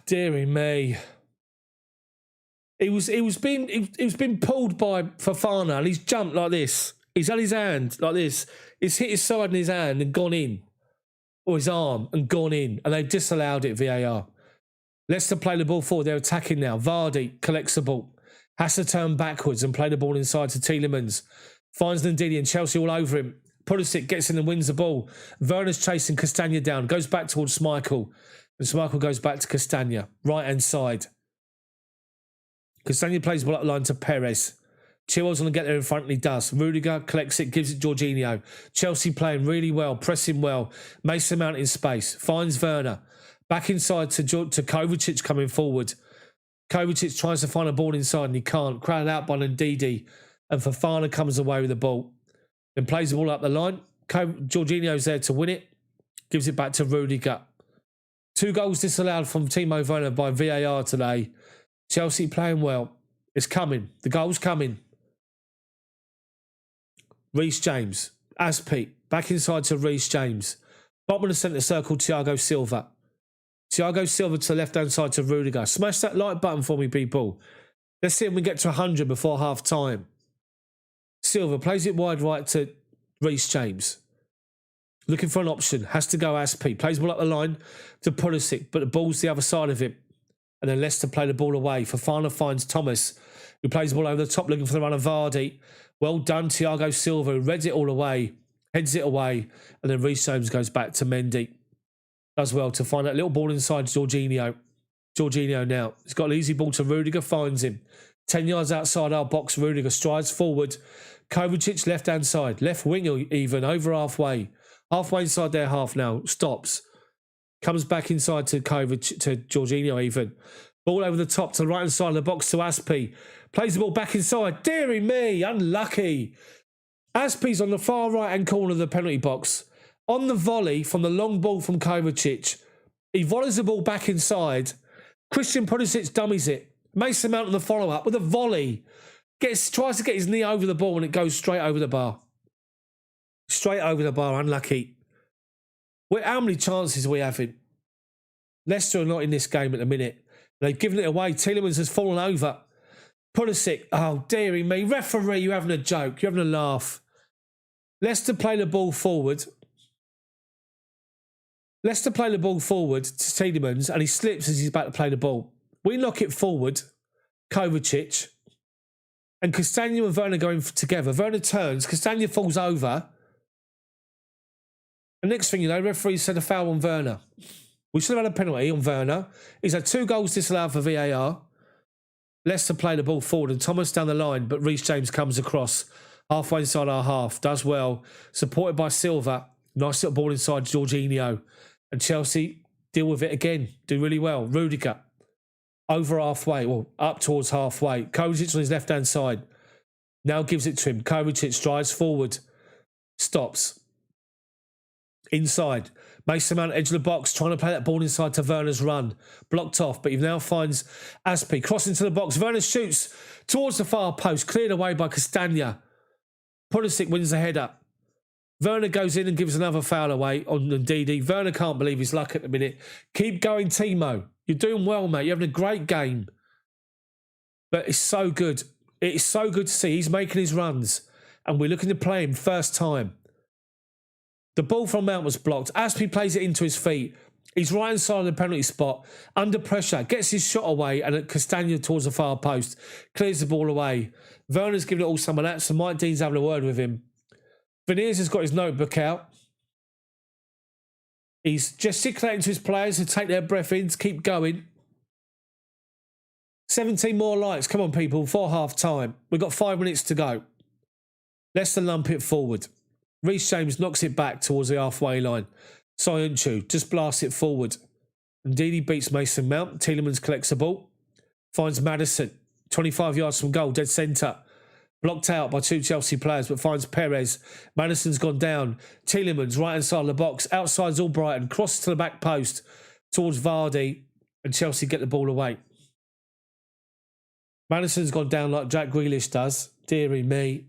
Deary me. He was being pulled by Fofana and he's jumped like this. He's had his hand like this. He's hit his side in his hand and gone in. Or his arm and gone in. And they've disallowed it, VAR. Leicester play the ball forward. They're attacking now. Vardy collects the ball. Has to turn backwards and play the ball inside to Tielemans. Finds Ndidi and Chelsea all over him. Pulisic gets in and wins the ball. Werner's chasing Castagna down. Goes back towards Schmeichel. And Schmeichel goes back to Castagna. Right-hand side. Castagna plays the ball up the line to Perez. Chilwell's going to get there in front and he does. Rudiger collects it, gives it Jorginho. Chelsea playing really well, pressing well. Mason Mount in space. Finds Werner. Back inside to Kovacic coming forward. Kovacic tries to find a ball inside and he can't. Crowded out by Ndidi. And Fofana comes away with the ball. Then plays the ball up the line. Jorginho's there to win it. Gives it back to Rudiger. 2 goals disallowed from Timo Werner by VAR today. Chelsea playing well. It's coming. The goal's coming. Reece James. Aspi. Back inside to Reece James. Bottom of the centre circle, Thiago Silva. Thiago Silva to the left-hand side to Rudiger. Smash that like button for me, people. Let's see if we get to 100 before half-time. Silva plays it wide right to Reece James. Looking for an option. Has to go Aspi. Plays the ball up the line to Pulisic, but the ball's the other side of him. And then Leicester play the ball away. Fofana finds Thomas, who plays the ball over the top, looking for the run of Vardy. Well done, Thiago Silva, who reads it all away, heads it away, and then Reece James goes back to Mendy. Does well to find that little ball inside Jorginho. Jorginho now. He's got an easy ball to Rudiger, finds him. 10 yards outside our box, Rudiger strides forward. Kovacic left-hand side, left wing even, over halfway. Halfway inside their half now, stops. Comes back inside to Kovacic, to Jorginho even. Ball over the top to the right-hand side of the box to Aspi. Plays the ball back inside. Deary me, unlucky. Aspi's on the far right-hand corner of the penalty box. On the volley from the long ball from Kovacic. He volleys the ball back inside. Christian Pulisic dummies it. Mason Mount on the follow-up with a volley. Tries to get his knee over the ball and it goes straight over the bar. Straight over the bar, unlucky. How many chances are we having? Leicester are not in this game at the minute. They've given it away. Tielemans has fallen over. Pulisic, oh, dearie me. Referee, you're having a joke. You're having a laugh. Leicester play the ball forward. Leicester play the ball forward to Tielemans and he slips as he's about to play the ball. We knock it forward. Kovacic. And Castagna and Werner going together. Werner turns. Castagna falls over. And next thing you know, referee said a foul on Werner. We should have had a penalty on Werner. He's had 2 goals disallowed for VAR. Leicester play the ball forward and Thomas down the line, but Reece James comes across halfway inside our half. Does well. Supported by Silva. Nice little ball inside Jorginho. And Chelsea deal with it again. Do really well. Rudiger. Over halfway. Well, up towards halfway. Kovacic on his left-hand side. Now gives it to him. Kovacic strides forward. Stops. Inside. Mason Mount, edge of the box, trying to play that ball inside to Werner's run. Blocked off, but he now finds Aspi. Crossing to the box. Werner shoots towards the far post. Cleared away by Castagna. Pulisic wins the header. Werner goes in and gives another foul away on Ndidi. Werner can't believe his luck at the minute. Keep going, Timo. You're doing well, mate. You're having a great game. But it's so good. It's so good to see. He's making his runs. And we're looking to play him first time. The ball from Mount was blocked. Aspi plays it into his feet. He's right inside the penalty spot, under pressure, gets his shot away, and at Castagna towards the far post, clears the ball away. Werner's giving it all some of that, so Mike Dean's having a word with him. Veneers has got his notebook out. He's gesticulating to his players to take their breath in, to keep going. 17 more lights. Come on, people, for half time. We've got 5 minutes to go. Leicester lump it forward. Reece James knocks it back towards the halfway line. Soyuncu just blasts it forward. Indeed, he beats Mason Mount. Tielemans collects the ball. Finds Maddison. 25 yards from goal, dead centre. Blocked out by 2 Chelsea players, but finds Perez. Maddison's gone down. Tielemans right inside the box. Outside's Albrighton. Crosses to the back post towards Vardy. And Chelsea get the ball away. Maddison's gone down like Jack Grealish does. Deary me.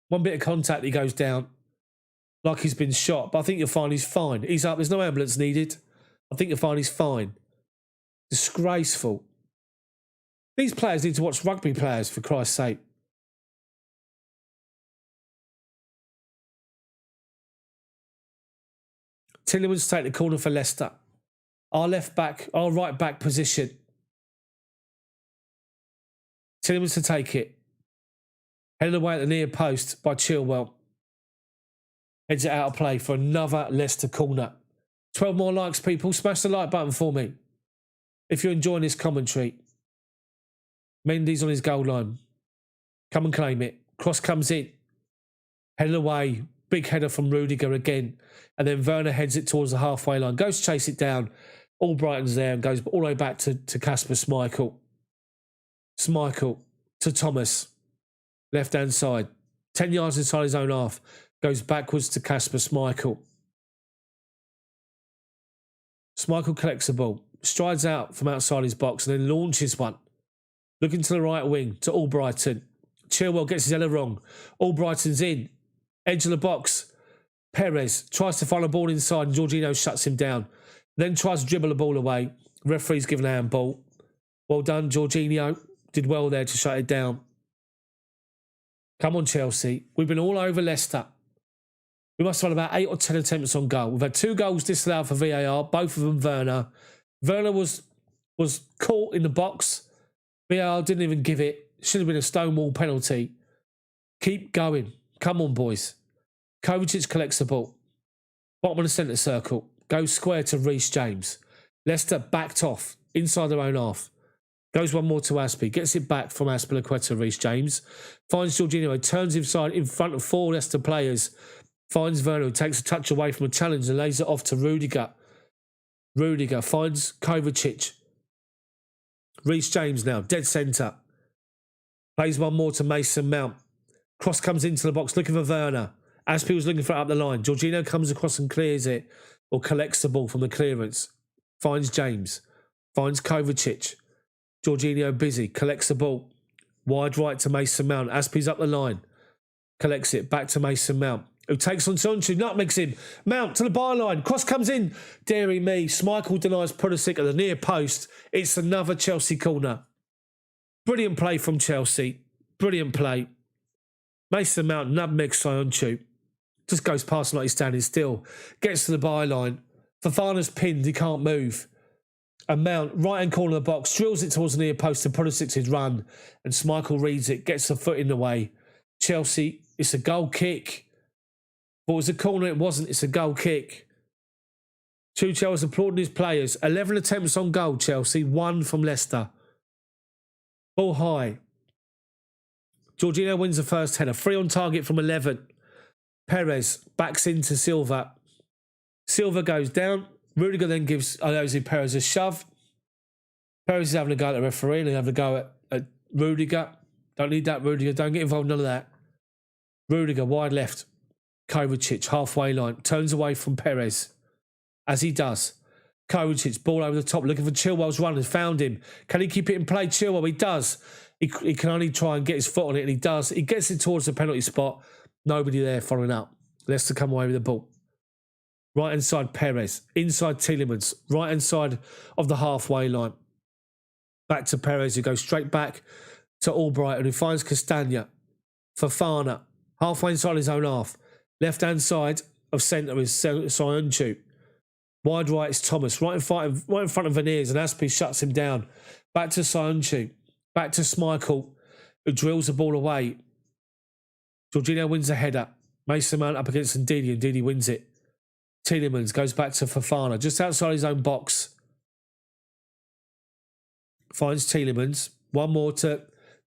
One bit of contact, he goes down. Like he's been shot. But I think you'll find he's fine. He's up. There's no ambulance needed. I think you'll find he's fine. Disgraceful. These players need to watch rugby players, for Christ's sake. Tielemans take the corner for Leicester. Our right back position. Tielemans to take it. Headed away at the near post by Chilwell. Heads it out of play for another Leicester corner. 12 more likes, people. Smash the like button for me. If you're enjoying this commentary. Mendy's on his goal line. Come and claim it. Cross comes in. Headed away. Big header from Rudiger again. And then Werner heads it towards the halfway line. Goes to chase it down. Albrighton's there and goes all the way back to Kasper Schmeichel. Schmeichel to Thomas. Left-hand side. 10 yards inside his own half. Goes backwards to Kasper Schmeichel. Schmeichel collects the ball. Strides out from outside his box and then launches one. Looking to the right wing to Albrighton. Chilwell gets his header wrong. Albrighton's in. Edge of the box. Perez tries to find a ball inside and Jorginho shuts him down. Then tries to dribble the ball away. Referee's given a handball. Well done, Jorginho. Did well there to shut it down. Come on, Chelsea. We've been all over Leicester. We must have had about 8 or 10 attempts on goal. We've had 2 goals disallowed for VAR, both of them Werner. Werner was caught in the box. VAR didn't even give it. Should have been a stonewall penalty. Keep going. Come on, boys. Kovacic collects the ball. Bottom of the centre circle. Goes square to Reece James. Leicester backed off inside their own half. Goes one more to Aspie. Gets it back from Aspilicueta, Reece James. Finds Jorginho. Turns inside in front of 4 Leicester players. Finds Werner. Takes a touch away from a challenge and lays it off to Rudiger. Rudiger finds Kovacic. Reece James now. Dead centre. Plays one more to Mason Mount. Cross comes into the box looking for Werner. Aspie was looking for it up the line. Jorginho comes across and clears it or collects the ball from the clearance. Finds James. Finds Kovacic. Jorginho busy. Collects the ball. Wide right to Mason Mount. Aspie's up the line. Collects it. Back to Mason Mount. Who takes on Soyuncu. Nutmegs him. Mount to the byline. Cross comes in. Deary me. Schmeichel denies Pulisic at the near post. It's another Chelsea corner. Brilliant play from Chelsea. Brilliant play. Mason Mount nutmegs Soyuncu. Just goes past him like he's standing still. Gets to the byline. Fofana's pinned. He can't move. And Mount, right-hand corner of the box, drills it towards the near post to Pulisic's run. And Schmeichel reads it, gets the foot in the way. Chelsea, it's a goal kick. But it was a corner, it wasn't. It's a goal kick. Tuchel's applauding his players. 11 attempts on goal, Chelsea. 1 from Leicester. Ball high. Jorginho wins the first header. 3 on target from 11. Perez backs into Silva. Silva goes down. Rudiger then gives Jose Perez a shove. Perez is having a go at the referee and having a go at Rudiger. Don't need that, Rudiger. Don't get involved in none of that. Rudiger, wide left. Kovacic, halfway line. Turns away from Perez. As he does. Kovacic, ball over the top, looking for Chilwell's run. Has found him. Can he keep it in play? Chilwell, he does. He can only try and get his foot on it, and he does. He gets it towards the penalty spot. Nobody there following up. Leicester come away with the ball. Right inside Perez. Inside Tielemans. Right inside of the halfway line. Back to Perez, who goes straight back to Albrighton, who finds Castagna. Fofana. Halfway inside his own half. Left-hand side of centre is Soyuncu. Wide right, it's Thomas. Right in front of Veneers, and Aspie shuts him down. Back to Sionchu. Back to Schmeichel, who drills the ball away. Jorginho wins the header. Mason Mount up against Ndidi, and Ndidi wins it. Tielemans goes back to Fofana, just outside his own box. Finds Tielemans. One more to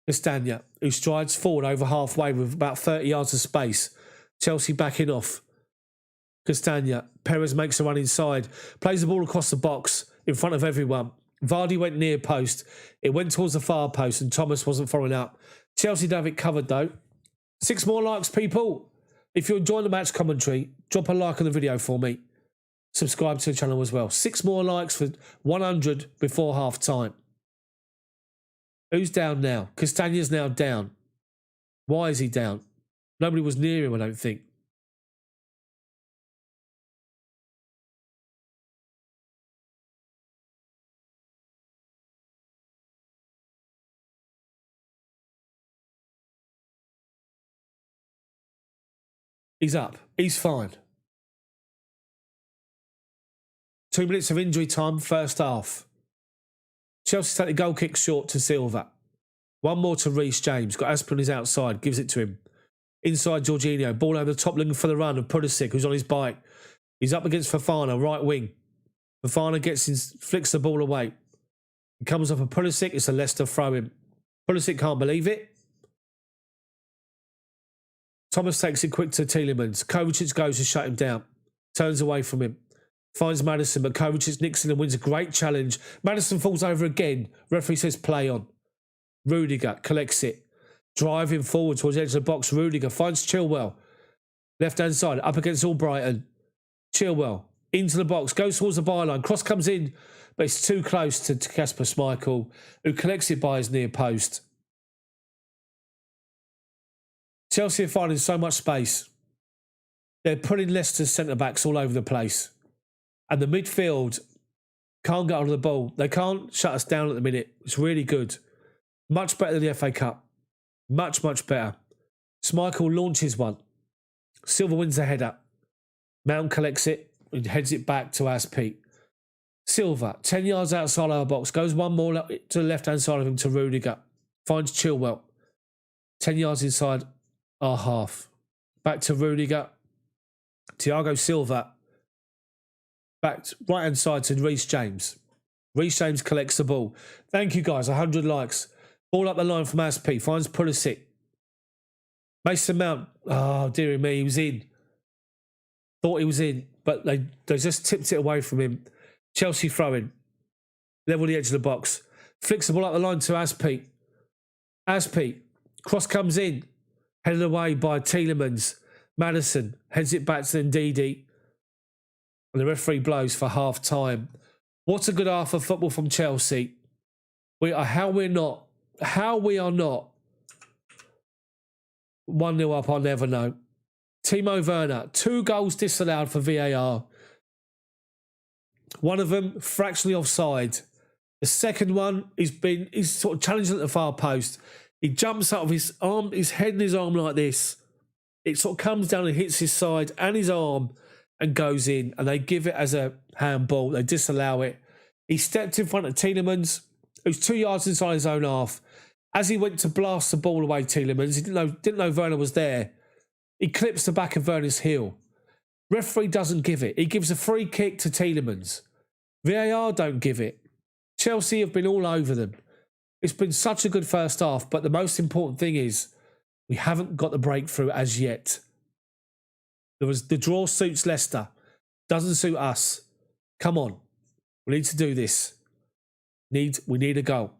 Castagna, who strides forward over halfway with about 30 yards of space. Chelsea backing off. Castagna. Perez makes a run inside. Plays the ball across the box in front of everyone. Vardy went near post. It went towards the far post and Thomas wasn't following up. Chelsea don't have it covered though. 6 more likes, people. If you're enjoying the match commentary, drop a like on the video for me. Subscribe to the channel as well. 6 more likes for 100 before half time. Who's down now? Castagna's now down. Why is he down? Nobody was near him, I don't think. He's up. He's fine. 2 minutes of injury time, first half. Chelsea take the goal kick short to Silva. One more to Reece James. Got Aspie on his outside. Gives it to him. Inside Jorginho. Ball over the top looking for the run of Pulisic, who's on his bike. He's up against Fofana, right wing. Fofana flicks the ball away. It comes off of Pulisic. It's a Leicester throw-in. Pulisic can't believe it. Thomas takes it quick to Tielemans. Kovacic goes to shut him down. Turns away from him. Finds Maddison, but Kovacic nicks it and wins a great challenge. Maddison falls over again. Referee says play on. Rudiger collects it. Driving forward towards the edge of the box. Rudiger finds Chilwell. Left-hand side, up against Albrighton. Chilwell into the box, goes towards the byline. Cross comes in, but it's too close to Kasper Schmeichel, who collects it by his near post. Chelsea are finding so much space. They're putting Leicester's centre-backs all over the place. And the midfield can't get hold of the ball. They can't shut us down at the minute. It's really good. Much better than the FA Cup. Much, much better. Schmeichel launches one. Silva wins the header. Mount collects it and heads it back to Aspie. Silva, 10 yards outside our box, goes one more to the left-hand side of him to Rudiger. Finds Chilwell. 10 yards inside our half. Back to Rudiger. Thiago Silva. Back right-hand side to Reece James. Reece James collects the ball. Thank you, guys. 100 likes. Ball up the line from Aspie. Finds Pulisic. Mason Mount. Oh, dearie me. He was in. Thought he was in. But they just tipped it away from him. Chelsea throwing. Level the edge of the box. Flicks the ball up the line to Aspie. Aspie. Cross comes in. Headed away by Tielemans. Maddison. Heads it back to Ndidi. And the referee blows for half time. What a good half of football from Chelsea. How we are not 1-0 up, I'll never know. Timo Werner, 2 goals disallowed for VAR. One of them fractionally offside. The second one he's sort of challenging at the far post. He jumps out of his arm, his head and his arm like this. It sort of comes down and hits his side and his arm and goes in, and they give it as a handball. They disallow it. He stepped in front of Tielemans, who's 2 yards inside his own half. As he went to blast the ball away, Tielemans, he didn't know Werner was there. He clips the back of Werner's heel. Referee doesn't give it. He gives a free kick to Tielemans. VAR don't give it. Chelsea have been all over them. It's been such a good first half, but the most important thing is we haven't got the breakthrough as yet. The draw suits Leicester. Doesn't suit us. Come on. We need to do this. We need a goal.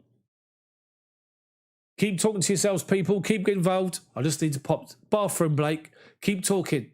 Keep talking to yourselves, people. Keep getting involved. I just need to pop bathroom, Blake. Keep talking.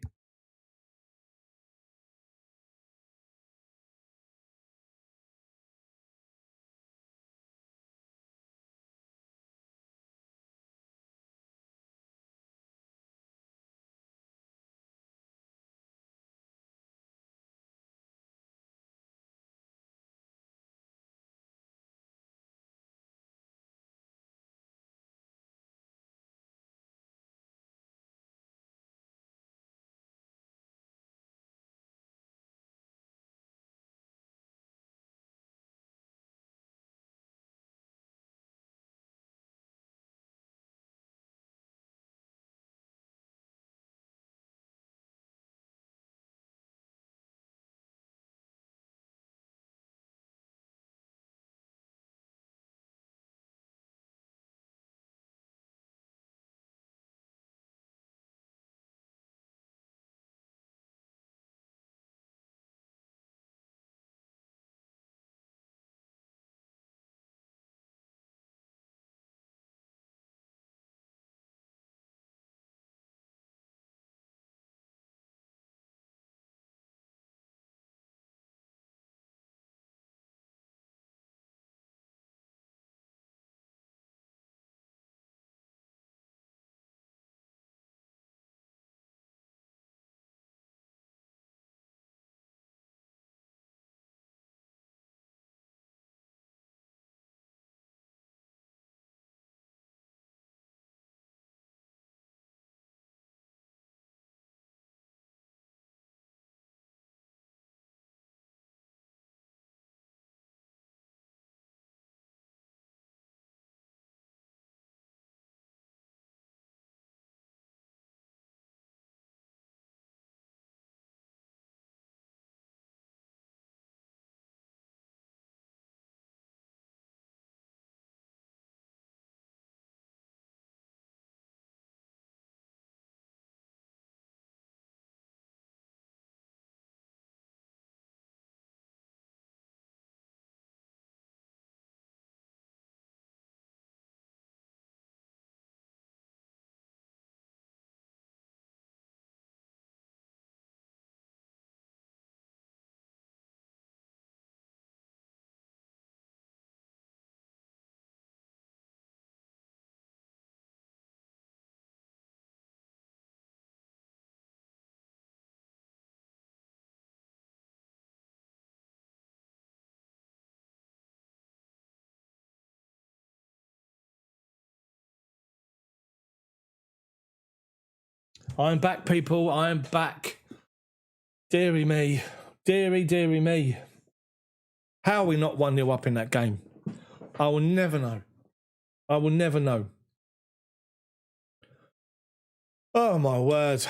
I'm back, people. I am back. Deary me. Deary me. How are we not 1-0 up in that game? I will never know. I will never know. Oh, my word.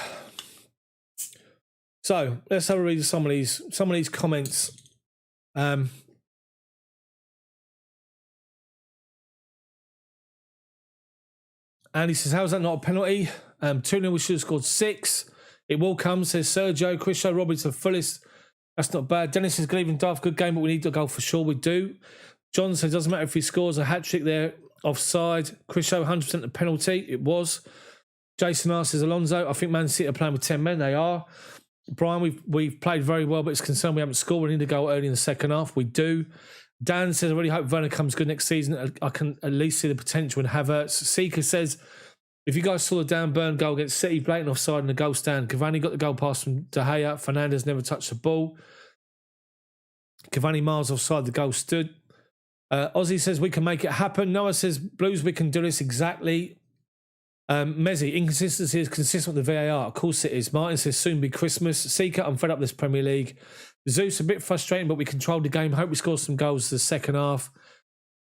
So, let's have a read of some of these comments. Andy says, how's that not a penalty? 2-0, we should have scored 6. It will come, says Sergio. Chris Roberts, the fullest. That's not bad. Dennis says, Gleven Daft, good game, but we need to go for sure. We do. John says, doesn't matter if he scores a hat-trick there, offside. Chris 100% the penalty. It was. Jason R says, Alonso, I think Man City are playing with 10 men. They are. Brian, we've played very well, but it's concerned we haven't scored. We need to go early in the second half. We do. Dan says, I really hope Werner comes good next season. I can at least see the potential in Havertz. Seeker says, if you guys saw the Dan Burn goal against City, blatant offside in the goal stand. Cavani got the goal pass from De Gea. Fernandes never touched the ball. Cavani miles offside, the goal stood. Ozzy says, we can make it happen. Noah says, Blues, we can do this exactly. Mezzi, inconsistency is consistent with the VAR. Of course it is. Martin says, soon be Christmas. Seeker, I'm fed up this Premier League. Zeus, a bit frustrating, but we controlled the game. Hope we score some goals the second half.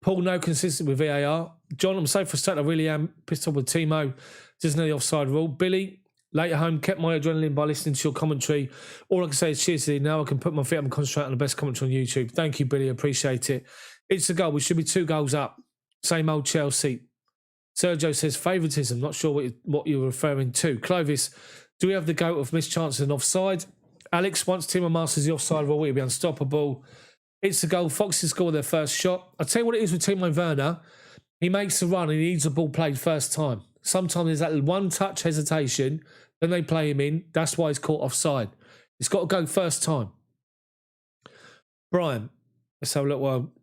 Paul, no consistent with VAR. John, I'm so frustrated. I really am pissed off with Timo. Doesn't know the offside rule. Billy, late at home, kept my adrenaline by listening to your commentary. All I can say is cheers to you. Now I can put my feet up and concentrate on the best commentary on YouTube. Thank you, Billy. Appreciate it. It's a goal. We should be 2 goals up. Same old Chelsea. Sergio says, favouritism. Not sure what you're referring to. Clovis, do we have the goat of missed chances and offside? Alex, once Timo masters the offside rule, we'll be unstoppable. It's a goal. Foxes score their first shot. I'll tell you what it is with Timo Werner. He makes a run and he needs the ball played first time. Sometimes there's that one touch hesitation. Then they play him in. That's why he's caught offside. It's got to go first time. Brian, let's have a look. Well,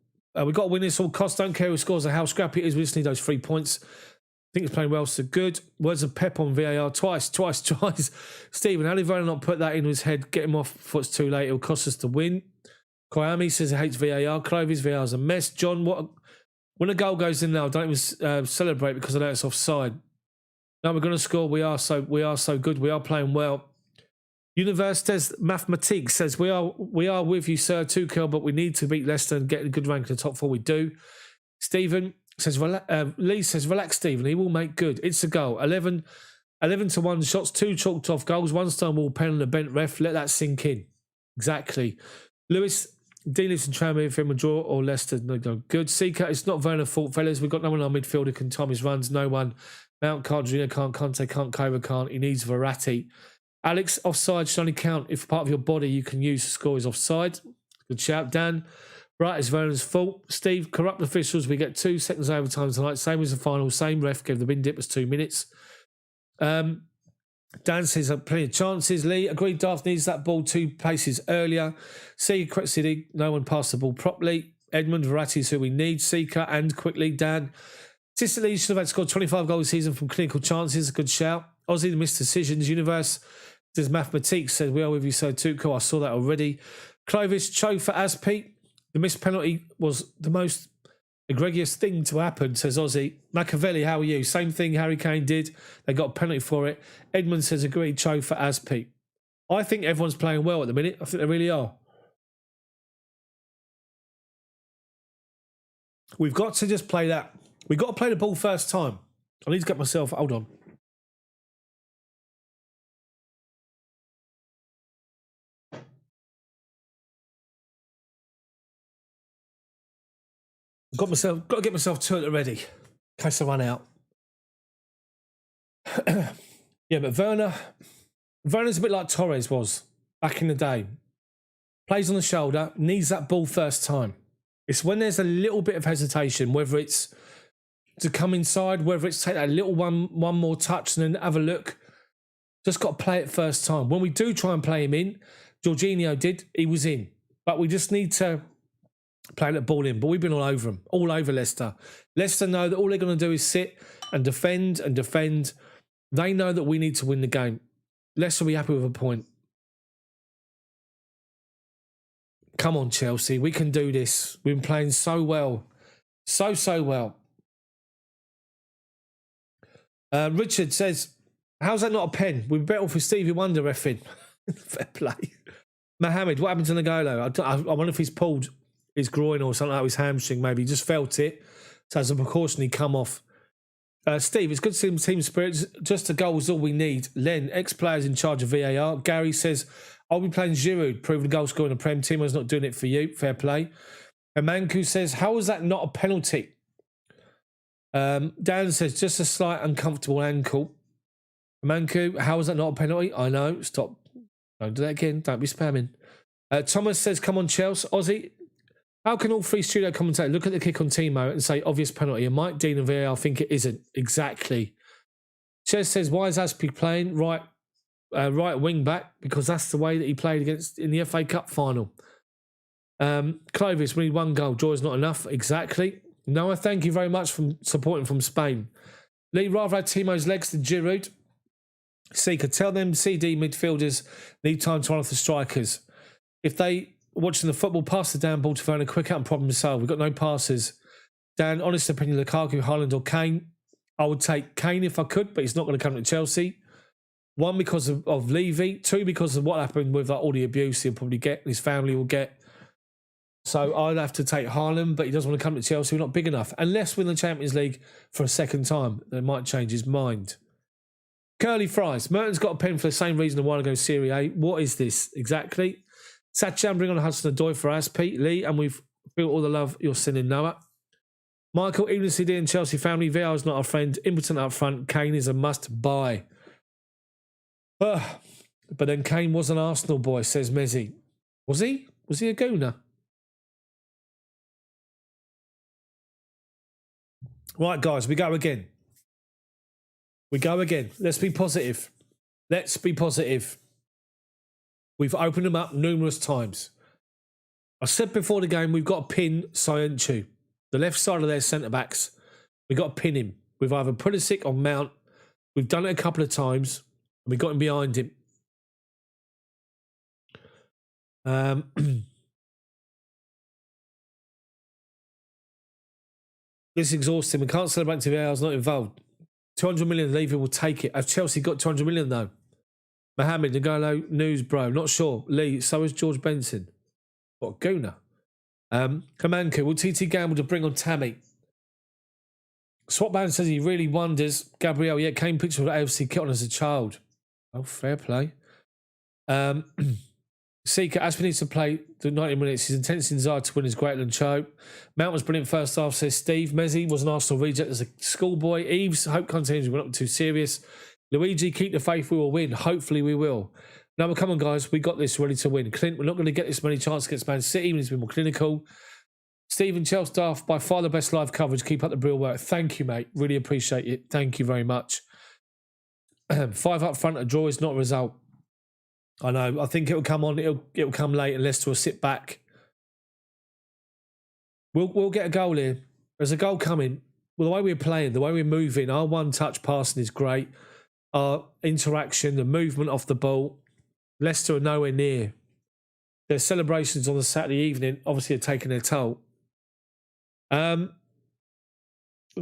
we've got to win this all costs. Don't care who scores or how scrappy it is. We just need those 3 points. I think it's playing well, so good. Words of pep on VAR. Twice. Stephen, how did Werner not put that in his head? Get him off before it's too late. It'll cost us the win. Koyami says he hates VAR. Clovis, VAR's a mess. John, when a goal goes in now, don't even celebrate because I know it's offside. No, we're going to score. We are so good. We are playing well. Universitas Mathematiques says, we are with you, sir, Tuchel, but we need to beat Leicester and get a good rank in the top 4. We do. Stephen says, Lee says, relax, Stephen. He will make good. It's a goal. 11 to 1 shots, 2 chalked off goals, 1 stone wall pen and a bent ref. Let that sink in. Exactly. Lewis, D-List and Tranmere, if him a draw or Leicester, no good. Seeker, it's not Werner's fault, fellas. We've got no one on our midfield who can time his runs. No one. Mount, Cardrina can't, Conte can't, Kova can't. He needs Verratti. Alex, offside should only count if part of your body you can use to score is offside. Good shout. Dan, right, it's Werner's fault. Steve, corrupt officials. We get 2 seconds overtime tonight. Same as the final. Same ref gave the bin dip as 2 minutes. Dan says plenty of chances. Lee, agreed Daft needs that ball 2 paces earlier. Seeker, City, no one passed the ball properly. Edmund, Verratti is who we need. Seeker and quickly. Dan, Sicily should have had scored 25 goals a season from clinical chances. Good shout. Aussie, the missed decisions. Universe, there's Mathematiques, says we are with you, so Tuchel. I saw that already. Clovis, Cho for Aspe. The missed penalty was the most egregious thing to happen, says Ozzy. Machiavelli, how are you? Same thing Harry Kane did. They got a penalty for it. Edmund says, agreed, Cho for Aspe. I think everyone's playing well at the minute. I think they really are. We've got to just play that. We've got to play the ball first time. I need to get myself... Hold on. Got to get myself toilet ready in case I run out. Yeah, but Werner's a bit like Torres was back in the day. Plays on the shoulder, needs that ball first time. It's when there's a little bit of hesitation, whether it's to come inside, whether it's take that little one more touch and then have a look. Just got to play it first time. When we do try and play him in, Jorginho did, he was in. But we just need to play that ball in. But we've been all over them, all over Leicester. Leicester know that all they're going to do is sit and defend and defend. They know that we need to win the game. Leicester will be happy with a point. Come on, Chelsea. We can do this. We've been playing so well. So well. Richard says, How's that not a pen? We're better off with Stevie Wonder reffing. Fair play. Mohammed, what happened to N'Golo? I wonder if he's pulled his groin or something like his hamstring, maybe. He just felt it. So as a precaution, he come off. Steve, it's good to see team spirit. Just a goal is all we need. Len, ex-players in charge of VAR. Gary says, I'll be playing Giroud, proving goal scorer in the Prem. Timo's not doing it for you. Fair play. And Manku says, how is that not a penalty? Dan says, just a slight uncomfortable ankle. Manku, how is that not a penalty? I know. Stop. Don't do that again. Don't be spamming. Thomas says, come on, Chels. Aussie, how can all three studio commentators look at the kick on Timo and say obvious penalty? And Mike Dean and VAR think it isn't. Exactly. Ches says, why is Aspie playing right wing back? Because that's the way that he played against in the FA Cup final. Clovis, we need one goal. Joy is not enough. Exactly. Noah, thank you very much for supporting from Spain. Lee, rather had Timo's legs than Giroud. Seeker, tell them CD midfielders need time to run off the strikers. If they watching the football, pass the damn ball to Werner, quick out and problem solved. We've got no passes. Dan, honest opinion, Lukaku, Haaland or Kane. I would take Kane if I could, but he's not going to come to Chelsea. One, because of Levy. Two, because of what happened with all the abuse he'll probably get, his family will get. So I'd have to take Haaland, but he doesn't want to come to Chelsea. We're not big enough. Unless win the Champions League for a second time, they might change his mind. Curly Fries. Merton's got a pen for the same reason a while ago, Serie A. What is this exactly? Satcham, bring on Hudson-Odoi for Aspie, Lee, and we've feel all the love you're sending, Noah. Michael, even CD and Chelsea family, VR is not our friend. Impotent up front. Kane is a must-buy. But then Kane was an Arsenal boy, says Mezzi. Was he? Was he a gooner? Right, guys, we go again. We go again. Let's be positive. Let's be positive. We've opened them up numerous times. I said before the game, we've got to pin Soyuncu. The left side of their centre-backs. We've got to pin him. We've either Pulisic or Mount. We've done it a couple of times. And we got him behind him. This is exhausting. We can't celebrate until VAR's not involved. 200 million, Levy will take it. Have Chelsea got 200 million though? Mohammed, N'Golo, news, bro. Not sure. Lee, so is George Benson. What a gooner. Kamanku, will TT gamble to bring on Tammy? Swapman says he really wonders. Gabriel, yeah, came picture of AFC kit on as a child. Oh, fair play. Seeker, Aspie needs to play the 90 minutes. His intense desire to win is greater than Cho. Mount was brilliant first half, says Steve. Mezzi was an Arsenal reject as a schoolboy. Eves, hope continues. We're not too serious. Luigi, keep the faith. We will win. Hopefully we will. Now, come on, guys. We got this ready to win. Clint, we're not going to get this many chances against Man City. We need to be more clinical. Stephen, Chels Daft, by far the best live coverage. Keep up the real work. Thank you, mate. Really appreciate it. Thank you very much. 5 up front, a draw is not a result. I know. I think it'll come on. It'll come late and Leicester will sit back. We'll get a goal here. There's a goal coming. Well, the way we're playing, the way we're moving, our one-touch passing is great. Our interaction, the movement off the ball. Leicester are nowhere near. Their celebrations on the Saturday evening obviously are taking their toll. The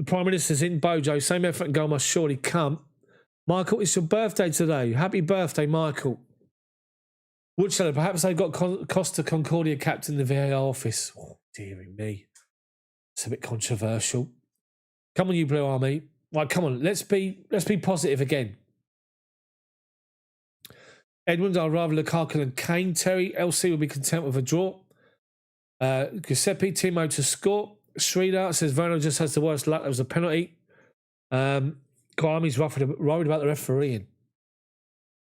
Prime Minister's in Bojo. Same effort and goal must surely come. Michael, it's your birthday today. Happy birthday, Michael. Woodseller, perhaps they've got Costa Concordia captain in the VAR office. Oh, dearie me. It's a bit controversial. Come on, you Blue Army. Right, come on. Let's be positive again. Edmund, I'd rather Lukaku than Kane. Terry, LC will be content with a draw. Giuseppe, Timo to score. Sridhar says Werner just has the worst luck. There was a penalty. Kwami's worried about the refereeing.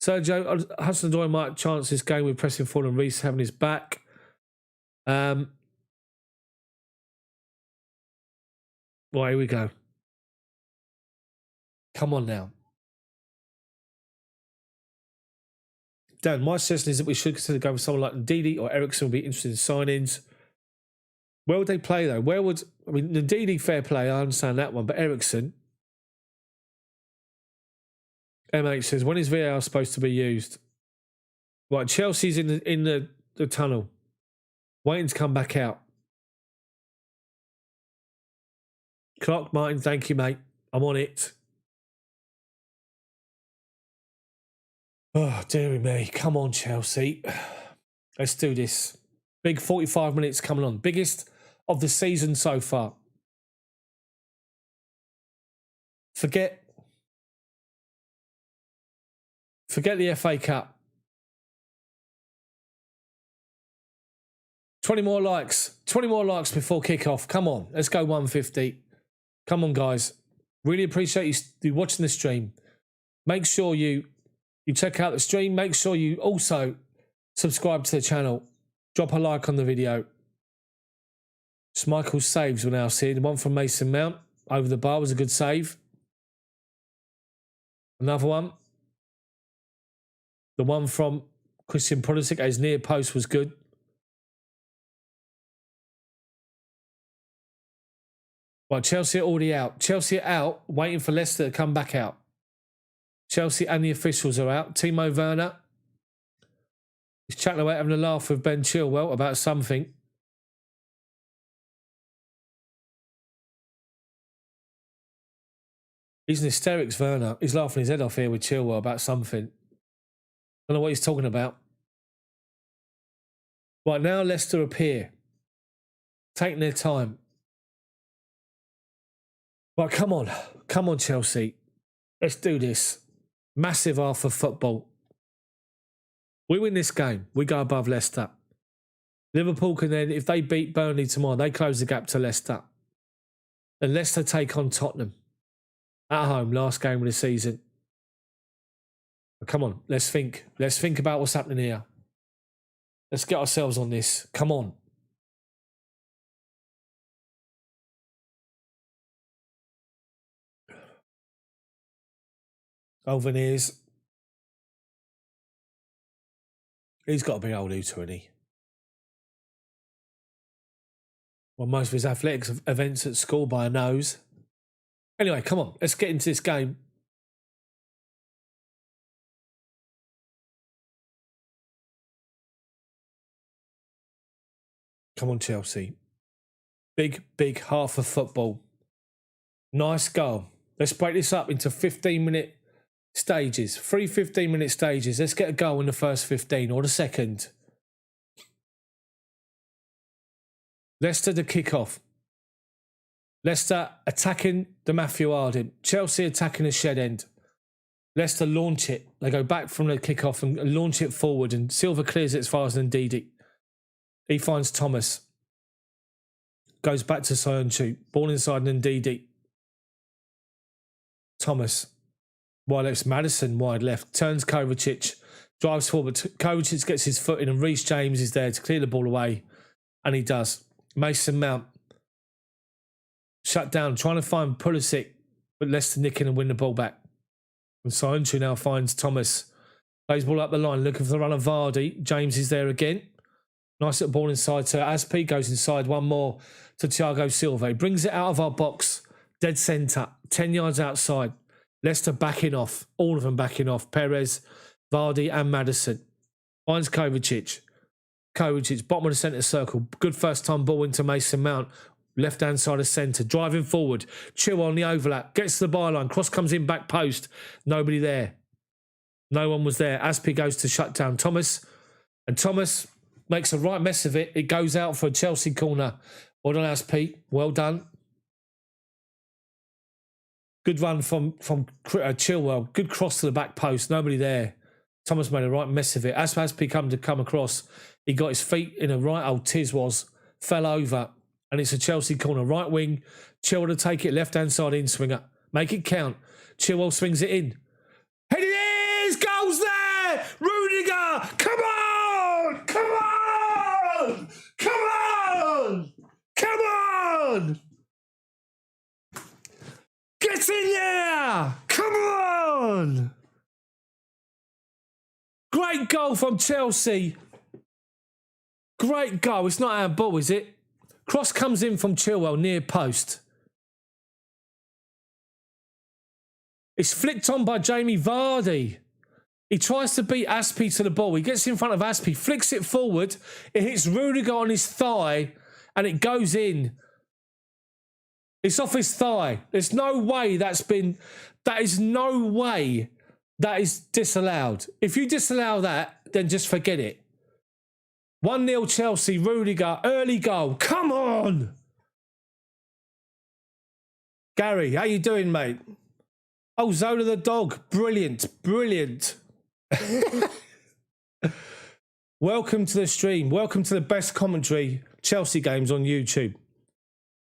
Sergio, Hudson-Odoi might chance this game with pressing forward and Reece having his back. Well, here we go. Come on now. Dan, my suggestion is that we should consider going with someone like Ndidi or Ericsson would be interested in signings. Where would they play though? Ndidi, fair play, I understand that one, but Ericsson. MH says, when is VAR supposed to be used? Right, Chelsea's in the tunnel. Waiting to come back out. Clark Martin, thank you, mate. I'm on it. Oh, dearie me. Come on, Chelsea. Let's do this. Big 45 minutes coming on. Biggest of the season so far. Forget the FA Cup. 20 more likes. 20 more likes before kickoff. Come on. Let's go 150. Come on, guys. Really appreciate you watching the stream. Make sure you check out the stream. Make sure you also subscribe to the channel. Drop a like on the video. Schmeichel's saves we're now seeing. The one from Mason Mount over the bar was a good save. Another one. The one from Christian Pulisic at his near post was good. Right, Chelsea are already out. Chelsea are out, waiting for Leicester to come back out. Chelsea and the officials are out. Timo Werner is chatting away, having a laugh with Ben Chilwell about something. He's in hysterics, Werner. He's laughing his head off here with Chilwell about something. I don't know what he's talking about. Right, now Leicester appear. Taking their time. Right, come on. Come on, Chelsea. Let's do this. Massive half of football. We win this game. We go above Leicester. Liverpool can then, if they beat Burnley tomorrow, they close the gap to Leicester. And Leicester take on Tottenham. At home, last game of the season. But come on, let's think. Let's think about what's happening here. Let's get ourselves on this. Come on. Alveneers. He's got to be old Uta, hasn't he? Well, most of his athletics events at school by a nose. Anyway, come on. Let's get into this game. Come on, Chelsea. Big, big half of football. Nice goal. Let's break this up into 15-minute stages. 3 15-minute stages. Let's get a goal in the first 15 or the second. Leicester the kickoff. Leicester attacking the Matthew Arden. Chelsea attacking the shed end. Leicester launch it. They go back from the kickoff and launch it forward, and Silva clears it as far as Ndidi. He finds Thomas. Goes back to Soyuncu. Ball inside Ndidi. Thomas. Wide left. Maddison wide left. Turns Kovacic. Drives forward. Kovacic gets his foot in and Reece James is there to clear the ball away. And he does. Mason Mount. Shut down. Trying to find Pulisic. But Leicester nick in and win the ball back. And Soyuncu now finds Thomas. Plays ball up the line. Looking for the run of Vardy. James is there again. Nice little ball inside to Aspi. Goes inside. One more to Thiago Silva. He brings it out of our box. Dead centre. 10 yards outside. Leicester backing off. All of them backing off. Perez, Vardy and Maddison. Finds Kovacic. Kovacic, bottom of the centre circle. Good first time ball into Mason Mount. Left hand side of centre. Driving forward. Chilwell on the overlap. Gets to the byline. Cross comes in back post. Nobody there. No one was there. Aspi goes to shut down Thomas. And Thomas makes a right mess of it. It goes out for a Chelsea corner. Well done, Aspi. Well done. Good run from Chilwell. Good cross to the back post. Nobody there. Thomas made a right mess of it. As Aspi come across, he got his feet in a right old Tiz was. Fell over. And it's a Chelsea corner. Right wing. Chilwell to take it. Left-hand side in swinger. Make it count. Chilwell swings it in. And it is! Goals there! Rudiger! Come on! Come on! Come on! Come on! Get in there! Come on! Great goal from Chelsea. Great goal. It's not our ball, is it? Cross comes in from Chilwell near post. It's flicked on by Jamie Vardy. He tries to beat Aspi to the ball. He gets in front of Aspi, flicks it forward. It hits Rudiger on his thigh and it goes in. It's off his thigh. There's no way that is no way That is disallowed. If you disallow that, then just forget it. 1-0 Chelsea, Rudiger, early goal. Come on! Gary, how you doing, mate? Oh, Zola the dog. Brilliant, brilliant. Welcome to the stream. Welcome to the best commentary Chelsea games on YouTube.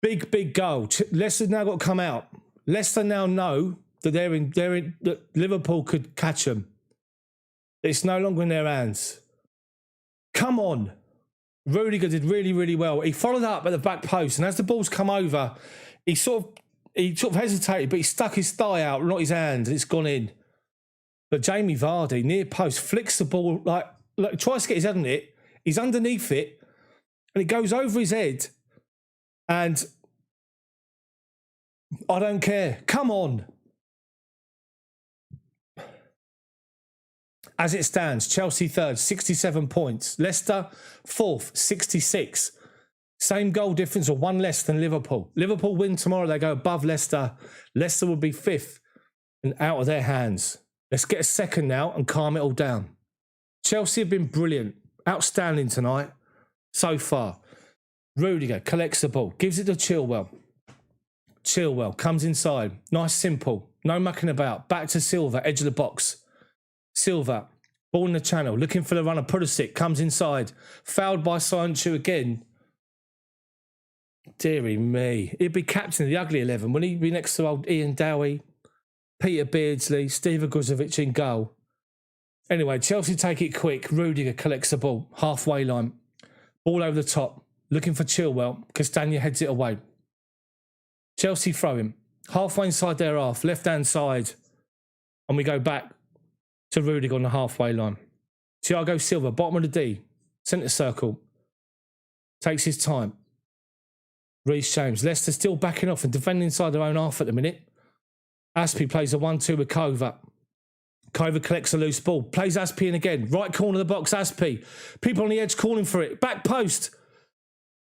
Big, big goal. Leicester's now got to come out. Leicester now know that that Liverpool could catch them. It's no longer in their hands. Come on. Rudiger did really, really well. He followed up at the back post, and as the ball's come over, he sort of hesitated, but he stuck his thigh out, not his hand, and it's gone in. But Jamie Vardy, near post, flicks the ball, like tries to get his head on it. He's underneath it, and it goes over his head. And I don't care. Come on. As it stands, Chelsea third, 67 points. Leicester fourth, 66. Same goal difference, or one less than Liverpool. Liverpool win tomorrow, they go above Leicester. Leicester would be fifth and out of their hands. Let's get a second now and calm it all down. Chelsea have been brilliant, outstanding tonight so far. Rudiger collects the ball, gives it to Chilwell. Chilwell comes inside. Nice, simple. No mucking about. Back to Silva, edge of the box. Silva, ball in the channel, looking for the runner. Pulisic comes inside. Fouled by Sancho again. Deary me. He'd be captain of the ugly 11. Wouldn't he be next to old Ian Dowie, Peter Beardsley, Steve Aguzovic in goal? Anyway, Chelsea take it quick. Rudiger collects the ball. Halfway line. Ball over the top. Looking for Chilwell. Castagna heads it away. Chelsea throw him. Halfway inside their half. Left-hand side. And we go back to Rudiger on the halfway line. Thiago Silva, bottom of the D. Centre circle. Takes his time. Reece James. Leicester still backing off and defending inside their own half at the minute. Aspie plays a 1-2 with Kova. Kova collects a loose ball. Plays Aspie in again. Right corner of the box, Aspie. People on the edge calling for it. Back post.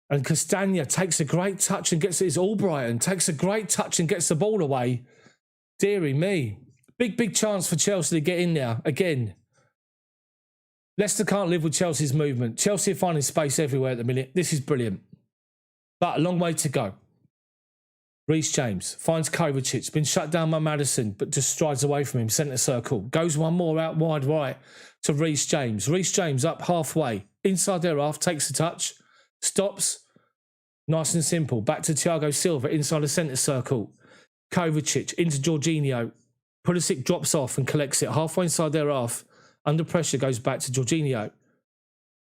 And Castagna takes a great touch and gets it. It's Albrighton. Takes a great touch and gets the ball away. Deary me. Big, big chance for Chelsea to get in there again. Leicester can't live with Chelsea's movement. Chelsea are finding space everywhere at the minute. This is brilliant. But a long way to go. Reece James finds Kovacic. Been shut down by Maddison, but just strides away from him. Centre circle. Goes one more out wide right to Reece James. Reece James up halfway. Inside their half. Takes a touch. Stops. Nice and simple. Back to Thiago Silva inside the centre circle. Kovacic into Jorginho. Pulisic drops off and collects it. Halfway inside their half. Under pressure goes back to Jorginho.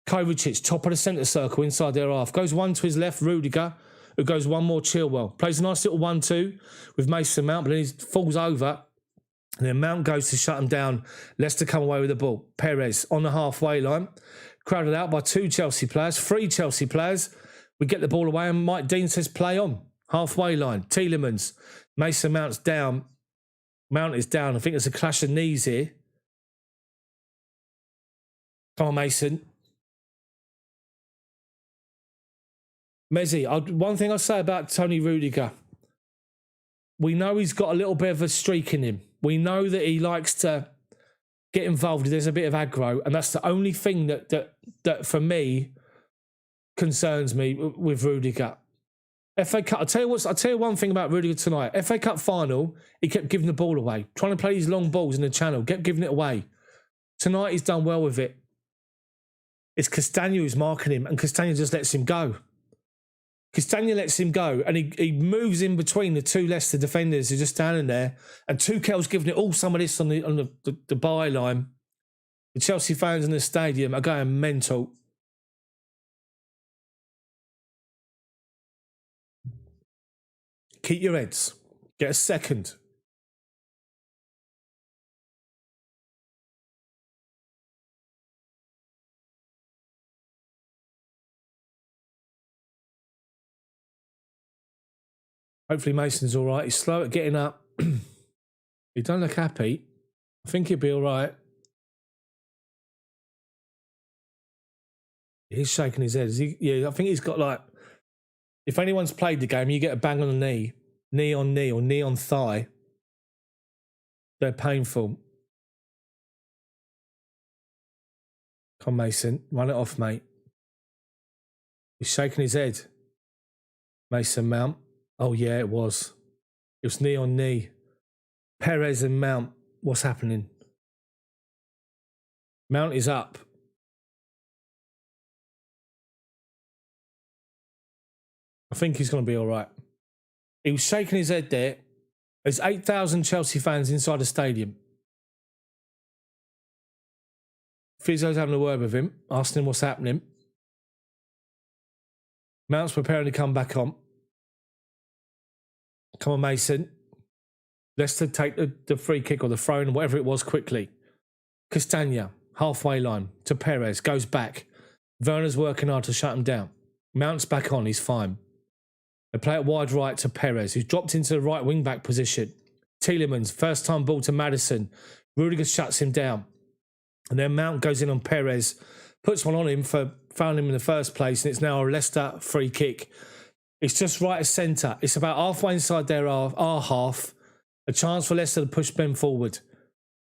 Kovacic, top of the centre circle inside their half. Goes one to his left, Rudiger, who goes one more Chilwell. Plays a nice little 1-2 with Mason Mount, but then he falls over. And then Mount goes to shut him down. Leicester come away with the ball. Perez on the halfway line. Crowded out by three Chelsea players. We get the ball away and Mike Dean says play on. Halfway line. Tielemans. Mason Mount's down. Mount is down. I think there's a clash of knees here. Come on, Mason. Mezzi, one thing I'll say about Tony Rudiger. We know he's got a little bit of a streak in him. We know that he likes to get involved. There's a bit of aggro. And that's the only thing that for me, concerns me with Rudiger. FA Cup, I'll tell you one thing about Rudiger tonight. FA Cup final, he kept giving the ball away. Trying to play these long balls in the channel, kept giving it away. Tonight, he's done well with it. It's Castagna who's marking him, and Castagna just lets him go. Castagna lets him go, and he moves in between the two Leicester defenders who are just standing there, and Tuchel's giving it all some of this on the byline. The Chelsea fans in the stadium are going mental. Keep your heads. Get a second. Hopefully Mason's all right. He's slow at getting up. He don't look happy. I think he'll be all right. He's shaking his head. Yeah, I think he's got like... If anyone's played the game, you get a bang on the knee on knee, or knee on thigh. They're painful. Come on, Mason. Run it off, mate. He's shaking his head. Mason Mount. Oh, yeah, it was. It was knee on knee. Perez and Mount. What's happening? Mount is up. I think he's going to be all right. He was shaking his head there. There's 8,000 Chelsea fans inside the stadium. Physio's having a word with him, asking him what's happening. Mount's preparing to come back on. Come on, Mason. Leicester take the free kick or the throw in, whatever it was, quickly. Castagna, halfway line to Perez, goes back. Werner's working hard to shut him down. Mount's back on, he's fine. They play it wide right to Perez, who's dropped into the right wing-back position. Tielemans, first time ball to Maddison. Rudiger shuts him down. And then Mount goes in on Perez, puts one on him for fouling him in the first place, and it's now a Leicester free kick. It's just right of centre. It's about halfway inside their our half. A chance for Leicester to push them forward.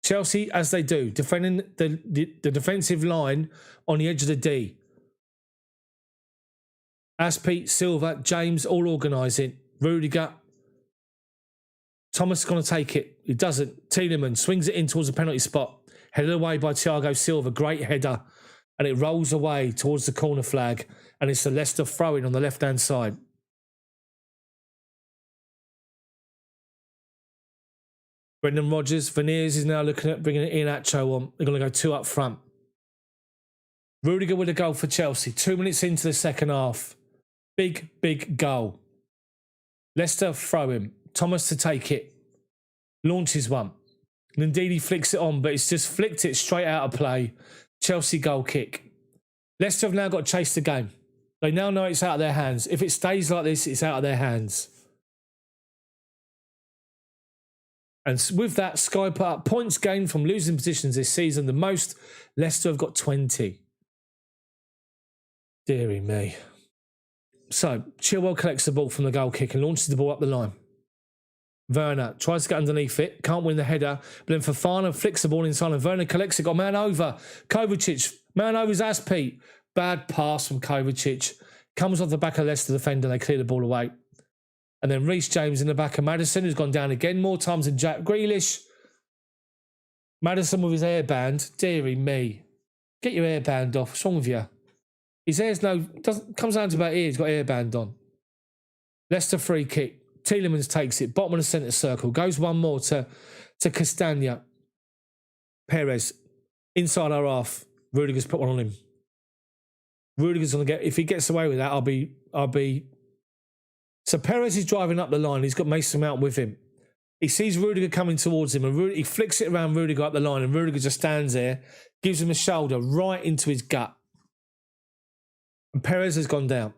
Chelsea, as they do, defending the defensive line on the edge of the D. Aspi, Silva, James, all organising. Rudiger. Thomas is going to take it. He doesn't. Tielemans swings it in towards the penalty spot. Headed away by Thiago Silva. Great header. And it rolls away towards the corner flag. And it's the Leicester throw-in on the left-hand side. Brendan Rodgers. Veneers is now looking at bringing Iheanacho on. They're going to go two up front. Rudiger with a goal for Chelsea. 2 minutes into the second half. Big, big goal. Leicester throw him. Thomas to take it. Launches one. And indeed he flicks it on, but it's just flicked it straight out of play. Chelsea goal kick. Leicester have now got to chase the game. They now know it's out of their hands. If it stays like this, it's out of their hands. And with that, Sky put up points gained from losing positions this season. The most, Leicester have got 20. Deary me. So, Chilwell collects the ball from the goal kick and launches the ball up the line. Werner tries to get underneath it, can't win the header, but then Fofana flicks the ball inside and Werner collects it, got man over. Kovacic, man over's Aspi. Bad pass from Kovacic. Comes off the back of Leicester defender, they clear the ball away. And then Reece James in the back of Maddison, who's gone down again more times than Jack Grealish. Maddison with his hairband. Deary me. Get your hairband off. What's wrong with you? His hair's comes down to about here. He's got hairband on. Leicester free kick. Tielemans takes it. Bottom of the centre circle. Goes one more to Castagna. Perez. Inside our half. Rudiger's put one on him. Rudiger's going to get... If he gets away with that, I'll be... So Perez is driving up the line. He's got Mason Mount with him. He sees Rudiger coming towards him and he flicks it around Rudiger up the line and Rudiger just stands there, gives him a shoulder right into his gut. And Perez has gone down.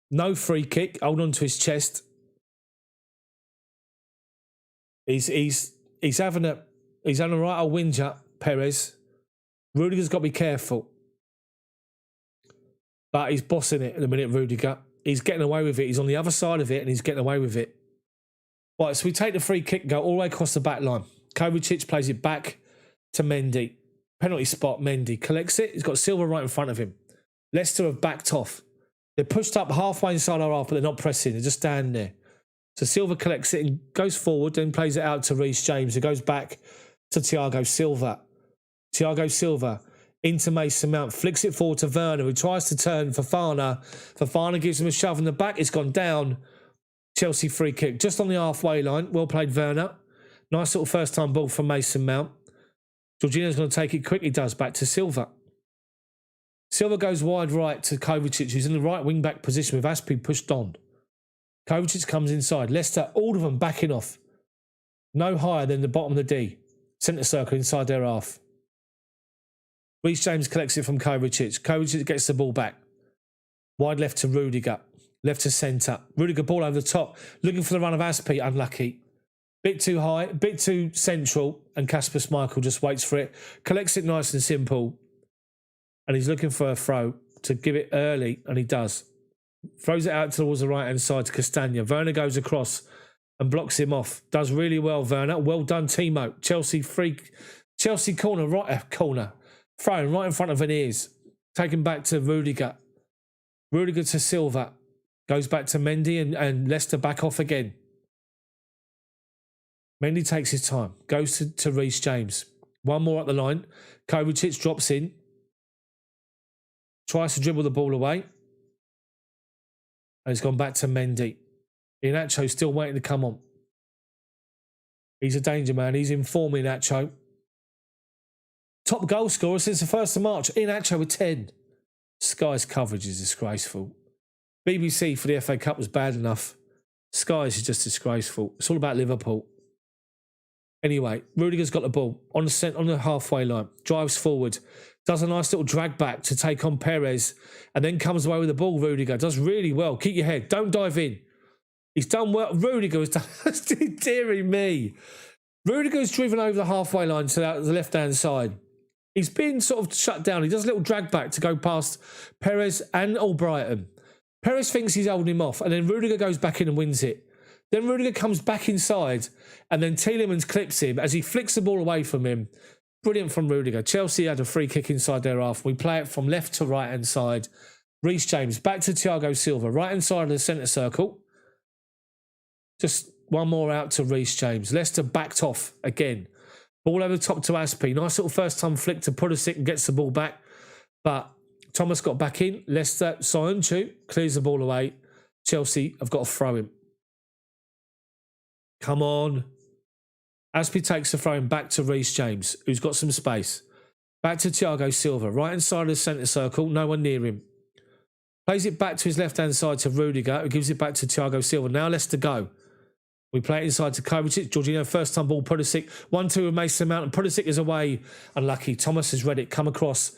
No free kick. Hold on to his chest. He's having a right old whinger, Perez. Rudiger's got to be careful. But he's bossing it in a minute, Rudiger. He's getting away with it. He's on the other side of it and he's getting away with it. Right, so we take the free kick and go all the way across the back line. Kovacic plays it back to Mendy. Penalty spot, Mendy collects it. He's got Silva right in front of him. Leicester have backed off. They're pushed up halfway inside our half, but they're not pressing. They're just standing there. So Silva collects it and goes forward, then plays it out to Reece James, who goes back to Thiago Silva. Thiago Silva into Mason Mount, flicks it forward to Werner, who tries to turn Fofana. Fofana gives him a shove in the back. It's gone down. Chelsea free kick. Just on the halfway line. Well played, Werner. Nice little first-time ball from Mason Mount. Jorginho's going to take it quick. He does. Back to Silva. Silva goes wide right to Kovacic, who's in the right wing-back position with Aspi pushed on. Kovacic comes inside. Leicester, all of them backing off. No higher than the bottom of the D. Centre circle inside their half. Reece James collects it from Kovacic. Kovacic gets the ball back. Wide left to Rudiger. Left to centre. Rudiger ball over the top. Looking for the run of Aspi. Unlucky. Bit too high. Bit too central. And Kasper Schmeichel just waits for it. Collects it nice and simple. And he's looking for a throw to give it early. And he does. Throws it out towards the right-hand side to Castagna. Werner goes across and blocks him off. Does really well, Werner. Well done, Timo. Chelsea corner. Right corner. Thrown right in front of Veneers. Taken back to Rudiger. Rudiger to Silva. Goes back to Mendy and Leicester back off again. Mendy takes his time. Goes to Reece James. One more up the line. Kovacic drops in. Tries to dribble the ball away. And it's gone back to Mendy. Iheanacho still waiting to come on. He's a danger man. He's in form, Iheanacho. Top goal scorer since the 1st of March. Iheanacho with 10. Sky's coverage is disgraceful. BBC for the FA Cup was bad enough. Sky's is just disgraceful. It's all about Liverpool. Anyway, Rudiger's got the ball on the halfway line. Drives forward. Does a nice little drag back to take on Perez. And then comes away with the ball, Rudiger. Does really well. Keep your head. Don't dive in. He's done well. Rudiger has done... Dearie me. Rudiger's driven over the halfway line to the left-hand side. He's been sort of shut down. He does a little drag back to go past Perez and Albrighton. Perez thinks he's holding him off, and then Rudiger goes back in and wins it. Then Rudiger comes back inside, and then Tielemans clips him as he flicks the ball away from him. Brilliant from Rudiger. Chelsea had a free kick inside there after. We play it from left to right-hand side. Reece James back to Thiago Silva, right-hand side of the centre circle. Just one more out to Reece James. Leicester backed off again. Ball over the top to Aspi. Nice little first-time flick to Pulisic and gets the ball back. But Thomas got back in. Leicester, Soyuncu clears the ball away. Chelsea have got to throw him. Come on. Aspi takes the throw in back to Reece James, who's got some space. Back to Thiago Silva. Right-hand side of the centre circle. No one near him. Plays it back to his left-hand side to Rudiger, who gives it back to Thiago Silva. Now Leicester go. We play it inside to Kovacic. Jorginho, first time ball, Pulisic. 1-2 with Mason Mount. And Pulisic is away. Unlucky. Thomas has read it. Come across.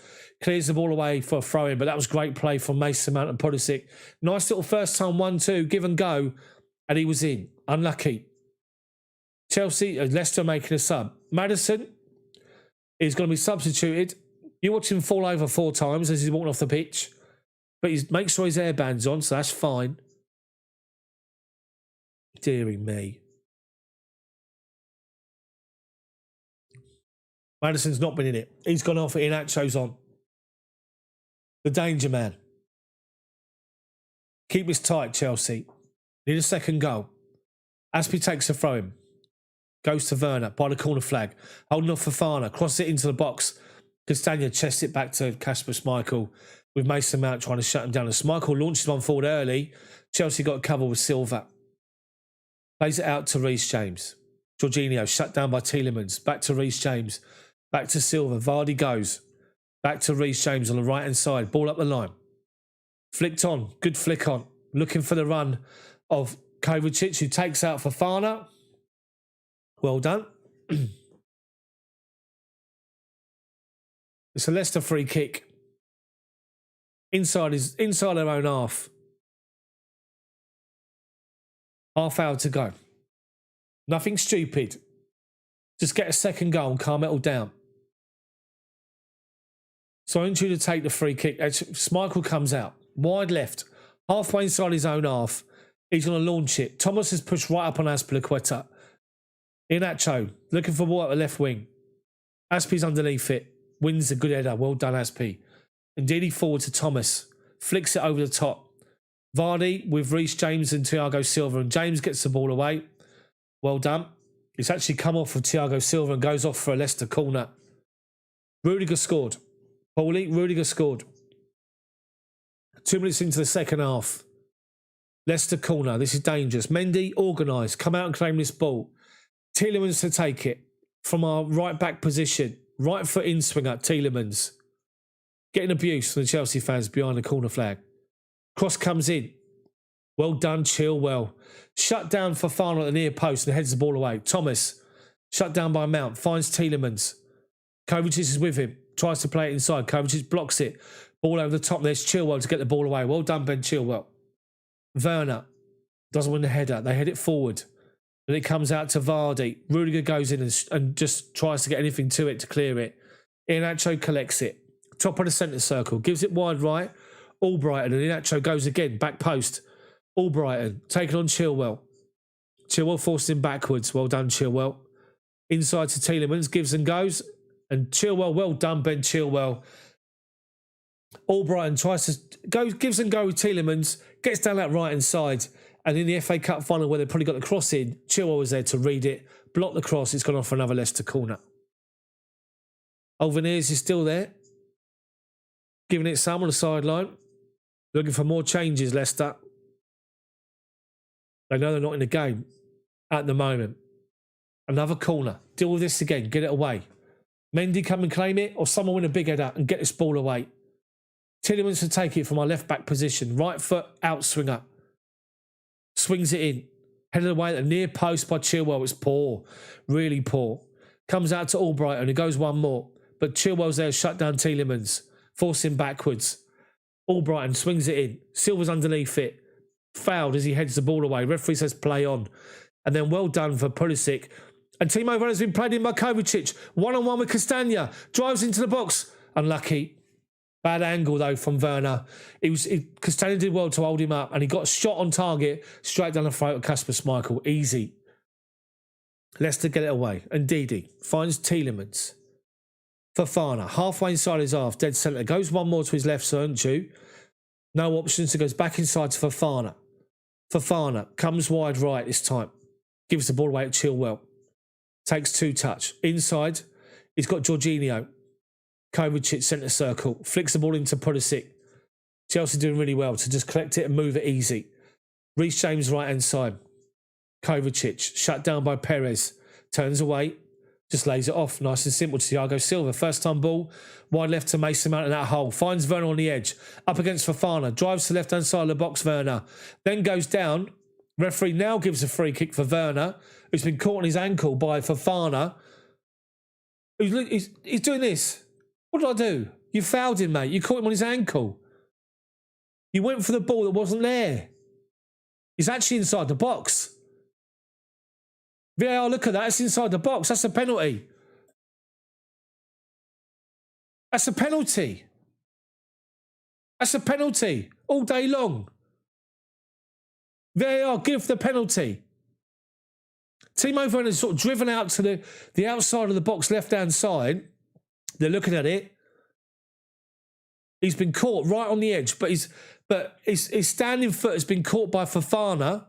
Clears the ball away for a throw-in. But that was great play from Mason Mount and Pulisic. Nice little first time 1-2. Give and go. And he was in. Unlucky. Chelsea, Leicester making a sub. Maddison is going to be substituted. You watch him fall over 4 times as he's walking off the pitch. But he makes sure his airband's on, so that's fine. Dearie me. Maddison's not been in it. He's gone off. Iheanacho's on. The danger man. Keep this tight, Chelsea. Need a second goal. Aspi takes a throw-in. Goes to Werner by the corner flag. Holding off Fofana. Crosses it into the box. Castagna chests it back to Kasper Schmeichel with Mason Mount trying to shut him down. And Schmeichel launches one forward early. Chelsea got a cover with Silva. Plays it out to Reece James. Jorginho shut down by Tielemans. Back to Reece James. Back to Silva. Vardy goes. Back to Reece James on the right-hand side. Ball up the line. Flicked on. Good flick on. Looking for the run of Kovacic, who takes out Fofana. Well done. It's a Leicester free kick. Inside their own half. Half hour to go. Nothing stupid. Just get a second goal and calm it all down. Soyuncu to take the free kick. Schmeichel comes out. Wide left. Halfway inside his own half. He's going to launch it. Thomas has pushed right up on Azpilicueta. Iheanacho looking for ball at the left wing. Aspi's underneath it. Wins a good header. Well done, Aspi. Indeed, forward to Thomas. Flicks it over the top. Vardy with Reece James and Thiago Silva. And James gets the ball away. Well done. It's actually come off of Thiago Silva and goes off for a Leicester corner. Rudiger scored. Paulie, Rudiger scored. 2 minutes into the second half. Leicester corner. This is dangerous. Mendy, organised. Come out and claim this ball. Tielemans to take it from our right back position. Right foot in swinger, Tielemans. Getting abuse from the Chelsea fans behind the corner flag. Cross comes in. Well done, Chilwell. Shut down Fofana at the near post and heads the ball away. Thomas, shut down by Mount, finds Tielemans. Kovacic is with him. Tries to play it inside. Kovacic blocks it. Ball over the top. There's Chilwell to get the ball away. Well done, Ben Chilwell. Werner doesn't win the header. They head it forward. Then it comes out to Vardy. Rudiger goes in and just tries to get anything to it to clear it. Iheanacho collects it. Top of the centre circle. Gives it wide right. Albrighton. And Iheanacho goes again. Back post. Albrighton. Taking on Chilwell. Chilwell forced him backwards. Well done, Chilwell. Inside to Tielemans. Gives and goes. And Chilwell, well done, Ben Chilwell. Albrighton tries to go, gives and go with Tielemans, gets down that right-hand side. And in the FA Cup final where they probably got the cross in, Chilwell was there to read it, block the cross, it's gone off for another Leicester corner. Alveneers is still there, giving it some on the sideline. Looking for more changes, Leicester. They know they're not in the game at the moment. Another corner. Deal with this again. Get it away. Mendy come and claim it, or someone win a big header and get this ball away. Tielemans to take it from our left-back position. Right foot outswinger. Swings it in. Headed away at the near post by Chilwell. It's poor. Really poor. Comes out to Albrighton. It goes one more. But Chilwell's there, shut down Tielemans. Force him backwards. Albrighton swings it in. Silva's underneath it. Fouled as he heads the ball away. Referee says play on. And then well done for Pulisic. And Timo Werner's been played in by Kovacic. One-on-one with Castagna. Drives into the box. Unlucky. Bad angle, though, from Werner. Castagna did well to hold him up. And he got shot on target straight down the throat of Kasper Schmeichel. Easy. Leicester get it away. And Didi finds Tielemans. Fofana, halfway inside his half, dead centre. Goes one more to his left, Sernchu. No options. It goes back inside to Fofana. Fofana comes wide right this time. Gives the ball away to Chilwell. Takes two touch. Inside, he's got Jorginho. Kovacic, centre circle. Flicks the ball into Pulisic. Chelsea doing really well to just collect it and move it easy. Reece James right-hand side. Kovacic, shut down by Perez. Turns away. Just lays it off. Nice and simple to Thiago Silva. First time ball. Wide left to Mason Mount in that hole. Finds Werner on the edge. Up against Fofana. Drives to the left-hand side of the box, Werner. Then goes down. Referee now gives a free kick for Werner, who's been caught on his ankle by Fofana. He's doing this. What did I do? You fouled him, mate. You caught him on his ankle. You went for the ball that wasn't there. He's actually inside the box. VAR, look at that. It's inside the box. That's a penalty. That's a penalty. That's a penalty all day long. VAR, give the penalty. Timo Werner's sort of driven out to the outside of the box, left-hand side. They're looking at it. He's been caught right on the edge, but his standing foot has been caught by Fofana.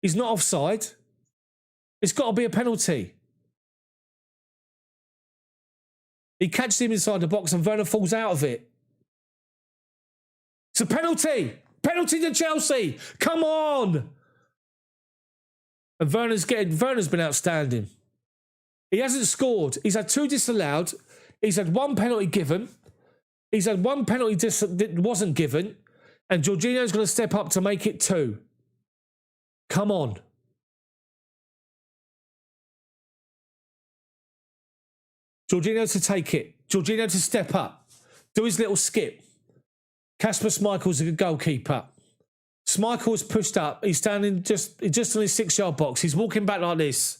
He's not offside. It's got to be a penalty. He catches him inside the box and Werner falls out of it. It's a penalty. Penalty to Chelsea. Come on. And Werner's been outstanding. He hasn't scored. He's had two disallowed. He's had one penalty given. He's had one penalty that wasn't given. And Jorginho's going to step up to make it two. Come on. Jorginho to take it. Jorginho to step up. Do his little skip. Kasper Schmeichel's a good goalkeeper. Schmeichel's pushed up. He's standing just on his 6-yard box. He's walking back like this.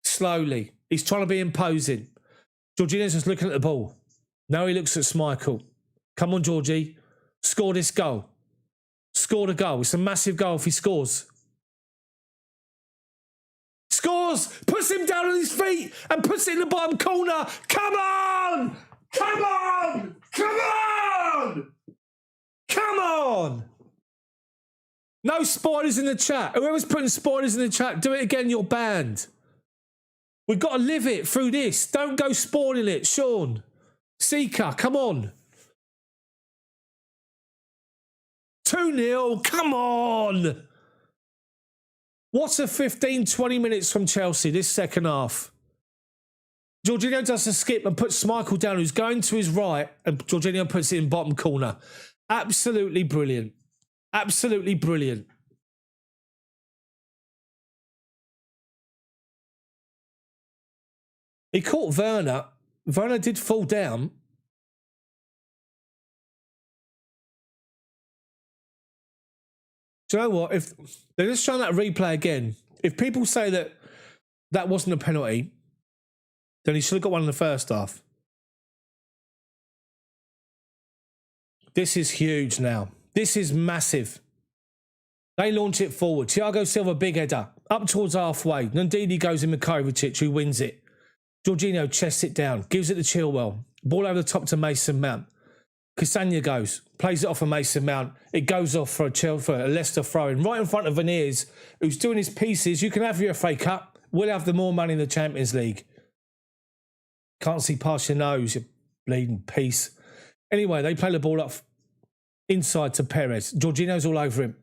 Slowly. He's trying to be imposing. Jorginho's just looking at the ball. Now he looks at Schmeichel. Come on, Georgie. Score this goal. Score the goal. It's a massive goal if he scores. Scores! Puts him down on his feet and puts it in the bottom corner. Come on! Come on! Come on! Come on! No spoilers in the chat. Whoever's putting spoilers in the chat, do it again, you're banned. We've got to live it through this. Don't go spoiling it, Sean. Seeker, come on. 2-0, come on! What's a 15, 20 minutes from Chelsea this second half? Jorginho does a skip and puts Schmeichel down, who's going to his right, and Jorginho puts it in bottom corner. Absolutely brilliant. Absolutely brilliant. He caught Werner. Werner did fall down. Do you know what? If they're just showing that replay again, if people say that that wasn't a penalty, then he should have got one in the first half. This is huge now. This is massive. They launch it forward. Thiago Silva, big header. Up towards halfway. Ndidi goes in with Kovacic, who wins it. Jorginho chests it down, gives it to Chilwell. Ball over the top to Mason Mount. Castagna goes, plays it off of Mason Mount. It goes off for a Leicester throw-in right in front of Veneers, who's doing his pieces. You can have your FA Cup. We'll have the more money in the Champions League. Can't see past your nose, you bleeding piece. Anyway, they play the ball up inside to Perez. Jorginho's all over him.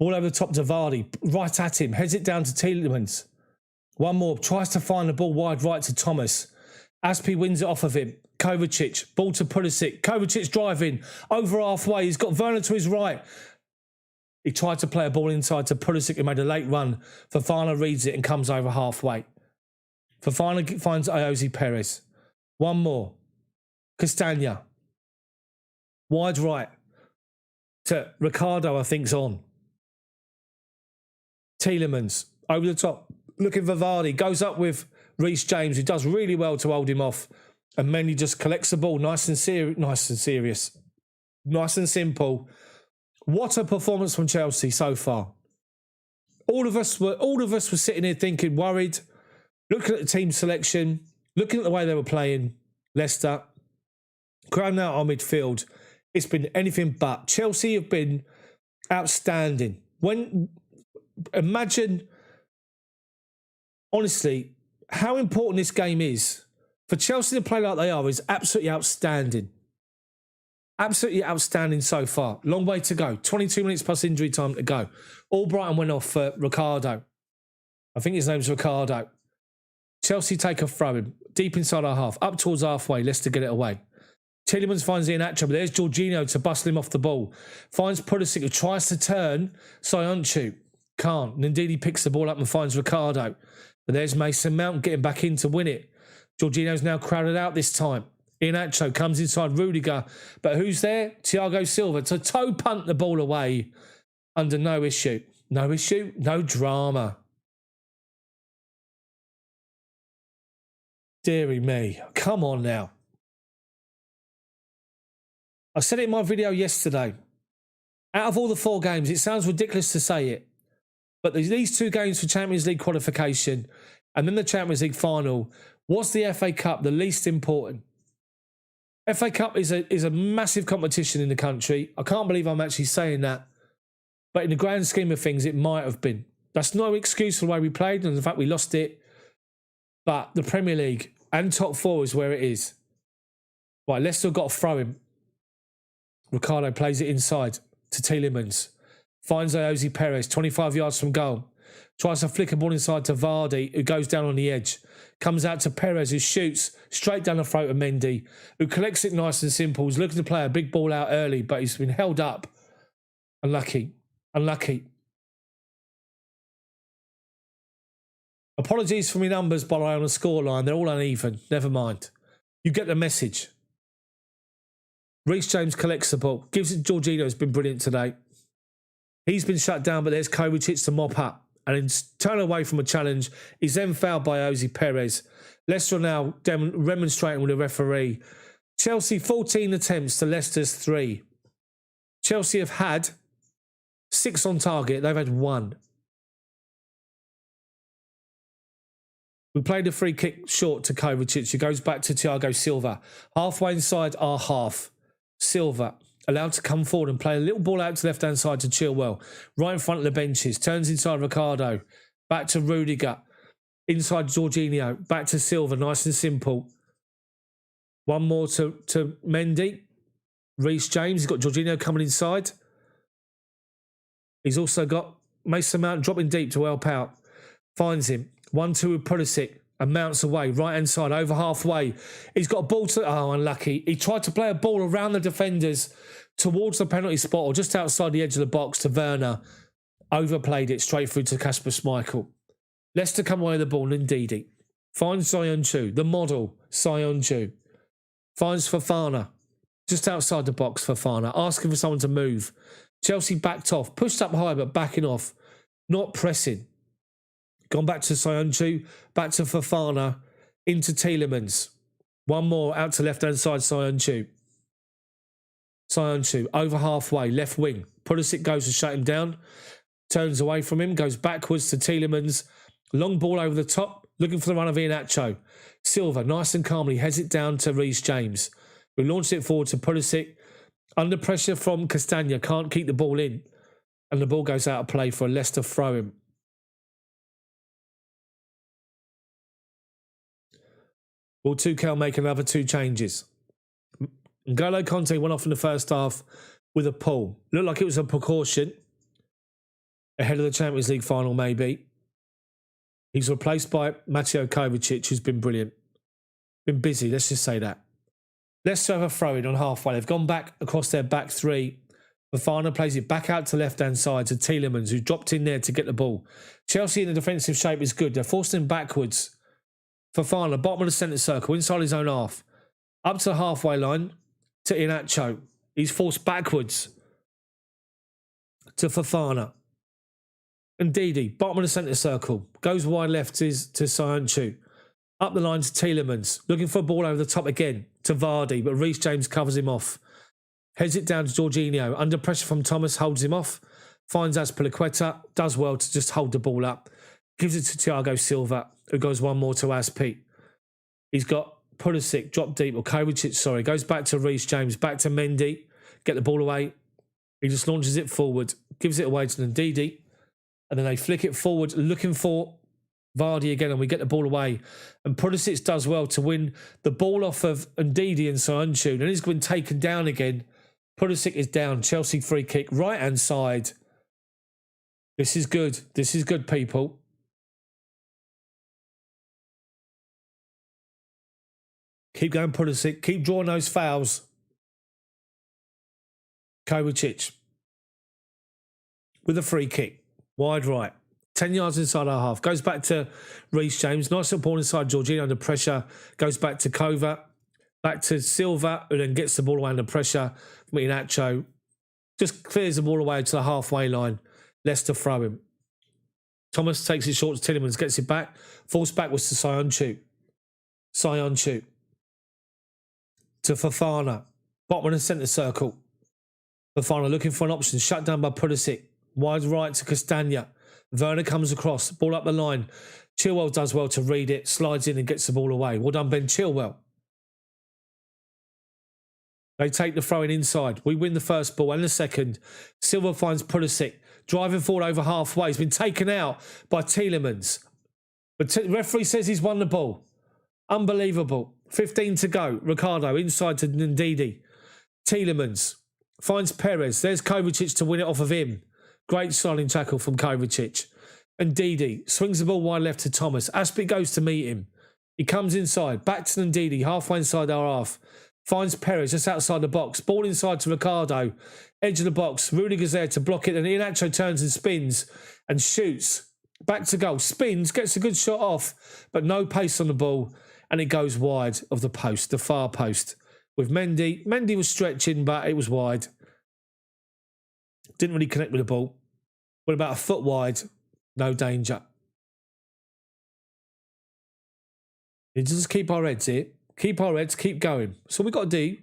Ball over the top to Vardy. Right at him. Heads it down to Tielemans. One more. Tries to find the ball wide right to Thomas. Aspi wins it off of him. Kovacic. Ball to Pulisic. Kovacic driving. Over halfway. He's got Werner to his right. He tried to play a ball inside to Pulisic and made a late run. Fofana reads it and comes over halfway. Fofana finds Ayoze Perez. One more. Castagna. Wide right. To Ricardo, I think's on. Tielemans. Over the top. Looking for Vardy. Goes up with Reece James, who does really well to hold him off. And Mendy just collects the ball. Nice and serious. Nice and simple. What a performance from Chelsea so far. All of us were sitting here thinking, worried, looking at the team selection, looking at the way they were playing, Leicester, crowding out our midfield. It's been anything but. Chelsea have been outstanding. Imagine, honestly, how important this game is. For Chelsea to play like they are is absolutely outstanding. Absolutely outstanding so far. Long way to go. 22 minutes plus injury time to go. Albrighton went off for Ricardo. I think his name's Ricardo. Chelsea take a throw-in. Deep inside our half. Up towards halfway. Leicester get it away. Tielemans finds Iheanacho, but there's Jorginho to bustle him off the ball. Finds Pulisic, who tries to turn. Soyuncu can't. Ndidi picks the ball up and finds Ricardo. But there's Mason Mount getting back in to win it. Jorginho's now crowded out this time. Iheanacho comes inside Rudiger. But who's there? Thiago Silva to toe punt the ball away under no issue. No issue, no drama. Deary me. Come on now. I said it in my video yesterday. Out of all the 4 games, it sounds ridiculous to say it, but these 2 games for Champions League qualification and then the Champions League final, was the FA Cup the least important? FA Cup is a massive competition in the country. I can't believe I'm actually saying that. But in the grand scheme of things, it might have been. That's no excuse for the way we played and the fact we lost it. But the Premier League and top 4 is where it is. Right, Leicester got a throw-in. Ricardo plays it inside to Tielemans. Finds Ayoze Perez, 25 yards from goal. Tries to flick a ball inside to Vardy, who goes down on the edge. Comes out to Perez, who shoots straight down the throat of Mendy, who collects it nice and simple. He's looking to play a big ball out early, but he's been held up. Unlucky. Apologies for my numbers, by the way, on the scoreline. They're all uneven. Never mind. You get the message. Reece James collects the ball. Gives it to Jorginho, who's been brilliant today. He's been shut down, but there's Kovacic to mop up. And in turn away from a challenge, he's then fouled by Ayoze Perez. Leicester now remonstrating with the referee. Chelsea 14 attempts to Leicester's 3. Chelsea have had 6 on target. They've had 1. We played a free kick short to Kovacic. It goes back to Thiago Silva. Halfway inside our half. Silva allowed to come forward and play a little ball out to the left-hand side to Chilwell. Right in front of the benches. Turns inside Ricardo. Back to Rudiger. Inside Jorginho. Back to Silva. Nice and simple. One more to Mendy. Reece James. He's got Jorginho coming inside. He's also got Mason Mount dropping deep to help out. Finds him. 1-2 with Pulisic. And mounts away, right-hand side, over halfway. He's got a ball to... Oh, unlucky. He tried to play a ball around the defenders towards the penalty spot or just outside the edge of the box to Werner. Overplayed it straight through to Kasper Schmeichel. Leicester come away with the ball, Ndidi. Finds Soyuncu, the model, Soyuncu. Finds Fofana, just outside the box, Fofana, asking for someone to move. Chelsea backed off, pushed up high but backing off, not pressing. Gone back to Soyuncu, back to Fofana, into Tielemans. One more out to left-hand side, Soyuncu. Soyuncu, over halfway, left wing. Pulisic goes to shut him down. Turns away from him, goes backwards to Tielemans. Long ball over the top. looking for the run of Iheanacho. Silva, nice and calmly, heads it down to Reece James, who launched it forward to Pulisic. Under pressure from Castagna, can't keep the ball in. And the ball goes out of play for a Leicester throw-in. Will Tuchel make another 2 changes? N'Golo Kanté went off in the first half with a pull. Looked like it was a precaution ahead of the Champions League final, maybe. He's replaced by Mateo Kovacic, who's been brilliant. Been busy, let's just say that. Leicester have a throw-in on halfway. They've gone back across their back 3. Fofana plays it back out to left-hand side to Tielemans, who dropped in there to get the ball. Chelsea in the defensive shape is good. They're forcing him backwards. Fofana, bottom of the centre circle, inside his own half. Up to the halfway line to Iheanacho. He's forced backwards to Fofana. And Didi, bottom of the centre circle. Goes wide left to Sionchu. Up the line to Tielemans. Looking for a ball over the top again to Vardy, but Reece James covers him off. Heads it down to Jorginho. Under pressure from Thomas, holds him off. Finds Azpilicueta. Does well to just hold the ball up. Gives it to Thiago Silva, who goes one more to Azpi. He's got Pulisic, drop deep, or Kovacic, sorry. Goes back to Reece James, back to Mendy. Get the ball away. He just launches it forward. Gives it away to Ndidi. And then they flick it forward, looking for Vardy again, and we get the ball away. And Pulisic does well to win the ball off of Ndidi and Sionchu. And he's been taken down again. Pulisic is down. Chelsea free kick, right-hand side. This is good. This is good, people. Keep going, Pulisic. Keep drawing those fouls. Kovacic with a free kick. Wide right. 10 yards inside our half. Goes back to Reece James. Nice little ball inside Jorginho under pressure. Goes back to Kova. Back to Silva, who then gets the ball away under pressure from Iheanacho. Just clears the ball away to the halfway line. Leicester throw him. Thomas takes it short to Tielemans, gets it back. Falls backwards to Sionchu. Sionchu. To Fofana. Bottom of the centre circle. Fofana looking for an option. Shut down by Pulisic. Wide right to Castagna. Werner comes across. Ball up the line. Chilwell does well to read it. Slides in and gets the ball away. Well done, Ben Chilwell. They take the throw-in inside. We win the first ball and the second. Silva finds Pulisic. Driving forward over halfway. He's been taken out by Tielemans. But the referee says he's won the ball. Unbelievable. 15 to go. Ricardo inside to Ndidi. Tielemans finds Perez. There's Kovacic to win it off of him. Great sliding tackle from Kovacic. And Ndidi swings the ball wide left to Thomas. Aspie goes to meet him. He comes inside. Back to Ndidi. Halfway inside our half. Finds Perez just outside the box. Ball inside to Ricardo. Edge of the box. Rudiger's there to block it. And Iheanacho turns and spins and shoots. Back to goal. Spins. Gets a good shot off. But no pace on the ball. And it goes wide of the post. The far post. With Mendy. Mendy was stretching, but it was wide. Didn't really connect with the ball. Went about a foot wide. No danger. You just keep our heads here. Keep our heads, keep going. So we got to do.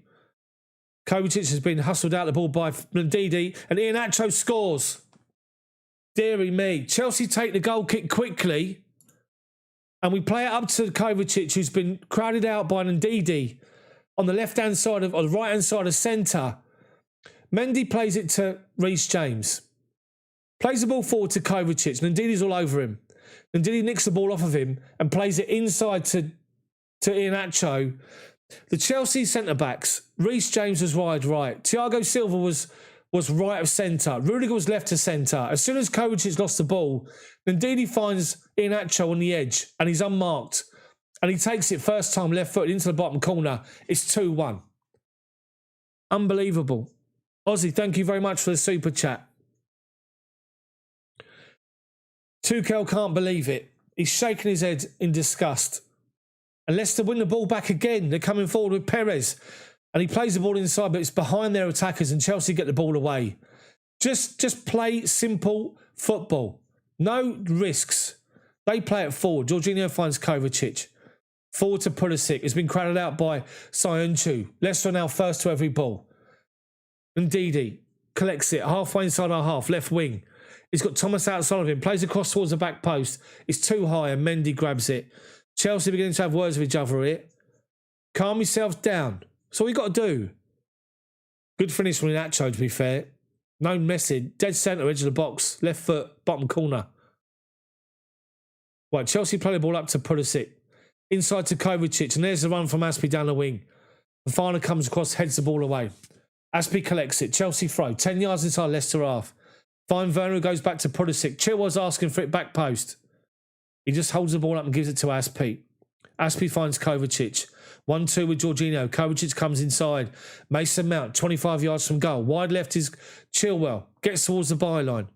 Kovacic has been hustled out the ball by Ndidi, and Iheanacho scores. Deary me. Chelsea take the goal kick quickly, and we play it up to Kovacic, who's been crowded out by Ndidi on the left-hand side of, or the right-hand side of centre. Mendy plays it to Reece James. Plays the ball forward to Kovacic. Ndidi's all over him. Ndidi nicks the ball off of him and plays it inside to Iheanacho. The Chelsea centre-backs, Reece James was wide right. Thiago Silva was right of centre. Rudiger was left to centre. As soon as Kovacic lost the ball, Ndidi finds Iheanacho on the edge and he's unmarked. And he takes it first time left foot into the bottom corner. It's 2-1. Unbelievable. Ozzy, thank you very much for the super chat. Tuchel can't believe it. He's shaking his head in disgust. And Leicester win the ball back again. They're coming forward with Perez. And he plays the ball inside, but it's behind their attackers and Chelsea get the ball away. Just play simple football. No risks. They play it forward. Jorginho finds Kovacic. Forward to Pulisic. It's been crowded out by Sionchu. Leicester are now first to every ball. Ndidi collects it halfway inside our half, left wing. He's got Thomas outside of him, plays across towards the back post. It's too high and Mendy grabs it. Chelsea beginning to have words with each other here. Calm yourselves down. That's all you got to do. Good finish from Inacho, to be fair. No messing. Dead centre, edge of the box. Left foot, bottom corner. Right, Chelsea play the ball up to Pulisic. Inside to Kovacic, and there's the run from Aspie down the wing. Fofana comes across, heads the ball away. Aspie collects it. Chelsea throw. 10 yards inside Leicester half. Fine Werner goes back to Pulisic. Chilwell's asking for it back post. He just holds the ball up and gives it to Aspie. Aspie finds Kovacic. 1-2 with Jorginho. Kovacic comes inside. Mason Mount, 25 yards from goal. Wide left is Chilwell. Gets towards the byline.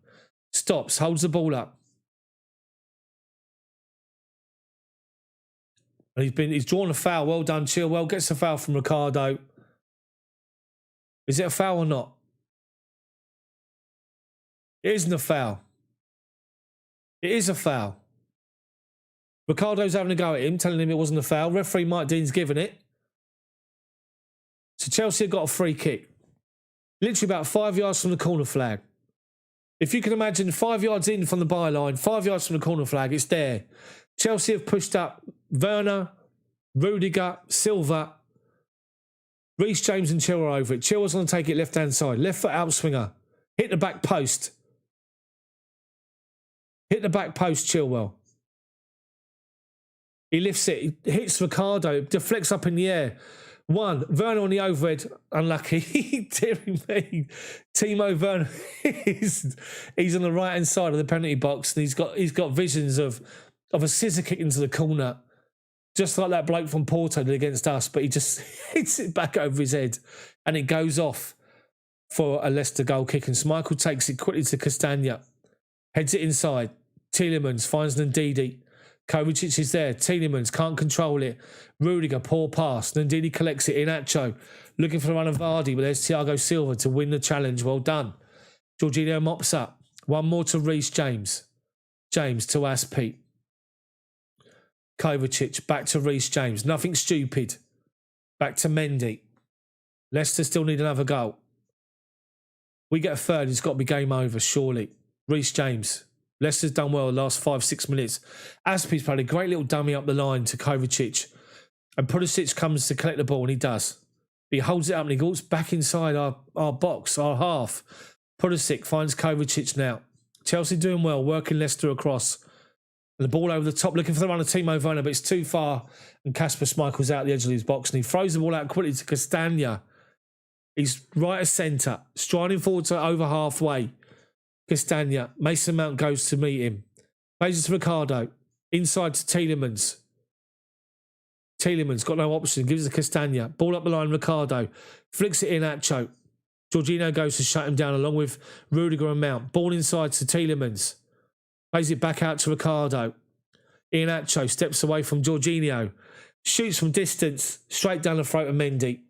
Stops, holds the ball up. And he's drawn a foul. Well done, Chilwell. Gets a foul from Ricardo. Is it a foul or not? It isn't a foul. It is a foul. Ricardo's having a go at him, telling him it wasn't a foul. Referee Mike Dean's given it. So Chelsea have got a free kick. Literally about 5 yards from the corner flag. If you can imagine 5 yards in from the byline, 5 yards from the corner flag, it's there. Chelsea have pushed up Werner, Rudiger, Silva, Reece James and Chilwell over it. Chilwell's going to take it left-hand side. Left foot outswinger. Hit the back post. Hit the back post, Chilwell. He lifts it. He hits Ricardo. Deflects up in the air. Werner on the overhead. Unlucky. Dearing me. Timo Werner. he's on the right-hand side of the penalty box. And he's got visions of a scissor kick into the corner. Just like that bloke from Porto did against us. But he just hits it back over his head. And it goes off for a Leicester goal kick. And Schmeichel takes it quickly to Castagna. Heads it inside. Tielemans finds Ndidi. Kovacic is there. Tielemans can't control it. Rudiger, poor pass. Ndidi collects it. Inacho looking for the run of Vardy, but there's Thiago Silva to win the challenge. Well done. Jorginho mops up. One more to Reece James. James to Aspie. Kovacic back to Reece James. Nothing stupid. Back to Mendy. Leicester still need another goal. We get a third. It's got to be game over, surely. Reece James. Leicester's done well the last 5-6 minutes. Aspie's played a great little dummy up the line to Kovacic. And Pulisic comes to collect the ball, and he does. He holds it up and he goes back inside our box, our half. Pulisic finds Kovacic now. Chelsea doing well, working Leicester across. And the ball over the top, looking for the run of Timo Werner, but it's too far. And Kasper Schmeichel's out the edge of his box, and he throws the ball out quickly to Castagna. He's right at centre, striding forward to over halfway. Castagna. Mason Mount goes to meet him. Plays it to Ricardo. Inside to Tielemans. Tielemans got no option. Gives it to Castagna. Ball up the line, Ricardo. Flicks it in Acho. Jorginho goes to shut him down along with Rudiger and Mount. Ball inside to Tielemans. Plays it back out to Ricardo. Inacho steps away from Jorginho. Shoots from distance. Straight down the throat of Mendy.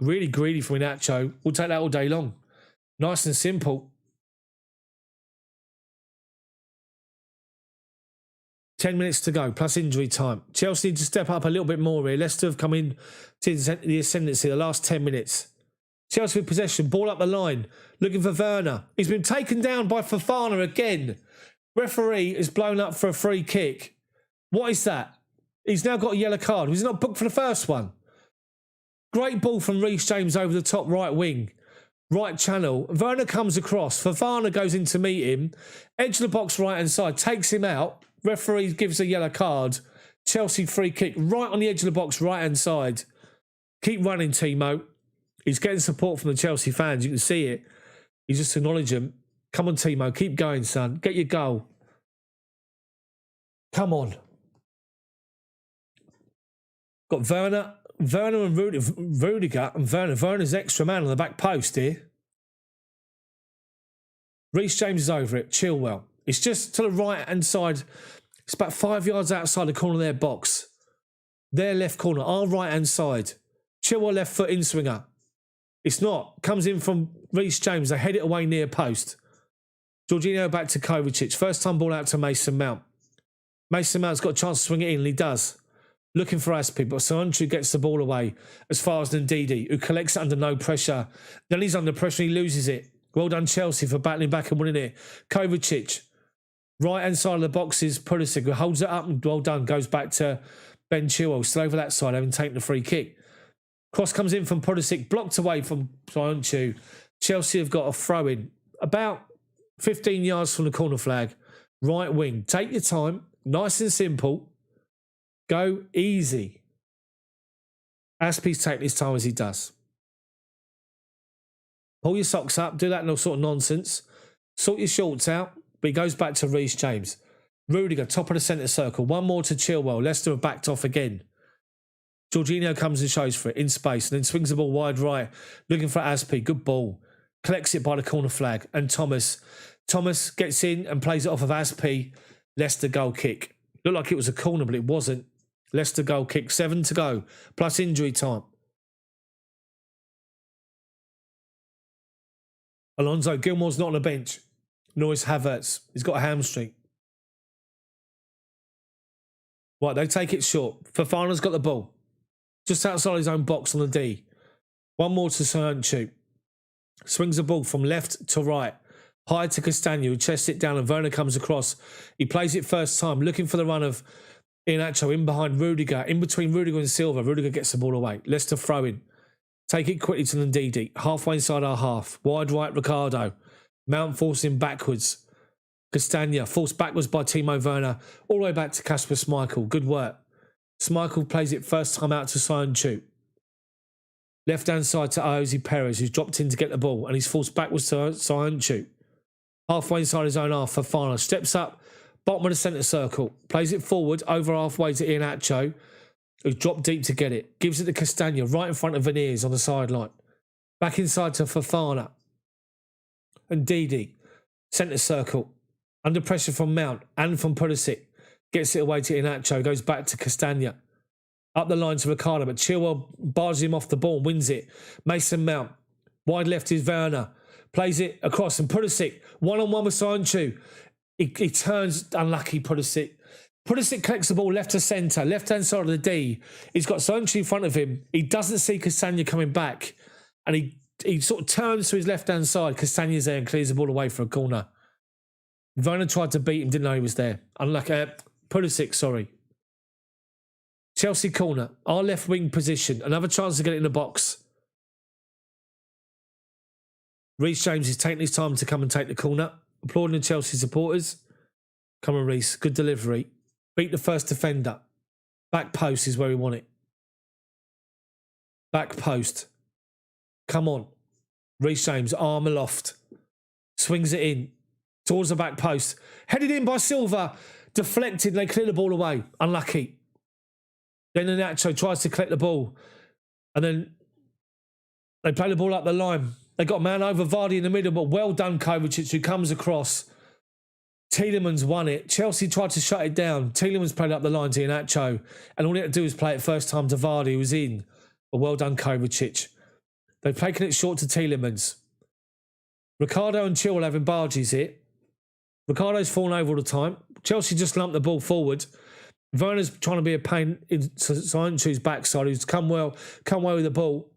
Really greedy from Inacho. We'll take that all day long. Nice and simple. 10 minutes to go, plus injury time. Chelsea need to step up a little bit more here. Leicester have come in to the ascendancy the last 10 minutes. Chelsea with possession, ball up the line, looking for Werner. He's been taken down by Fofana again. Referee is blown up for a free kick. What is that? He's now got a yellow card. Was he not booked for the first one? Great ball from Reece James over the top right wing. Right channel. Werner comes across. Fofana goes in to meet him. Edge of the box right hand side. Takes him out. Referee gives a yellow card. Chelsea free kick right on the edge of the box, right hand side. Keep running, Timo. He's getting support from the Chelsea fans. You can see it. He's just acknowledged him. Come on, Timo. Keep going, son. Get your goal. Come on. Got Werner and Rudiger and Werner. Werner's extra man on the back post here. Reece James is over it. Chilwell. It's just to the right-hand side. It's about 5 yards outside the corner of their box. Their left corner, our right-hand side. Chilwell left foot in swinger. It's not. Comes in from Reece James. They head it away near post. Jorginho back to Kovacic. First time ball out to Mason Mount. Mason Mount's got a chance to swing it in, and he does. Looking for Aspie, but Soyuncu gets the ball away as far as Ndidi, who collects it under no pressure. Then he's under pressure and he loses it. Well done, Chelsea, for battling back and winning it. Kovacic, right-hand side of the boxes, Pulisic, who holds it up and well done, goes back to Ben Chilwell, still over that side, having taken the free kick. Cross comes in from Pulisic, blocked away from Soyuncu. Chelsea have got a throw-in about 15 yards from the corner flag. Right wing. Take your time. Nice and simple. Go easy. Aspie's taking his time as he does. Pull your socks up. Do that sort of nonsense. Sort your shorts out. But he goes back to Reece James. Rudiger, top of the centre circle. One more to Chilwell. Leicester have backed off again. Jorginho comes and shows for it in space and then swings the ball wide right, looking for Aspie. Good ball. Collects it by the corner flag. And Thomas gets in and plays it off of Aspie. Leicester goal kick. Looked like it was a corner, but it wasn't. Leicester goal kick. 7 to go. Plus injury time. Alonso Gilmore's not on the bench. Nor is Havertz. He's got a hamstring. Right, they take it short. Fofana's got the ball. Just outside his own box on the D. One more to Soyuncu. Swings the ball from left to right. High to Castagna, who chests it down and Werner comes across. He plays it first time, looking for the run of Iheanacho in behind Rudiger. In between Rudiger and Silva. Rudiger gets the ball away. Leicester throw in. Take it quickly to Ndidi. Halfway inside our half. Wide right, Ricardo. Mount forcing backwards. Castagna forced backwards by Timo Werner. All the way back to Kasper Schmeichel. Good work. Schmeichel plays it first time out to Soyuncu. Left-hand side to Ayoze Perez, who's dropped in to get the ball, and he's forced backwards to Soyuncu. Halfway inside his own half, Fofana steps up, bottom of the centre circle, plays it forward, over halfway to Iheanacho, who's dropped deep to get it. Gives it to Castagna, right in front of Veneers on the sideline. Back inside to Fofana. And Didi, centre circle, under pressure from Mount and from Pulisic. Gets it away to Iheanacho, goes back to Castagna. Up the line to Ricardo, but Chilwell barges him off the ball and wins it. Mason Mount, wide left is Werner. Plays it across and Pulisic, one-on-one with Soyuncu. He turns, unlucky Pulisic. Pulisic collects the ball left to centre, left-hand side of the D. He's got Soyuncu in front of him. He doesn't see Castagna coming back. And he sort of turns to his left-hand side. Castagna's there and clears the ball away for a corner. Werner tried to beat him, didn't know he was there. Unlucky. Pulisic, sorry. Chelsea corner, our left wing position. Another chance to get it in the box. Reece James is taking his time to come and take the corner. Applauding the Chelsea supporters. Come on, Reece. Good delivery. Beat the first defender. Back post is where we want it. Back post. Come on. Reece James, arm aloft. Swings it in. Towards the back post. Headed in by Silva. Deflected. They clear the ball away. Unlucky. Then Iheanacho tries to collect the ball. And then they play the ball up the line. They got a man over Vardy in the middle, but well done, Kovacic, who comes across. Tielemans won it. Chelsea tried to shut it down. Tielemans played up the line to Iheanacho. And all he had to do was play it first time to Vardy, who was in. But well done, Kovacic. They've taken it short to Tielemans. Ricardo and Chilwell having barges it. Ricardo's fallen over all the time. Chelsea just lumped the ball forward. Werner's trying to be a pain in Soyuncu's backside, who's come well with the ball.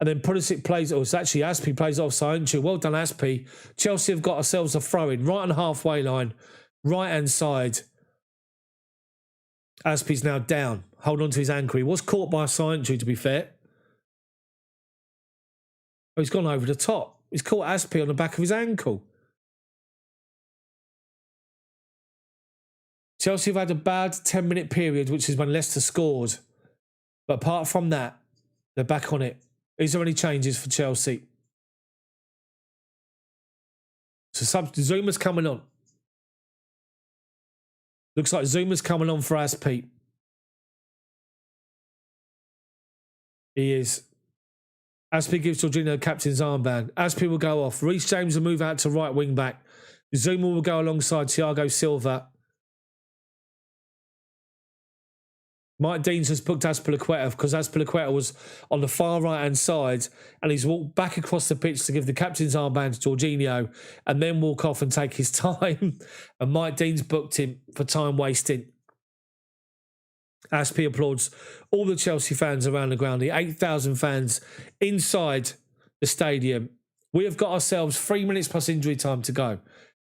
And then Pulisic plays, or it's actually Aspie plays off Soyuncu. Well done, Aspie. Chelsea have got ourselves a throw-in right on the halfway line, right-hand side. Aspie's now down, hold on to his ankle. He was caught by Soyuncu, to be fair. Oh, he's gone over the top. He's caught Aspie on the back of his ankle. Chelsea have had a bad 10-minute period, which is when Leicester scored. But apart from that, they're back on it. Is there any changes for Chelsea? So Zuma's coming on. Looks like Zuma's coming on for Aspie. He is. Aspie gives Jorginho the captain's armband. Aspie will go off. Reece James will move out to right wing back. Zuma will go alongside Thiago Silva. Mike Deans has booked Azpilicueta because Azpilicueta was on the far right-hand side and he's walked back across the pitch to give the captain's armband to Jorginho and then walk off and take his time. And Mike Deans booked him for time wasting. Aspie applauds all the Chelsea fans around the ground, the 8,000 fans inside the stadium. We have got ourselves 3 minutes plus injury time to go.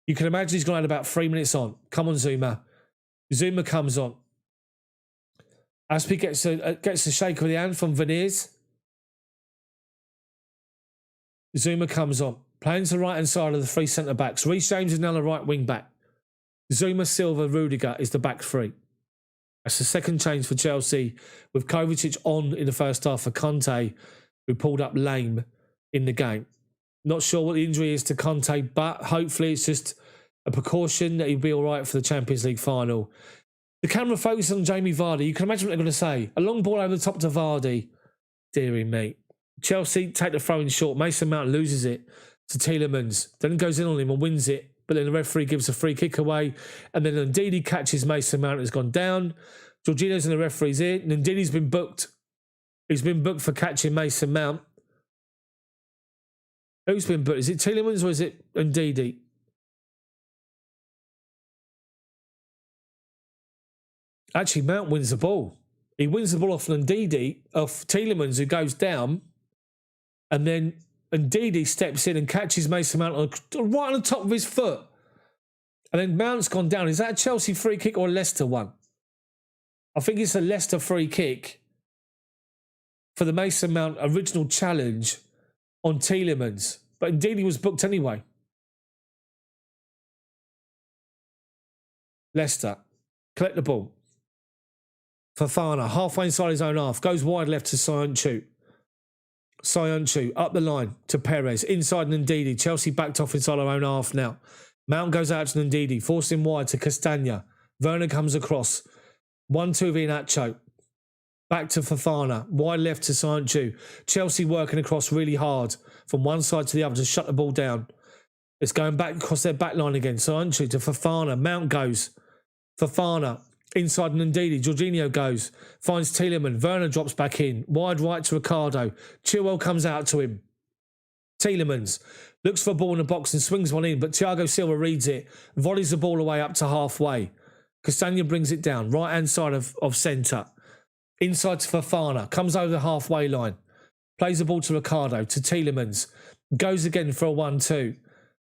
You can imagine he's going to add about 3 minutes on. Come on, Zuma. Zuma comes on. Aspie gets a shake of the hand from Veneers. Zuma comes on. Playing to the right-hand side of the three centre-backs. Reece James is now the right wing-back. Zuma, Silva, Rudiger is the back three. That's the second change for Chelsea, with Kovacic on in the first half for Conte, who pulled up lame in the game. Not sure what the injury is to Conte, but hopefully it's just a precaution that he'll be all right for the Champions League final. The camera focuses on Jamie Vardy. You can imagine what they're going to say. A long ball over the top to Vardy. Deary me. Chelsea take the throw in short. Mason Mount loses it to Tielemans. Then goes in on him and wins it. But then the referee gives a free kick away. And then Ndidi catches Mason Mount and has gone down. Jorginho's in the referee's ear. Ndidi's been booked. He's been booked for catching Mason Mount. Who's been booked? Is it Tielemans or is it Ndidi? Actually, Mount wins the ball. He wins the ball off Ndidi, off Tielemans, who goes down. And then Ndidi steps in and catches Mason Mount right on the top of his foot. And then Mount's gone down. Is that a Chelsea free kick or a Leicester one? I think it's a Leicester free kick for the Mason Mount original challenge on Tielemans. But Ndidi was booked anyway. Leicester collect the ball. Fofana, halfway inside his own half, goes wide left to Soyuncu. Soyuncu up the line to Perez, inside Ndidi. Chelsea backed off inside our own half now. Mount goes out to Ndidi, forced him wide to Castagna. Werner comes across. 1-2 Iheanacho. Back to Fofana, wide left to Soyuncu. Chelsea working across really hard from one side to the other to shut the ball down. It's going back across their back line again. Soyuncu to Fofana. Mount goes. Fofana. Inside Ndidi, Jorginho goes, finds Tielemans, Werner drops back in, wide right to Ricardo, Chilwell comes out to him. Tielemans looks for a ball in the box and swings one in, but Thiago Silva reads it, volleys the ball away up to halfway. Castagna brings it down, right-hand side of centre. Inside to Fofana, comes over the halfway line, plays the ball to Ricardo, to Tielemans, goes again for a 1-2.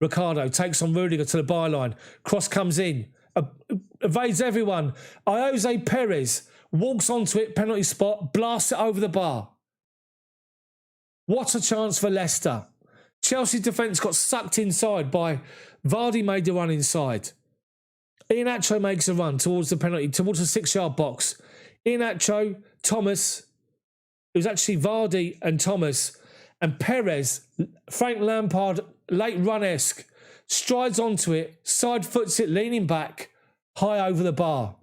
Ricardo takes on Rudiger to the byline, cross comes in, evades everyone. Jose Perez walks onto it, penalty spot, blasts it over the bar. What a chance for Leicester. Chelsea defence got sucked inside by Vardy made the run inside. Iheanacho makes a run towards the penalty, towards the 6-yard box. Iheanacho, Thomas, it was actually Vardy and Thomas, and Perez, Frank Lampard, late run-esque, strides onto it, side foots it, leaning back, high over the bar.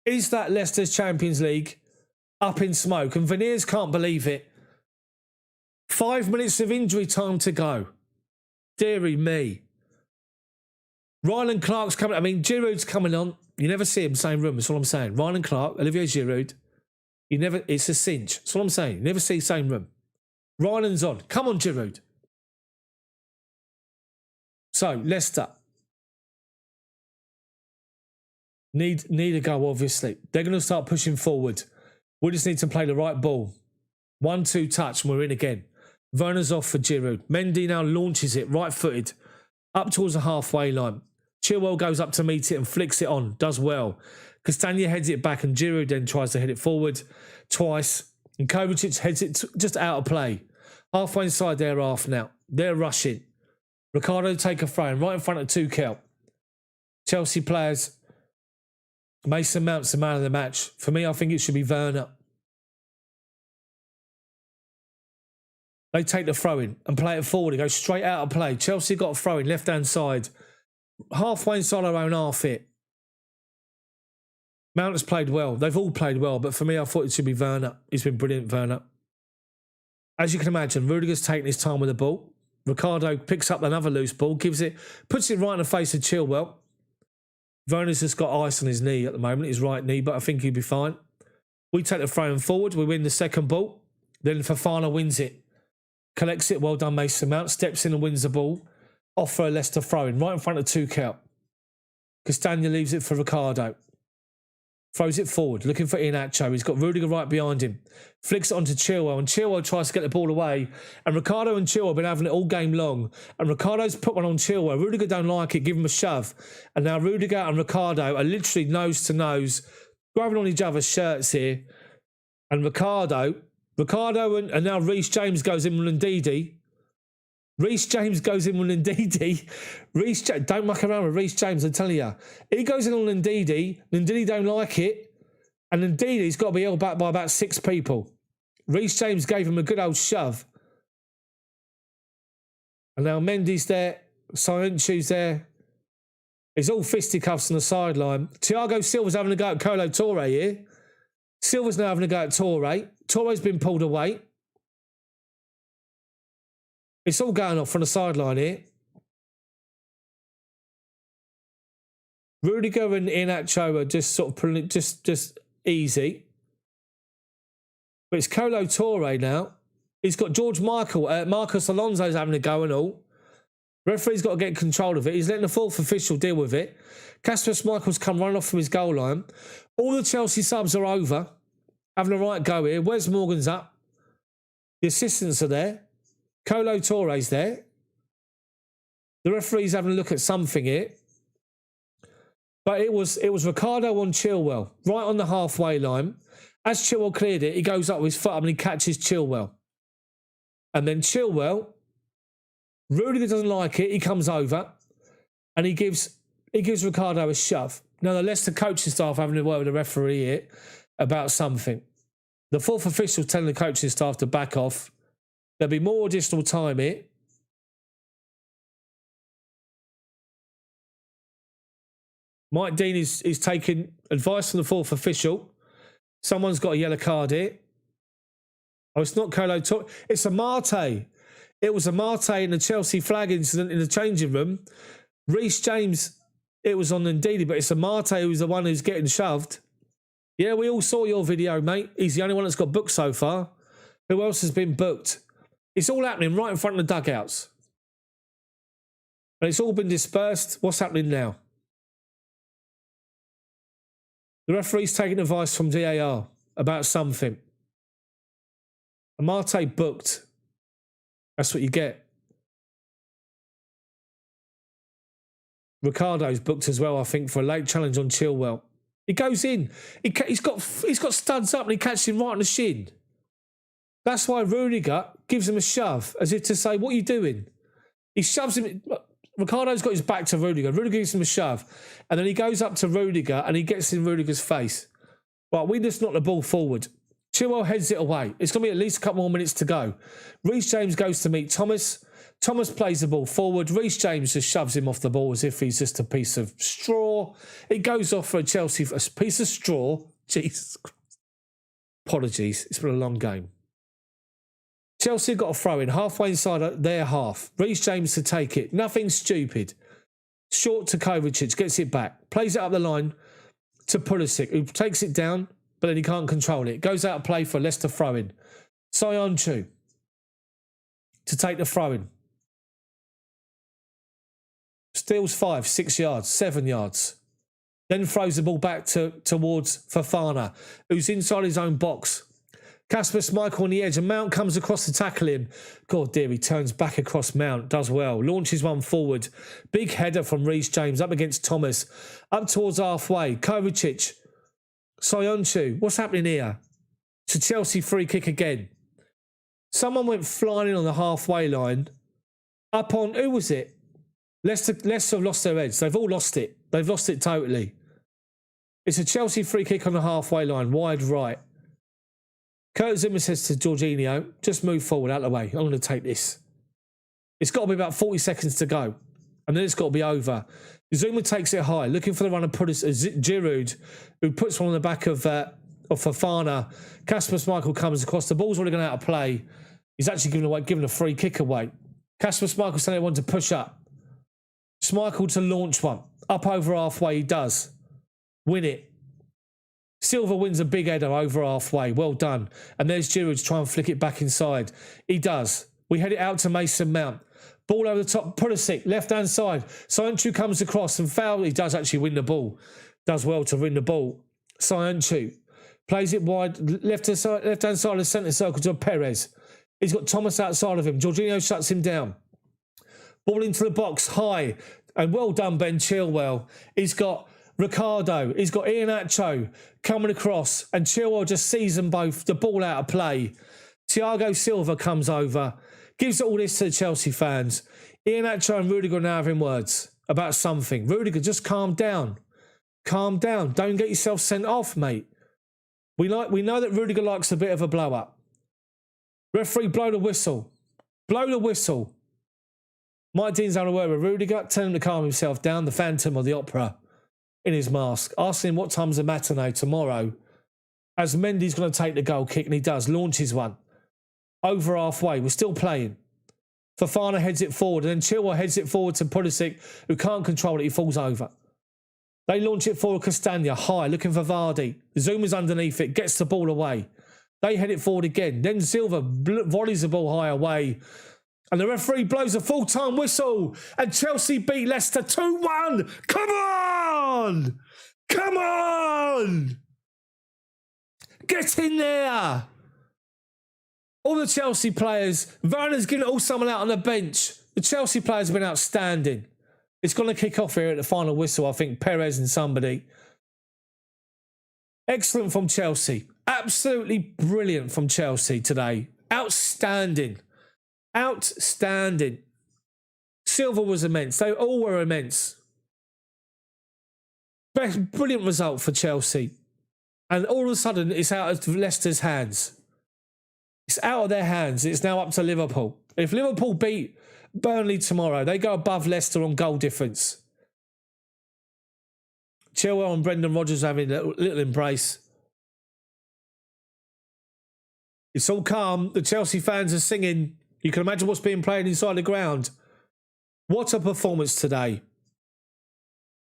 Is that Leicester's Champions League up in smoke? And Veneers can't believe it. 5 minutes of injury time to go. Deary me. Ryland Clark's coming. I mean, Giroud's coming on. You never see him same room. That's all I'm saying. Ryland Clark, Olivier Giroud. You never. It's a cinch. That's all I'm saying. You never see same room. Ryland's on. Come on, Giroud. So, Leicester need a go, obviously. They're going to start pushing forward. We just need to play the right ball. 1-2 touch and we're in again. Werner's off for Giroud. Mendy now launches it, right-footed, up towards the halfway line. Chilwell goes up to meet it and flicks it on. Does well. Castagna heads it back and Giroud then tries to hit it forward twice. And Kovacic heads it just out of play. Halfway inside their half now. They're rushing. Ricardo take a throw in right in front of Tuchel. Chelsea players. Mason Mount's the man of the match. For me, I think it should be Werner. They take the throw in and play it forward. It goes straight out of play. Chelsea got a throw in left-hand side. Halfway inside our own half it. Mount has played well. They've all played well, but for me, I thought it should be Werner. He's been brilliant, Werner. As you can imagine, Rudiger's taking his time with the ball. Ricardo picks up another loose ball, gives it, puts it right in the face of Chilwell. Werner's just got ice on his knee at the moment, his right knee, but I think he'll be fine. We take the throw-in forward. We win the second ball. Then Fofana wins it. Collects it. Well done, Mason Mount. Steps in and wins the ball. Off for a Leicester throw-in right in front of Tuchel. Castagna leaves it for Ricardo. Throws it forward, looking for Iheanacho. He's got Rudiger right behind him. Flicks it onto Chilwell, and Chilwell tries to get the ball away. And Ricardo and Chilwell have been having it all game long. And Ricardo's put one on Chilwell. Rudiger don't like it, give him a shove. And now Rudiger and Ricardo are literally nose to nose, grabbing on each other's shirts here. And Ricardo and now Reece James goes in with Ndidi. Reece James goes in with Ndidi. Don't muck around with Reece James, I'm telling you. He goes in on Ndidi. Ndidi don't like it. And Ndidi's got to be held back by about 6 people. Reece James gave him a good old shove. And now Mendy's there. Soyuncu's there. It's all fisticuffs on the sideline. Thiago Silva's having a go at Kolo Touré here. Silva's now having a go at Touré. Touré's been pulled away. It's all going off from the sideline here. Rudiger and Iheanacho are just sort of pulling it just easy. But it's Kolo Touré now. He's got Marcos Alonso's having a go and all. Referee's got to get control of it. He's letting the fourth official deal with it. Kasper Schmeichel's come running off from his goal line. All the Chelsea subs are over. Having a right go here. Wes Morgan's up. The assistants are there. Kolo Touré's there. The referee's having a look at something here. But it was Ricardo on Chilwell, right on the halfway line. As Chilwell cleared it, he goes up with his foot up and he catches Chilwell. And then Chilwell, Rudiger doesn't like it, he comes over and he gives Ricardo a shove. Now the Leicester coaching staff having a word with the referee here about something. The fourth official telling the coaching staff to back off. There'll be more additional time here. Mike Dean is taking advice from the fourth official. Someone's got a yellow card here. Oh, it's not Kolo Touré. It's Amate. It was Amate in the Chelsea flag incident in the changing room. Reece James, it was on Ndidi, but it's Amate who's the one who's getting shoved. Yeah, we all saw your video, mate. He's the only one that's got booked so far. Who else has been booked? It's all happening right in front of the dugouts. And it's all been dispersed. What's happening now? The referee's taking advice from DAR about something. Amate booked. That's what you get. Ricardo's booked as well, I think, for a late challenge on Chilwell. He goes in. He's got studs up and he catches him right on the shin. That's why Rudiger gives him a shove, as if to say, what are you doing? He shoves him. Ricardo's got his back to Rudiger. Rudiger gives him a shove. And then he goes up to Rudiger and he gets in Rudiger's face. Right, we just knock the ball forward. Chilwell heads it away. It's going to be at least a couple more minutes to go. Reece James goes to meet Thomas. Thomas plays the ball forward. Reece James just shoves him off the ball as if he's just a piece of straw. It goes off for Chelsea, a piece of straw. Jesus Christ. Apologies. It's been a long game. Chelsea got a throw in halfway inside their half. Reece James to take it. Nothing stupid. Short to Kovacic. Gets it back. Plays it up the line to Pulisic, who takes it down, but then he can't control it. Goes out of play for a Leicester throw-in. Soyuncu to take the throw-in. Steals 5, 6 yards, 7 yards. Then throws the ball back towards Fofana, who's inside his own box. Kasper Schmeichel on the edge, and Mount comes across to tackle him. God dear, he turns back across Mount, does well. Launches one forward. Big header from Reece James up against Thomas. Up towards halfway. Kovacic. Soyuncu. What's happening here? It's a Chelsea free kick again. Someone went flying in on the halfway line. Up on, who was it? Leicester have lost their heads. They've all lost it. They've lost it totally. It's a Chelsea free kick on the halfway line, wide right. Kurt Zimmer says to Jorginho, just move forward out of the way. I'm going to take this. It's got to be about 40 seconds to go. And then it's got to be over. Zuma takes it high, looking for the run of Giroud, who puts one on the back of Fofana. Kasper Schmeichel comes across. The ball's already gone out of play. He's actually given a free kick away. Kasper Schmeichel saying he wanted to push up. Schmeichel to launch one. Up over halfway, he does. Win it. Silva wins a big header over halfway. Well done. And there's Giroud to try and flick it back inside. He does. We head it out to Mason Mount. Ball over the top. Pulisic, left-hand side. Soyuncu comes across and foul. He does actually win the ball. Does well to win the ball. Soyuncu plays it wide, left-hand side of the centre circle to Perez. He's got Thomas outside of him. Jorginho shuts him down. Ball into the box, high. And well done, Ben Chilwell. He's got Ricardo. He's got Iheanacho coming across. And Chilwell just sees them both, the ball out of play. Thiago Silva comes over. Gives all this to the Chelsea fans. Iheanacho and Rudiger are now having words about something. Rudiger, just calm down. Calm down. Don't get yourself sent off, mate. We know that Rudiger likes a bit of a blow-up. Referee, blow the whistle. Blow the whistle. Mike Dean's having a word with Rudiger, telling him to calm himself down, the Phantom of the Opera in his mask, asking him what time's the matinee tomorrow, as Mendy's going to take the goal kick, and he does, launches one. Over halfway, we're still playing. Fofana heads it forward, and then Chilwell heads it forward to Pulisic, who can't control it, he falls over. They launch it forward, Castagna, high, looking for Vardy. Zuma's underneath it, gets the ball away. They head it forward again. Then Silva volleys the ball high away. And the referee blows a full-time whistle. And Chelsea beat Leicester 2-1. Come on! Come on! Get in there! All the Chelsea players. Werner's giving it all someone out on the bench. The Chelsea players have been outstanding. It's going to kick off here at the final whistle, I think. Perez and somebody. Excellent from Chelsea. Absolutely brilliant from Chelsea today. Outstanding. Outstanding. Silva was immense. They all were immense. Brilliant result for Chelsea. And all of a sudden, it's out of Leicester's hands. It's out of their hands. It's now up to Liverpool. If Liverpool beat Burnley tomorrow, they go above Leicester on goal difference. Chilwell and Brendan Rodgers having a little embrace. It's all calm. The Chelsea fans are singing. You can imagine what's being played inside the ground. What a performance today.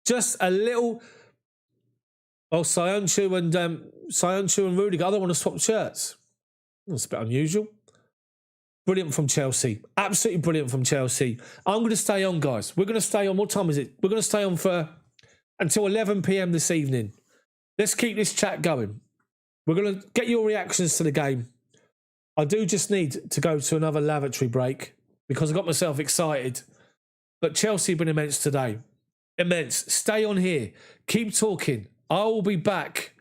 Just a little... Oh, Soyuncu and Rudiger, I don't want to swap shirts. That's a bit unusual. Brilliant from Chelsea. Absolutely brilliant from Chelsea. I'm going to stay on, guys. We're going to stay on. What time is it? We're going to stay on for until 11 p.m. this evening. Let's keep this chat going. We're going to get your reactions to the game. I do just need to go to another lavatory break because I got myself excited. But Chelsea have been immense today. Immense. Stay on here. Keep talking. I will be back.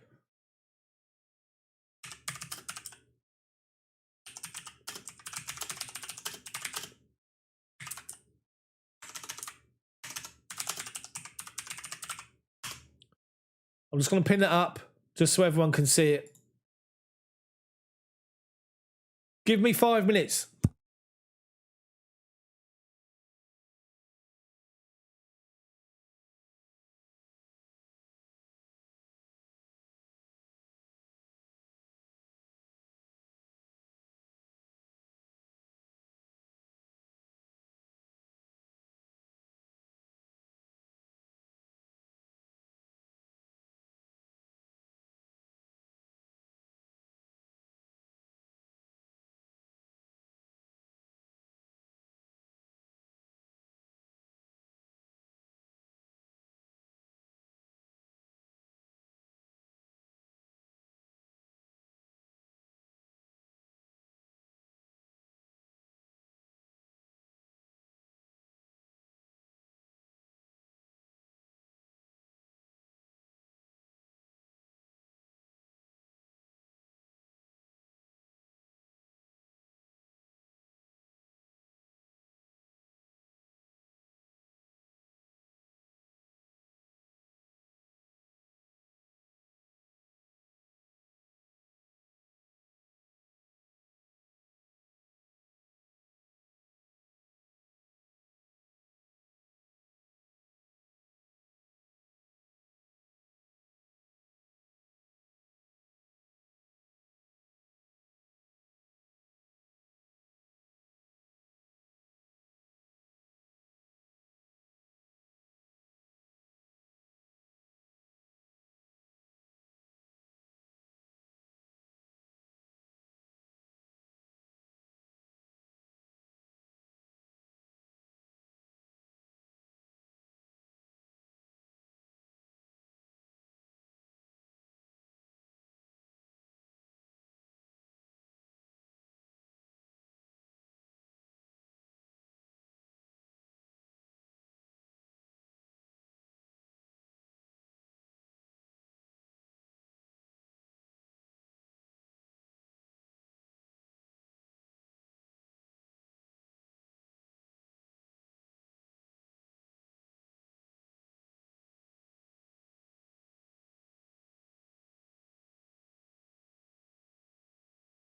I'm just going to pin it up just so everyone can see it. Give me 5 minutes.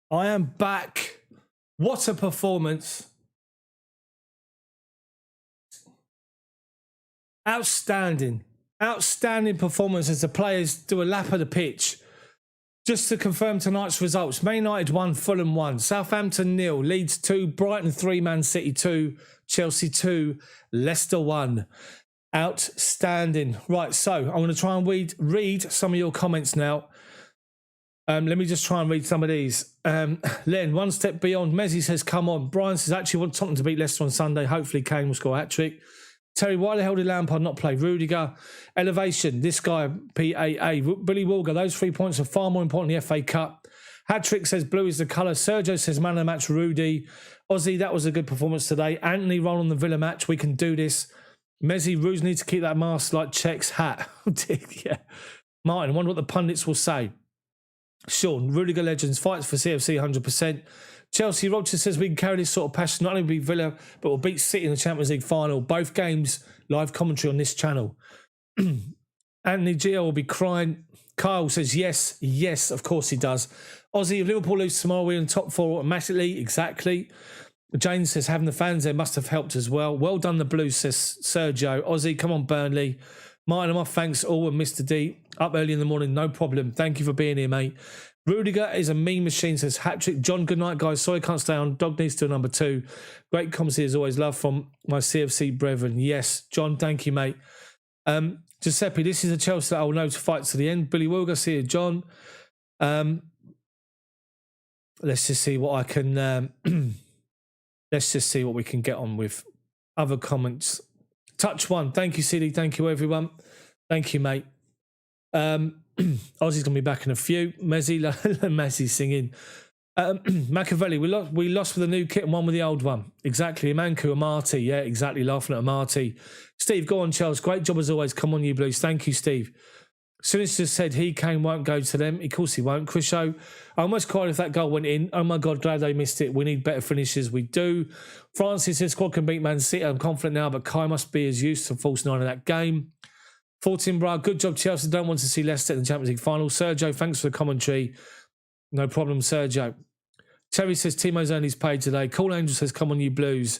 I am back. What a performance. Outstanding. Outstanding performance as the players do a lap of the pitch. Just to confirm tonight's results, Man United 1, Fulham 1, Southampton 0, Leeds 2, Brighton 3, Man City 2, Chelsea 2, Leicester 1. Outstanding. Right, so I'm going to try and read some of your comments now. Let me just try and read some of these. Len, one step beyond. Messi says, come on. Brian says, actually want Tottenham to beat Leicester on Sunday. Hopefully Kane will score a hat-trick. Terry, why the hell did Lampard not play Rudiger? Elevation, this guy, PAA. Billy Wilger, those 3 points are far more important than the FA Cup. Hat-trick says blue is the colour. Sergio says man of the match, Rudy. Ozzy, that was a good performance today. Anthony, roll on the Villa match. We can do this. Messi, Ruse needs to keep that mask like Czech's hat. Yeah. Martin, I wonder what the pundits will say. Sean, Rudiger Legends fights for CFC 100%. Chelsea, Roger says we can carry this sort of passion, not only beat Villa, but we'll beat City in the Champions League final. Both games, live commentary on this channel. Anthony Gio will be crying. Kyle says yes, yes, of course he does. Ozzy, if Liverpool lose tomorrow, we're in top 4 automatically. Exactly. James says having the fans there must have helped as well. Well done, the Blues, says Sergio. Ozzy, come on, Burnley. Martin, my thanks all, and Mr. D. Up early in the morning, no problem. Thank you for being here, mate. Rudiger is a mean machine, says hat-trick. John, good night, guys. Sorry I can't stay on. Dog needs to do number 2. Great commentary as always. Love from my CFC brethren. Yes, John, thank you, mate. Giuseppe, this is a Chelsea that I will know to fight to the end. Billy Wilger, see you, John. Let's just see what I can... let's just see what we can get on with. Other comments. Touch one. Thank you, CD. Thank you, everyone. Thank you, mate. Ozzy's going to be back in a few. Messi singing. Machiavelli, we lost with the new kit and won with the old one. Exactly. Imanku, Amati. Yeah, exactly. Laughing at Amati. Steve, go on, Chels. Great job as always. Come on, you Blues. Thank you, Steve. Sinister said Kane won't go to them. Of course he won't. Crisho, I almost cried if that goal went in. Oh my God, glad they missed it. We need better finishes. We do. Francis says squad can beat Man City. I'm confident now, but Kai must be as used to false 9 in that game. 14 Bra, good job, Chelsea. Don't want to see Leicester in the Champions League final. Sergio, thanks for the commentary. No problem, Sergio. Terry says Timo's earned his pay today. Cool Angel says, come on, you Blues.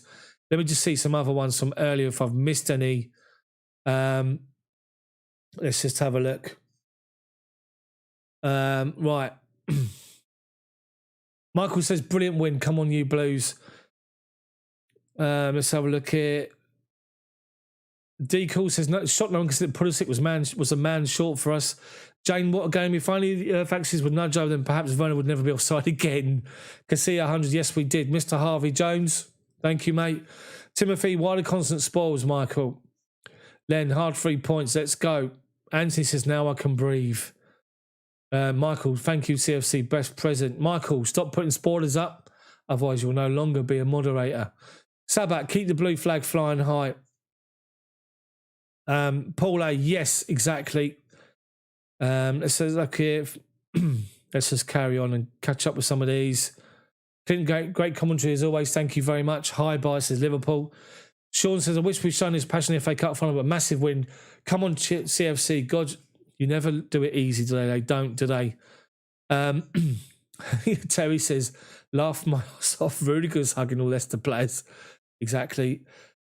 Let me just see some other ones from earlier if I've missed any. Let's just have a look. Right. Michael says, brilliant win. Come on, you Blues. Let's have a look here. D. Cool says, no, shot no one considered Pulisic was a man short for us. Jane, what a game. If only Faxes would nudge over, then perhaps Werner would never be offside again. Casilla 100, yes, we did. Mr. Harvey Jones, thank you, mate. Timothy, why the constant spoils, Michael? Len, hard 3 points, let's go. Anthony says, now I can breathe. Michael, thank you, CFC, best present. Michael, stop putting spoilers up, otherwise you'll no longer be a moderator. Sabat, keep the blue flag flying high. Paul A, yes, exactly. Let's look here. Let's just carry on and catch up with some of these. Great commentary as always. Thank you very much. Hi, bye, says Liverpool. Sean says, I wish we'd shown his passion in the FA Cup final, but massive win. Come on, CFC. God, you never do it easy, do they? They don't, do they? Terry says, laugh my ass off. Rudiger's hugging all Leicester players. Exactly.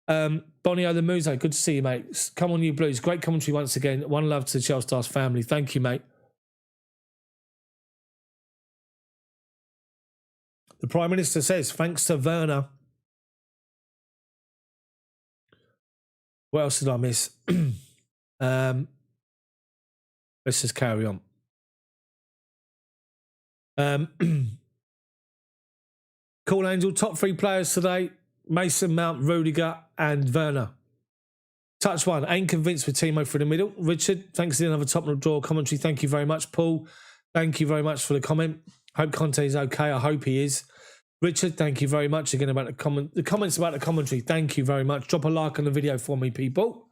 Bonnie O the Muso, good to see you, mate. Come on, you Blues. Great commentary once again. One love to the Chels Daft family. Thank you, mate. The Prime Minister says, thanks to Werner. What else did I miss? Let's just carry on. Cool Angel, top 3 players today. Mason Mount, Rudiger, and Werner. Touch one. Ain't convinced with Timo through the middle. Richard, thanks for another top draw commentary. Thank you very much. Paul, thank you very much for the comment. Hope Conte is okay. I hope he is. Richard, thank you very much again about the comments about the commentary. Thank you very much. Drop a like on the video for me, people.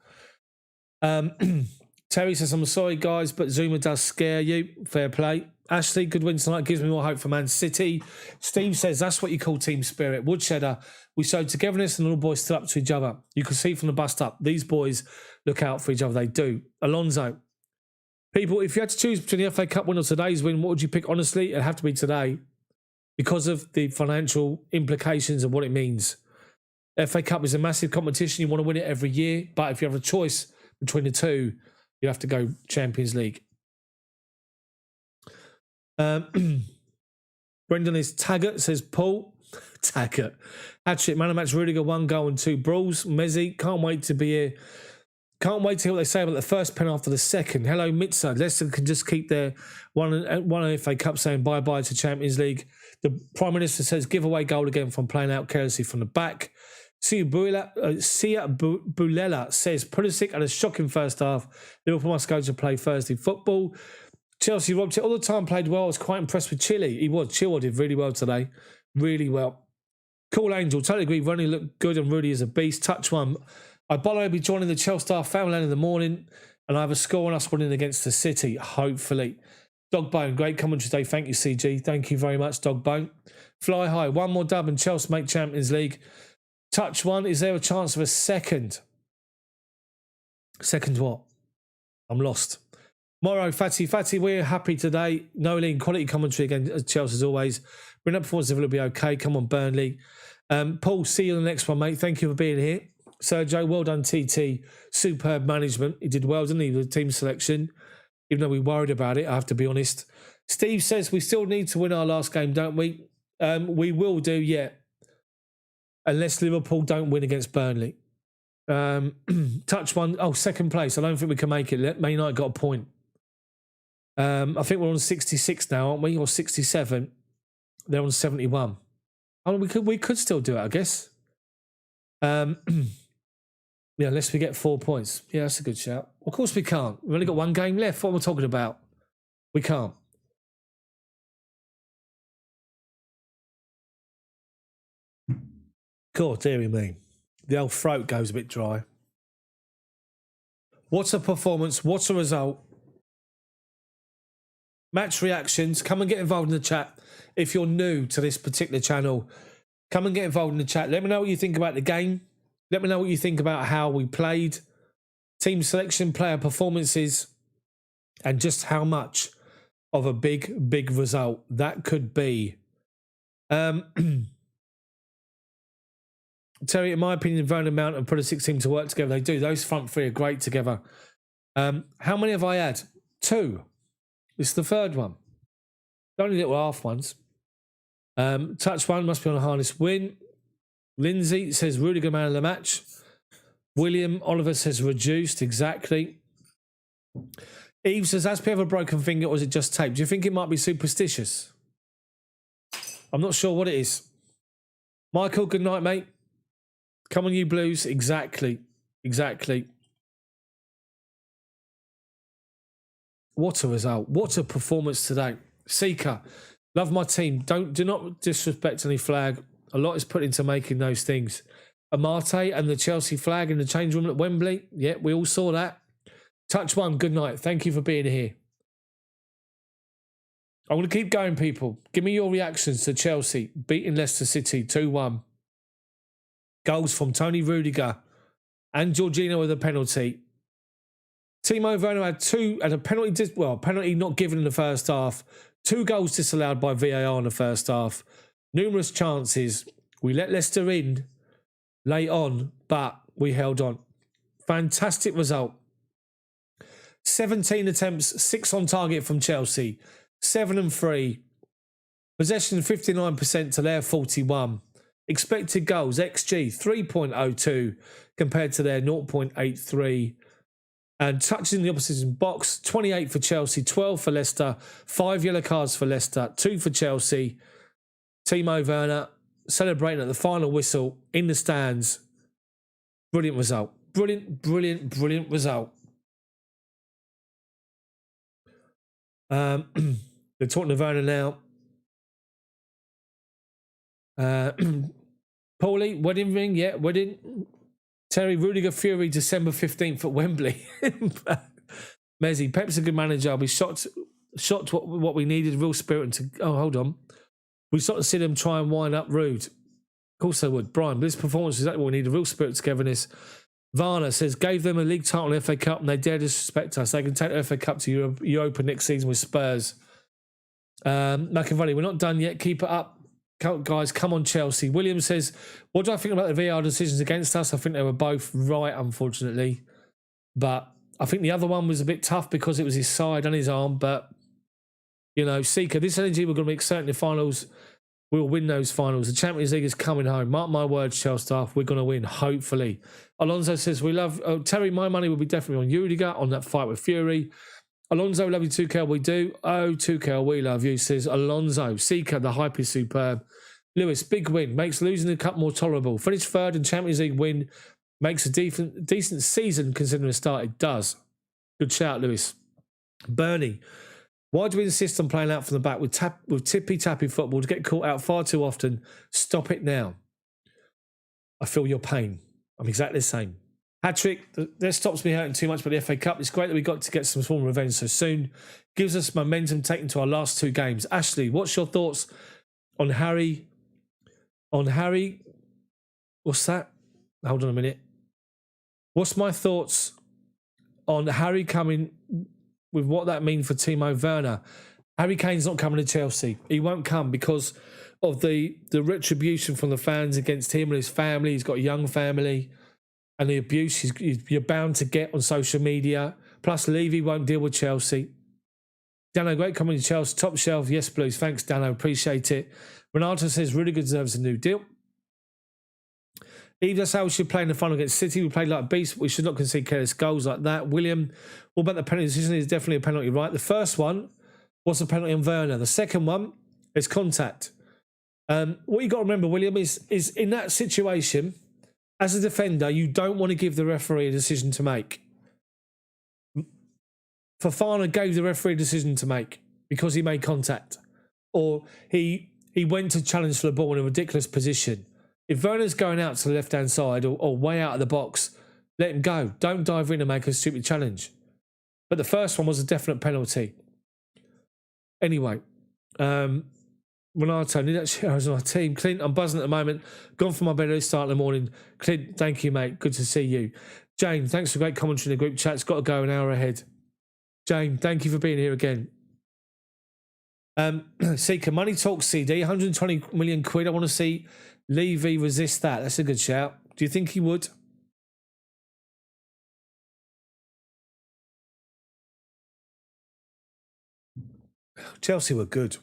Terry says, I'm sorry, guys, but Zuma does scare you. Fair play. Ashley, good win tonight. Gives me more hope for Man City. Steve says, that's what you call team spirit. Woodshedder, we showed togetherness and all boys stood up to each other. You can see from the bust up, these boys look out for each other. They do. Alonso, people, if you had to choose between the FA Cup win or today's win, what would you pick? Honestly, it'd have to be today. because of the financial implications of what it means. FA Cup is a massive competition. You want to win it every year. But if you have a choice between the two, you have to go Champions League. Brendan is Taggart, says Paul. Taggart. Hat-trick, man of match, Rudiger, 1 goal and 2 brawls. Messi, can't wait to be here. Can't wait to hear what they say about the first pen after the second. Hello, Mitza. Leicester can just keep their one FA Cup saying bye-bye to Champions League. The Prime Minister says giveaway goal again from playing out carelessly from the back. Sia Bulela says Pulisic had a shocking first half. Liverpool must go to play Thursday football. Chelsea robbed it all the time, played well. I was quite impressed with Chile. He was. Chilwell did really well today. Really well. Cool Angel. Totally agree. Ronnie looked good and Rudy is a beast. Touch one. I'll be joining the Chels Daft family in the morning and I have a score on us winning against the City, hopefully. Dogbone, great commentary today. Thank you, CG. Thank you very much, Dogbone. Fly high. 1 more dub and Chelsea make Champions League. Touch one. Is there a chance of a second? Second what? I'm lost. Morrow, Fatty, we're happy today. No lean, quality commentary against Chelsea as always. Bring up performance if it'll be okay. Come on, Burnley. Paul, see you on the next one, mate. Thank you for being here. Sergio, well done, TT. Superb management. He did well, didn't he, with the team selection? Even though we worried about it, I have to be honest. Steve says we still need to win our last game, don't we? We will do, yeah. Unless Liverpool don't win against Burnley. Touch one. Oh, second place. I don't think we can make it. Man United got a point. I think we're on 66 now, aren't we? Or 67. They're on 71. Oh, we could still do it, I guess. Yeah, unless we get 4 points. Yeah, that's a good shout. Of course we can't. We've only got 1 game left. What am I talking about? We can't. God, dearie me. The old throat goes a bit dry. What a performance. What a result. Match reactions. Come and get involved in the chat. If you're new to this particular channel, come and get involved in the chat. Let me know what you think about the game. Let me know what you think about how we played, team selection, player performances, and just how much of a big, big result that could be. Terry, in my opinion, Vernon Mount and Pulisic seem to work together. They do. Those front three are great together. How many have I had? 2. This is the 3rd one. Only little half ones. Touch one must be on a harness win. Lindsay says Rudiger man of the match. William Oliver says reduced. Exactly. Eve says, has P have a broken finger or is it just tape? Do you think it might be superstitious? I'm not sure what it is. Michael, good night, mate. Come on, you Blues. Exactly. Exactly. What a result. What a performance today. Seeker, love my team. Do not disrespect any flag. A lot is put into making those things. Amate and the Chelsea flag in the change room at Wembley. Yeah, we all saw that. Touch one, good night. Thank you for being here. I'm going to keep going, people. Give me your reactions to Chelsea beating Leicester City 2-1. Goals from Tony Rudiger and Jorginho with a penalty. Timo Werner had a penalty not given in the first half. 2 goals disallowed by VAR in the first half. Numerous chances. We let Leicester in late on, but we held on. Fantastic result. 17 attempts, 6 on target from Chelsea. 7-3. Possession 59% to their 41. Expected goals, XG 3.02 compared to their 0.83. And touches in the opposition box, 28 for Chelsea, 12 for Leicester, 5 yellow cards for Leicester, 2 for Chelsea. Timo Werner celebrating at the final whistle in the stands. Brilliant result. Brilliant result. They're talking to Werner now. Paulie, wedding ring, yeah, wedding. Terry, Rudiger Fury, December 15th at Wembley. Messi, Pep's a good manager. We shot what we needed, real spirit. Hold on. We sort of see them try and wind up Rude. Of course they would. Brian, this performance is exactly what we need, a real spirit, togetherness. Varna says, gave them a league title in the FA Cup and they dare disrespect us. They can take the FA Cup to Europa next season with Spurs. Machiavelli, we're not done yet. Keep it up. Guys, come on, Chelsea. William says, what do I think about the VAR decisions against us? I think they were both right, unfortunately. But I think the other one was a bit tough because it was his side and his arm. But, you know, Seeker, this energy, we're going to be certain the finals. We'll win those finals. The Champions League is coming home. Mark my words, Chels Daft, we're going to win, hopefully. Alonso says, we love... Terry, my money will be definitely on Rudiger on that fight with Fury. Alonso, love you, Tuchel, we do. Oh, Tuchel, we love you, says Alonso. Seeker, the hype is superb. Lewis, big win. Makes losing the cup more tolerable. Finish third and Champions League win. Makes a decent season considering the start it does. Good shout, Lewis. Bernie, why do we insist on playing out from the back with tippy-tappy football to get caught out far too often? Stop it now. I feel your pain. I'm exactly the same. Hat-trick, that stops me hurting too much by the FA Cup. It's great that we got to get some small revenge so soon. Gives us momentum taken to our last two games. Ashley, what's your thoughts on Harry? What's that? Hold on a minute. What's my thoughts on Harry coming with what that means for Timo Werner? Harry Kane's not coming to Chelsea. He won't come because of the retribution from the fans against him and his family. He's got a young family. And the abuse you're bound to get on social media. Plus, Levy won't deal with Chelsea. Dano, great coming to Chelsea. Top shelf. Yes, Blues. Thanks, Dano. Appreciate it. Renato says, really good, deserves a new deal. Eve, that's how we should play in the final against City. We played like a beast. We should not concede careless goals like that. William, what about the penalty decision? It's definitely a penalty, right? The first one was a penalty on Werner. The second one is contact. What you got to remember, William, is in that situation... As a defender, you don't want to give the referee a decision to make. Fofana gave the referee a decision to make because he made contact. Or he went to challenge for the ball in a ridiculous position. If Werner's going out to the left-hand side or way out of the box, let him go. Don't dive in and make a stupid challenge. But the first one was a definite penalty. Anyway, Renato, need that shit on our team. Clint, I'm buzzing at the moment. Gone for my bed early start in the morning. Clint, thank you, mate. Good to see you. Jane, thanks for great commentary in the group chat. It's got to go an hour ahead. Jane, thank you for being here again. Seeker, money talks CD, 120 million quid. I want to see Levy resist that. That's a good shout. Do you think he would? Chelsea were good.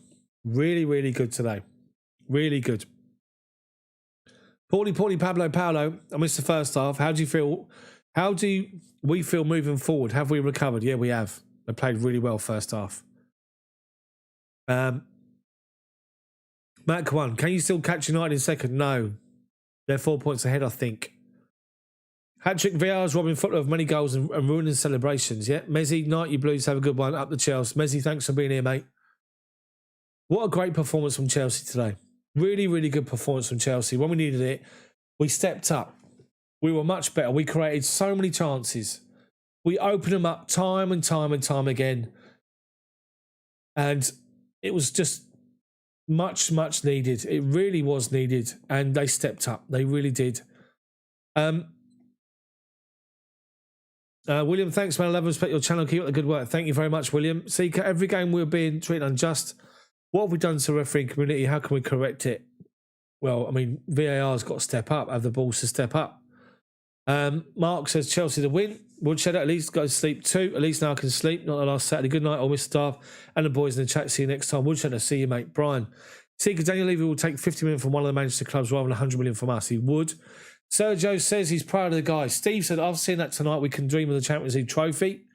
Really, really good today. Really good. Paulie, Paolo. I missed the first half. How do you feel? How do we feel moving forward? Have we recovered? Yeah, we have. They played really well first half. Mac 1. Can you still catch United in second? No. They're 4 points ahead, I think. Hat-trick VR's robbing Football of many goals and ruining celebrations. Yeah. Mezzi, night you Blues. Have a good one. Up the Chelsea. Mezzi, thanks for being here, mate. What a great performance from Chelsea today. Really, really good performance from Chelsea. When we needed it, we stepped up. We were much better. We created so many chances. We opened them up time and time and time again. And it was just much, much needed. It really was needed. And they stepped up. They really did. William, thanks, man. I love and respect your channel. Keep up the good work. Thank you very much, William. Seeker, every game we're being treated unjust. What have we done to the refereeing community? How can we correct it? Well, I mean, VAR's got to step up, have the balls to step up. Mark says Chelsea to win. Woodshed at least go to sleep too. At least now I can sleep. Not the last Saturday. Good night, all Mr. Staff and the boys in the chat. See you next time. Woodshed, I'll see you, mate. Brian. Seeker, Daniel Levy will take 50 million from one of the Manchester clubs rather than 100 million from us. He would. Sergio says he's proud of the guys. Steve said, I've seen that tonight. We can dream of the Champions League trophy.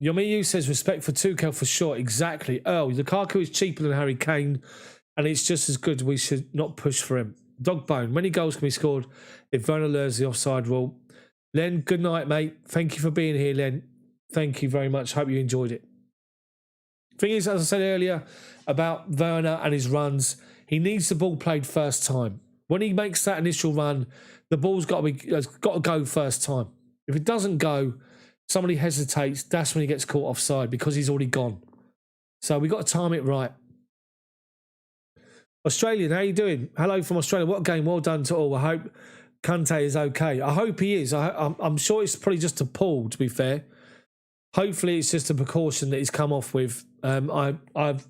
Yomiyu says respect for Tuchel for sure. Exactly. Lukaku is cheaper than Harry Kane and it's just as good. We should not push for him. Dogbone. Many goals can be scored if Werner learns the offside rule. Len, good night, mate. Thank you for being here, Len. Thank you very much. Hope you enjoyed it. Thing is, as I said earlier about Werner and his runs, he needs the ball played first time. When he makes that initial run, the ball's got to go first time. If it doesn't go, somebody hesitates, that's when he gets caught offside because he's already gone. So we've got to time it right. Australian, how you doing? Hello from Australia. What a game. Well done to all. I hope Kante is okay. I hope he is. I'm sure it's probably just a pull, to be fair. Hopefully it's just a precaution that he's come off with. I've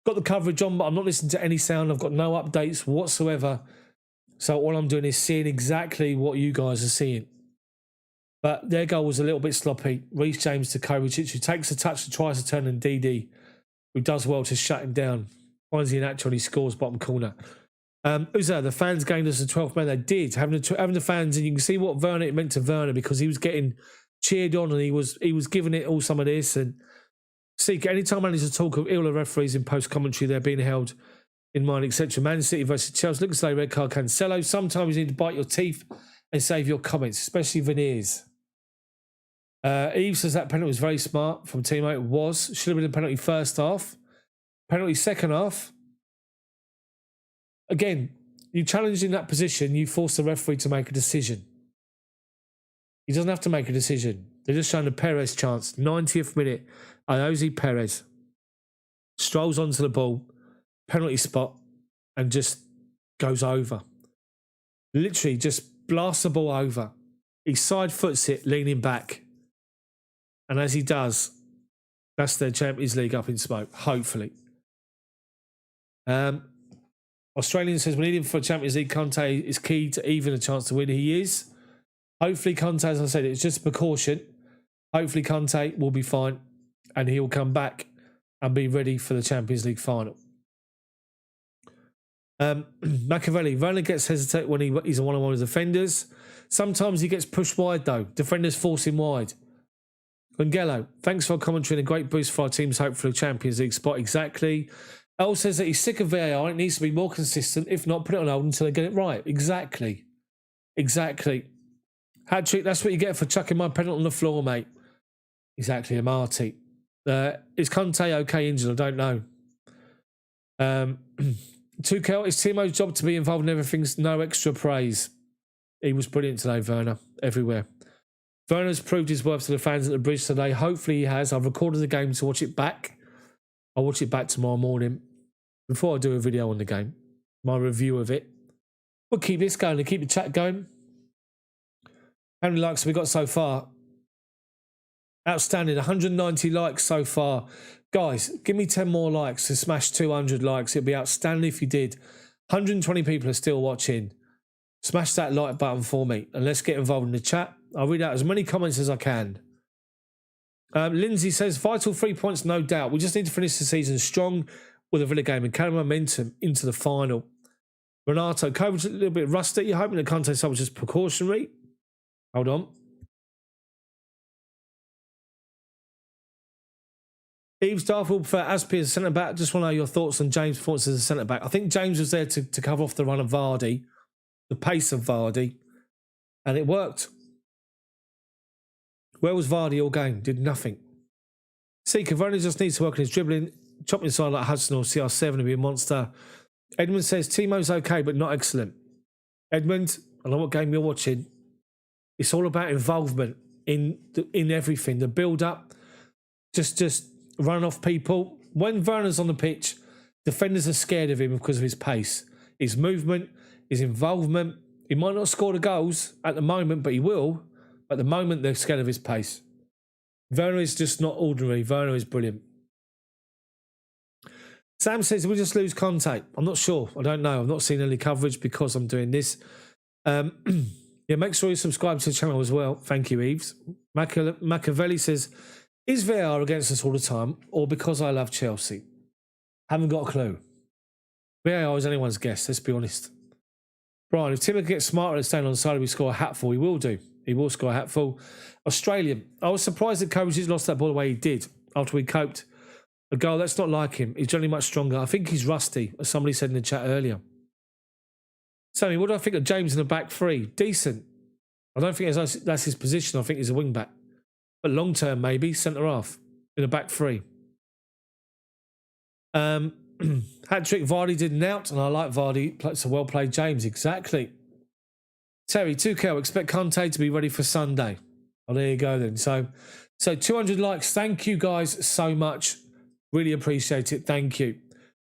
Got the coverage on, but I'm not listening to any sound. I've got no updates whatsoever. So all I'm doing is seeing exactly what you guys are seeing. But their goal was a little bit sloppy. Reece James to Kovacic, who takes a touch and tries to turn, and Didi, who does well to shut him down. Finds the natural, he scores bottom corner. Who's that? The fans gained us the 12th man. They did. Having the fans, and you can see what Werner, it meant to Werner, because he was getting cheered on, and he was giving it all some of this. And see, anytime I need to talk of ill of referees in post-commentary, they're being held in mind, etc. Man City versus Chelsea. Looks like red card Cancelo. Sometimes you need to bite your teeth and save your comments, especially veneers. Eve says that penalty was very smart from teammate. It was. Should have been a penalty first half. Penalty second half. Again, you challenge in that position, you force the referee to make a decision. He doesn't have to make a decision. They're just showing the Perez chance. 90th minute. Ayoze Perez strolls onto the ball, penalty spot, and just goes over. Literally just blasts the ball over. He side foots it, leaning back. And as he does, that's their Champions League up in smoke, hopefully. Australian says, we need him for Champions League. Conte is key to even a chance to win. He is. Hopefully Conte, as I said, it's just a precaution. Hopefully Conte will be fine and he'll come back and be ready for the Champions League final. Machiavelli, Werner gets hesitate when he's a one-on-one with defenders. Sometimes he gets pushed wide though. Defenders force him wide. Gongello, thanks for commentary and a great boost for our team's hope for the Champions League spot. Exactly. El says that he's sick of VAR. It needs to be more consistent. If not, put it on hold until they get it right. Exactly. Exactly. Hat-trick, that's what you get for chucking my penalty on the floor, mate. Exactly, Amati. Is Conte okay injured? I don't know. Tuchel, it's Timo's job to be involved in everything. No extra praise. He was brilliant today, Werner. Everywhere. Werner's proved his worth to the fans at the bridge today. Hopefully he has. I've recorded the game to watch it back. I'll watch it back tomorrow morning before I do a video on the game. My review of it. We'll keep this going and keep the chat going. How many likes have we got so far? Outstanding. 190 likes so far. Guys, give me 10 more likes to smash 200 likes. It'd be outstanding if you did. 120 people are still watching. Smash that like button for me and let's get involved in the chat. I'll read out as many comments as I can. Lindsay says, vital 3 points, no doubt. We just need to finish the season strong with a Villa game and carry momentum into the final. Renato, Kovacic a little bit rusty. You're hoping the contest was just precautionary. Hold on. Eves Darfield for Aspie as a centre-back. Just want to know your thoughts on James' performance as a centre-back. I think James was there to cover off the run of Vardy, the pace of Vardy, and it worked. Where was Vardy all game? Did nothing. See, Cavani just needs to work on his dribbling, chop inside like Hudson or CR7 and be a monster. Edmund says, Timo's okay, but not excellent. Edmund, I know what game you're watching. It's all about involvement in everything. The build-up, just run off people. When Werner's on the pitch, defenders are scared of him because of his pace, his movement, his involvement. He might not score the goals at the moment, but he will. At the moment, they're scared of his pace. Werner is just not ordinary. Werner is brilliant. Sam says, we'll just lose Conte. I'm not sure. I don't know. I've not seen any coverage because I'm doing this. Yeah, make sure you subscribe to the channel as well. Thank you, Eves. Machiavelli says, is VAR against us all the time or because I love Chelsea? Haven't got a clue. VAR is anyone's guess, let's be honest. Brian, if Timber gets smarter at staying on the side, we score a hatful. He will do. He will score a hatful. Australian, I was surprised that Kovacic lost that ball the way he did after we coped. A goal, that's not like him. He's generally much stronger. I think he's rusty, as somebody said in the chat earlier. Sammy, what do I think of James in the back three? Decent. I don't think that's his position. I think he's a wing back. But long term, maybe centre half in a back three. Hat-trick, Vardy did an out, and I like Vardy. It's a well-played James, exactly. Terry, Tuchel, expect Conte to be ready for Sunday. Oh, there you go then. So 200 likes. Thank you guys so much. Really appreciate it. Thank you.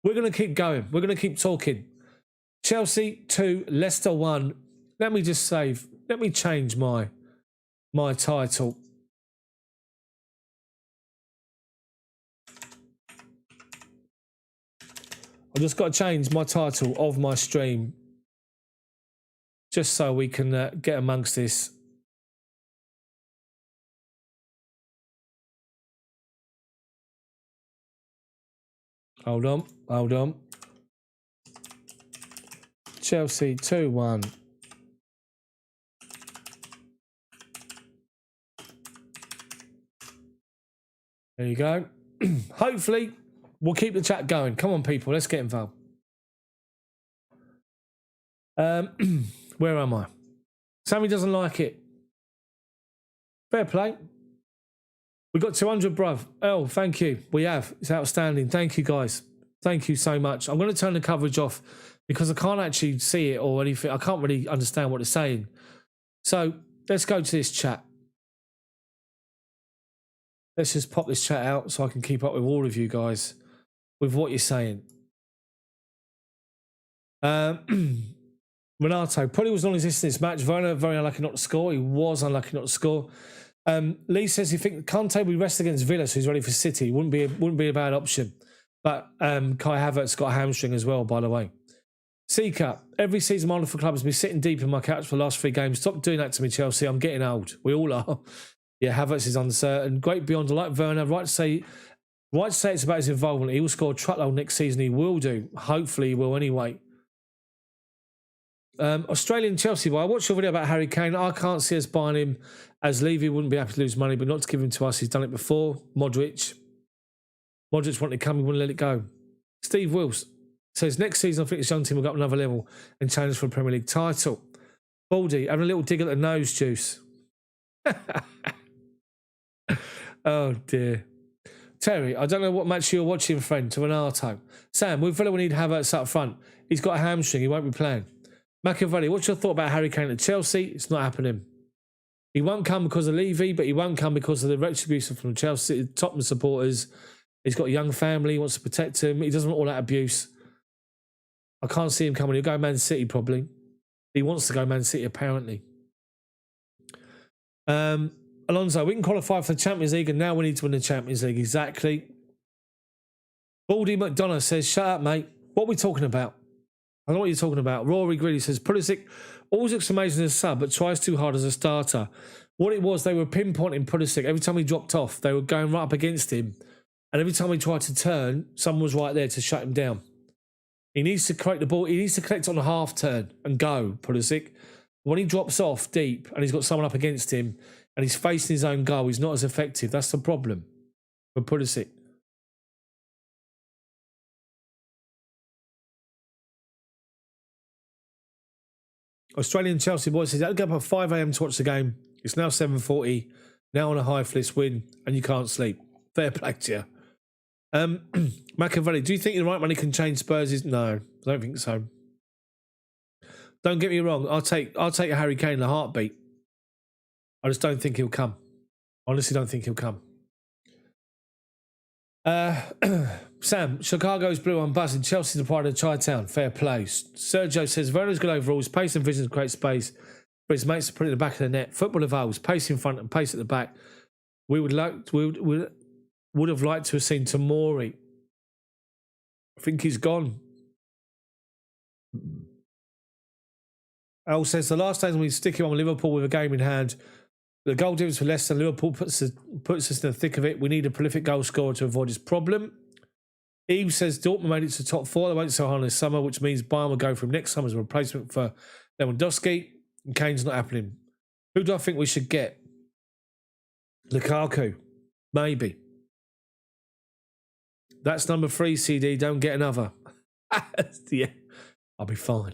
We're going to keep going. We're going to keep talking. Chelsea 2, Leicester 1. Let me just save. Let me change my title. I've just got to change my title of my stream just so we can get amongst this. Hold on. Chelsea 2-1. There you go. Hopefully, we'll keep the chat going. Come on, people. Let's get involved. Where am I? Sammy doesn't like it. Fair play. We got 200, bruv. Oh, thank you. We have. It's outstanding. Thank you, guys. Thank you so much. I'm going to turn the coverage off because I can't actually see it or anything. I can't really understand what it's saying. So let's go to this chat. Let's just pop this chat out so I can keep up with all of you guys with what you're saying. Renato probably was non-existent in this match. Werner very unlucky not to score. He was unlucky not to score. Lee says he thinks Kante will be rested against Villa, so he's ready for City. Wouldn't be a bad option. But Kai Havertz got a hamstring as well, by the way. Seeker, every season my wonderful club has been sitting deep in my couch for the last 3 games. Stop doing that to me, Chelsea. I'm getting old. We all are. Yeah, Havertz is uncertain. Great beyond. I like Werner. Right to say it's about his involvement. He will score a truckload next season. He will do. Hopefully he will anyway. Australian Chelsea boy. I watched your video about Harry Kane. I can't see us buying him, as Levy wouldn't be happy to lose money, but not to give him to us. He's done it before. Modric wanted to come. He wouldn't let it go. Steve Wills says next season I think this young team will go up another level and challenge for a Premier League title. Baldy having a little dig at the nose juice. Oh dear. Terry, I don't know what match you're watching, friend, to Renato. Sam, with Villa we need Havertz up front. He's got a hamstring. He won't be playing. Machiavelli, what's your thought about Harry Kane at Chelsea? It's not happening. He won't come because of Levy, but he won't come because of the retribution from Chelsea Tottenham supporters. He's got a young family. He wants to protect him. He doesn't want all that abuse. I can't see him coming. He'll go Man City probably. He wants to go Man City apparently. Alonso, we can qualify for the Champions League and now we need to win the Champions League. Exactly. Baldy McDonough says, shut up, mate. What are we talking about? I know what you're talking about. Rory Greeley says, Pulisic always looks amazing as a sub, but tries too hard as a starter. What it was, they were pinpointing Pulisic. Every time he dropped off, they were going right up against him. And every time he tried to turn, someone was right there to shut him down. He needs to collect the ball. He needs to collect on a half turn and go, Pulisic. When he drops off deep and he's got someone up against him and he's facing his own goal, he's not as effective. That's the problem for Pulisic. Australian Chelsea boy says, I'll get up at 5 a.m. to watch the game. It's now 7:40. Now on a high for this win and you can't sleep. Fair play to you. Machiavelli, do you think the right money can change Spurs? No, I don't think so. Don't get me wrong. I'll take a Harry Kane in a heartbeat. I just don't think he'll come. Honestly, don't think he'll come. Sam, Chicago's blue on buzzing. Chelsea's the pride of Chi-Town. Fair play. Sergio says, Werner's good overall. His pace and vision create space for his mates to put it in the back of the net. Football evolves. Pace in front and pace at the back. We would have liked to have seen Tomori. I think he's gone. Al says, the last days when we stick him on Liverpool with a game in hand, the goal difference for Leicester, Liverpool puts us in the thick of it. We need a prolific goal scorer to avoid this problem. Eve says Dortmund made it to top 4. They won't so hard this summer, which means Bayern will go for him next summer as a replacement for Lewandowski. And Kane's not happening. Who do I think we should get? Lukaku. Maybe. That's number 3, CD. Don't get another. Yeah, I'll be fine.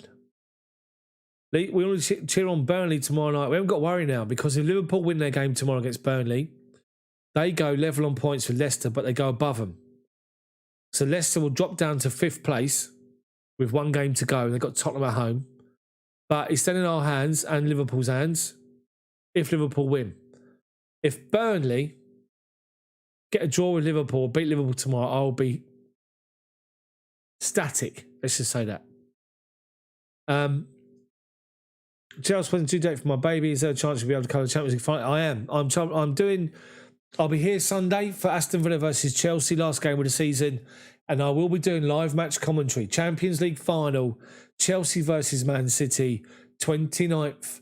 We only cheer on Burnley tomorrow night. We haven't got to worry now because if Liverpool win their game tomorrow against Burnley, they go level on points with Leicester, but they go above them. So Leicester will drop down to 5th place with 1 game to go. They've got Tottenham at home. But it's then in our hands and Liverpool's hands if Liverpool win. If Burnley get a draw with Liverpool, beat Liverpool tomorrow, I'll be static. Let's just say that. Chelsea wasn't due date for my baby. Is there a chance you'll be able to cover the Champions League final? I am. I'll be here Sunday for Aston Villa versus Chelsea, last game of the season. And I will be doing live match commentary. Champions League final, Chelsea versus Man City, 29th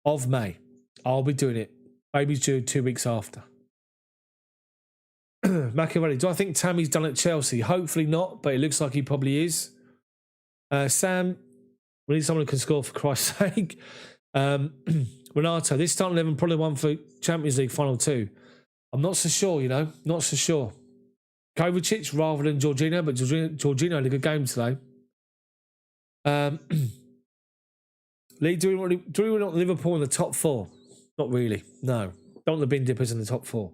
of May. I'll be doing it. Maybe due 2 weeks after. Machiavelli, do I think Tammy's done at Chelsea? Hopefully not, but it looks like he probably is. Sam, we need someone who can score for Christ's sake. Renato, this starting 11 probably won for Champions League final 2. I'm not so sure, you know. Not so sure. Kovacic rather than Jorginho, but Jorginho had a good game today. Lee, do we want Liverpool in the top 4? Not really. No. Don't want the bin dippers in the top 4.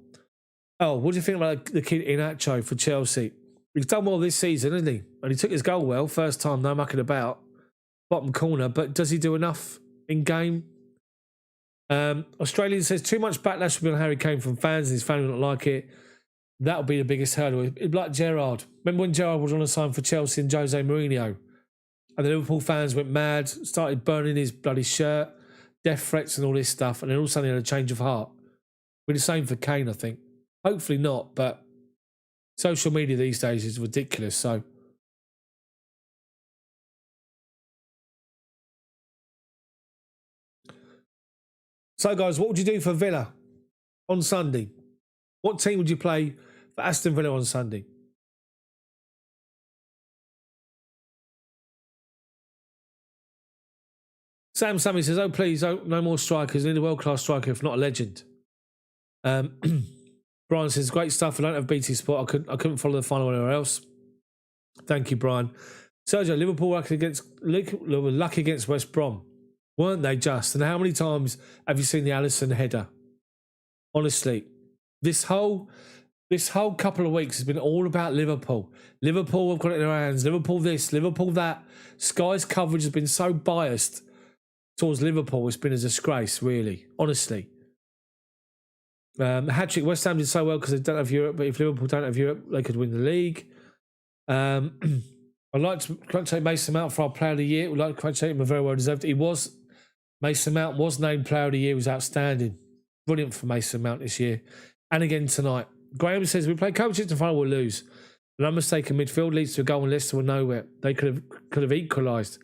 Oh, what do you think about the kid Inacho for Chelsea? He's done well this season, hasn't he? And he took his goal well. First time, no mucking about. Bottom corner. But does he do enough in game? Australian says, too much backlash will be on Harry Kane from fans and his family will not like it. That'll be the biggest hurdle. It'd be like Gerrard. Remember when Gerrard was on a sign for Chelsea and Jose Mourinho? And the Liverpool fans went mad, started burning his bloody shirt, death threats and all this stuff. And then all of a sudden he had a change of heart. We're the same for Kane, I think. Hopefully not, but social media these days is ridiculous. So guys, what would you do for Villa on Sunday? What team would you play for Aston Villa on Sunday? Sam Sammy says, oh, please, no more strikers. I need a world-class striker, if not a legend. Brian says, great stuff. I don't have BT Sport. I couldn't follow the final anywhere else. Thank you, Brian. Sergio, Liverpool were lucky against West Brom. Weren't they just? And how many times have you seen the Alisson header? Honestly, this whole couple of weeks has been all about Liverpool. Liverpool have got it in their hands. Liverpool this, Liverpool that. Sky's coverage has been so biased towards Liverpool. It's been a disgrace, really. Honestly. Hat-trick, West Ham did so well because they don't have Europe, but if Liverpool don't have Europe, they could win the league. I'd like to congratulate Mason Mount for our Player of the Year. We'd like to congratulate him, very well deserved. Mason Mount was named Player of the Year, was outstanding. Brilliant for Mason Mount this year. And again tonight. Graham says, we play Kovacic in the final, we'll lose. An unmistaken midfield leads to a goal and Leicester were nowhere. They could have equalised.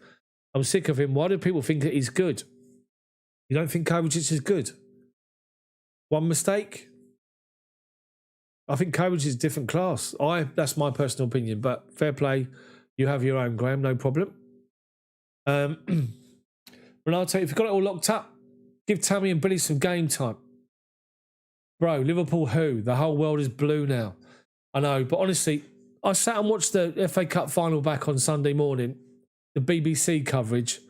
I'm sick of him. Why do people think that he's good? You don't think Kovacic is good? One mistake? I think Kovacic is a different class. That's my personal opinion, but fair play. You have your own, Graham, no problem. Renato, if you've got it all locked up, give Tammy and Billy some game time. Bro, Liverpool who? The whole world is blue now. I know, but honestly, I sat and watched the FA Cup final back on Sunday morning, the BBC coverage.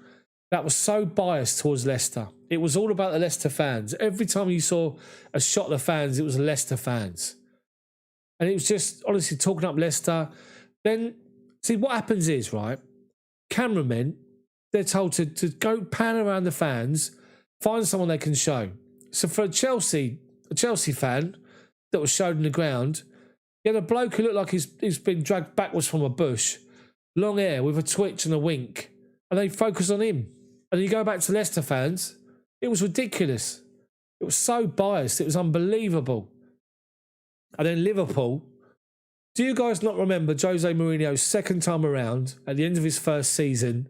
That was so biased towards Leicester. It was all about the Leicester fans. Every time you saw a shot of the fans, it was the Leicester fans. And it was just, honestly, talking up Leicester. Then, see, what happens is, right, cameramen, they're told to go pan around the fans, find someone they can show. So for a Chelsea fan that was showed in the ground, you had a bloke who looked like he's been dragged backwards from a bush, long hair with a twitch and a wink, and they focus on him. And you go back to Leicester fans, it was ridiculous. It was so biased. It was unbelievable. And then Liverpool. Do you guys not remember Jose Mourinho's second time around at the end of his first season?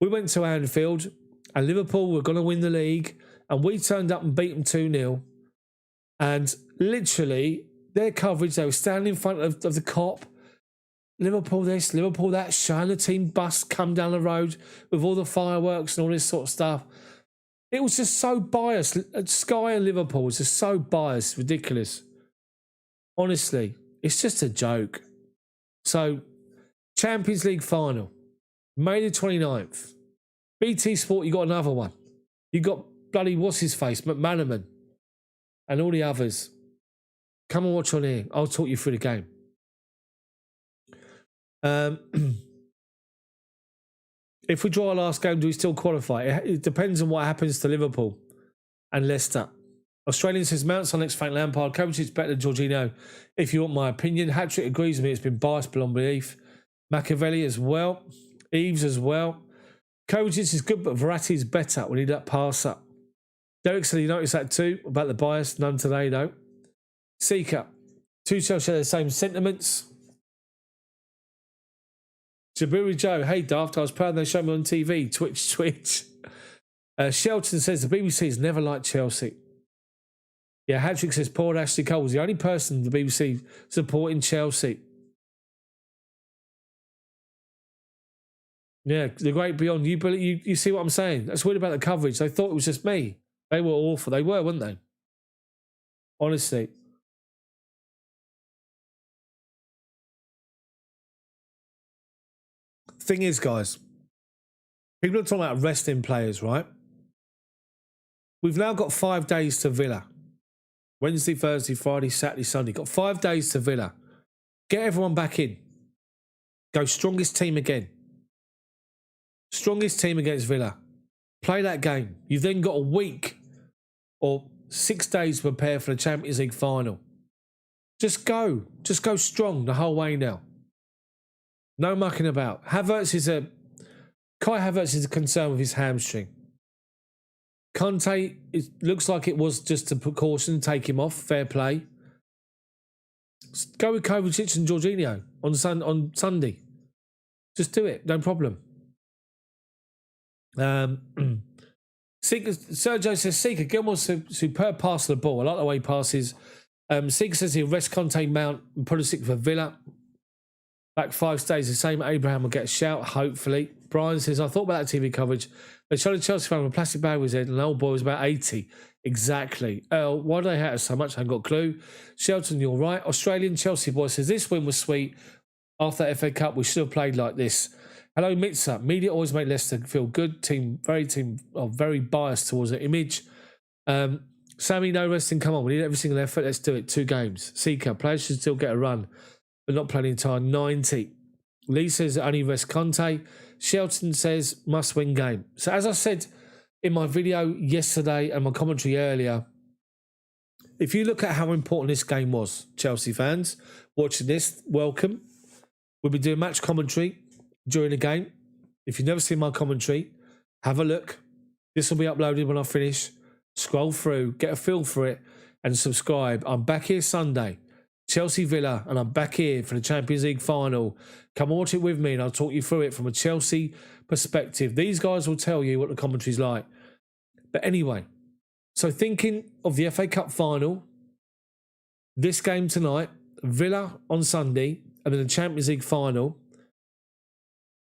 We went to Anfield and Liverpool were going to win the league and we turned up and beat them 2-0. And literally, their coverage, they were standing in front of the cop. Liverpool this, Liverpool that, showing the team bus come down the road with all the fireworks and all this sort of stuff. It was just so biased. Sky and Liverpool was just so biased, ridiculous. Honestly, it's just a joke. So, Champions League final, May the 29th. BT Sport, you got another one. You got bloody what's-his-face, McManaman, and all the others. Come and watch on here. I'll talk you through the game. If we draw our last game, do we still qualify? It depends on what happens to Liverpool and Leicester. Australian says Mount's on next Frank Lampard. Kovacic is better than Jorginho. If you want my opinion, Hat-trick agrees with me. It's been biased beyond belief. Machiavelli as well. Eves as well. Kovacic is good, but Verratti is better. We need that pass up. Derek said he noticed that too about the bias. None today though. Seeker. Tuchel share the same sentiments. Jaburi Joe, hey Daft, I was proud they showed me on TV. Twitch. Shelton says the BBC's never liked Chelsea. Yeah, Hatrick says poor Ashley Cole was the only person the BBC supporting Chelsea. Yeah, the great beyond. You see what I'm saying? That's weird about the coverage. They thought it was just me. They were awful. They were, weren't they? Honestly. Thing is, guys, people are talking about resting players, right? We've now got 5 days to Villa. Wednesday, Thursday, Friday, Saturday, Sunday. Got 5 days to Villa. Get everyone back in. Go strongest team again. Strongest team against Villa. Play that game. You've then got a week or 6 days to prepare for the Champions League final. Just go. Just go strong the whole way now. No mucking about. Kai Havertz is a concern with his hamstring. Conte, it looks like it was just a precaution. Take him off. Fair play. Go with Kovacic and Jorginho on Sunday. Just do it. No problem. Sergio says, Seeker, Gilmore's superb pass of the ball. I like the way he passes. Seeker says he'll rest Conte, Mount and Pulisic for Villa. Back 5 stays the same. Abraham will get a shout, hopefully. Brian says, I thought about that TV coverage. They showed a Chelsea fan with a plastic bag with his head and the old boy was about 80. Exactly. Why do they hate us so much? I haven't got a clue. Shelton, you're right. Australian Chelsea boy says, this win was sweet. After that FA Cup, we should have played like this. Hello, Mitza. Media always make Leicester feel good. Very biased towards the image. Sammy, no resting. Come on, we need every single effort. Let's do it. 2 games. Seeker, players should still get a run, but not playing the entire 90. Lee says only rest Conte. Shelton says must-win game. So as I said in my video yesterday and my commentary earlier, if you look at how important this game was, Chelsea fans watching this, welcome. We'll be doing match commentary during the game. If you've never seen my commentary, have a look. This will be uploaded when I finish. Scroll through, get a feel for it, and subscribe. I'm back here Sunday, Chelsea Villa, and I'm back here for the Champions League final. Come watch it with me, and I'll talk you through it from a Chelsea perspective. These guys will tell you what the commentary's like. But anyway, so thinking of the FA Cup final, this game tonight, Villa on Sunday, and then the Champions League final.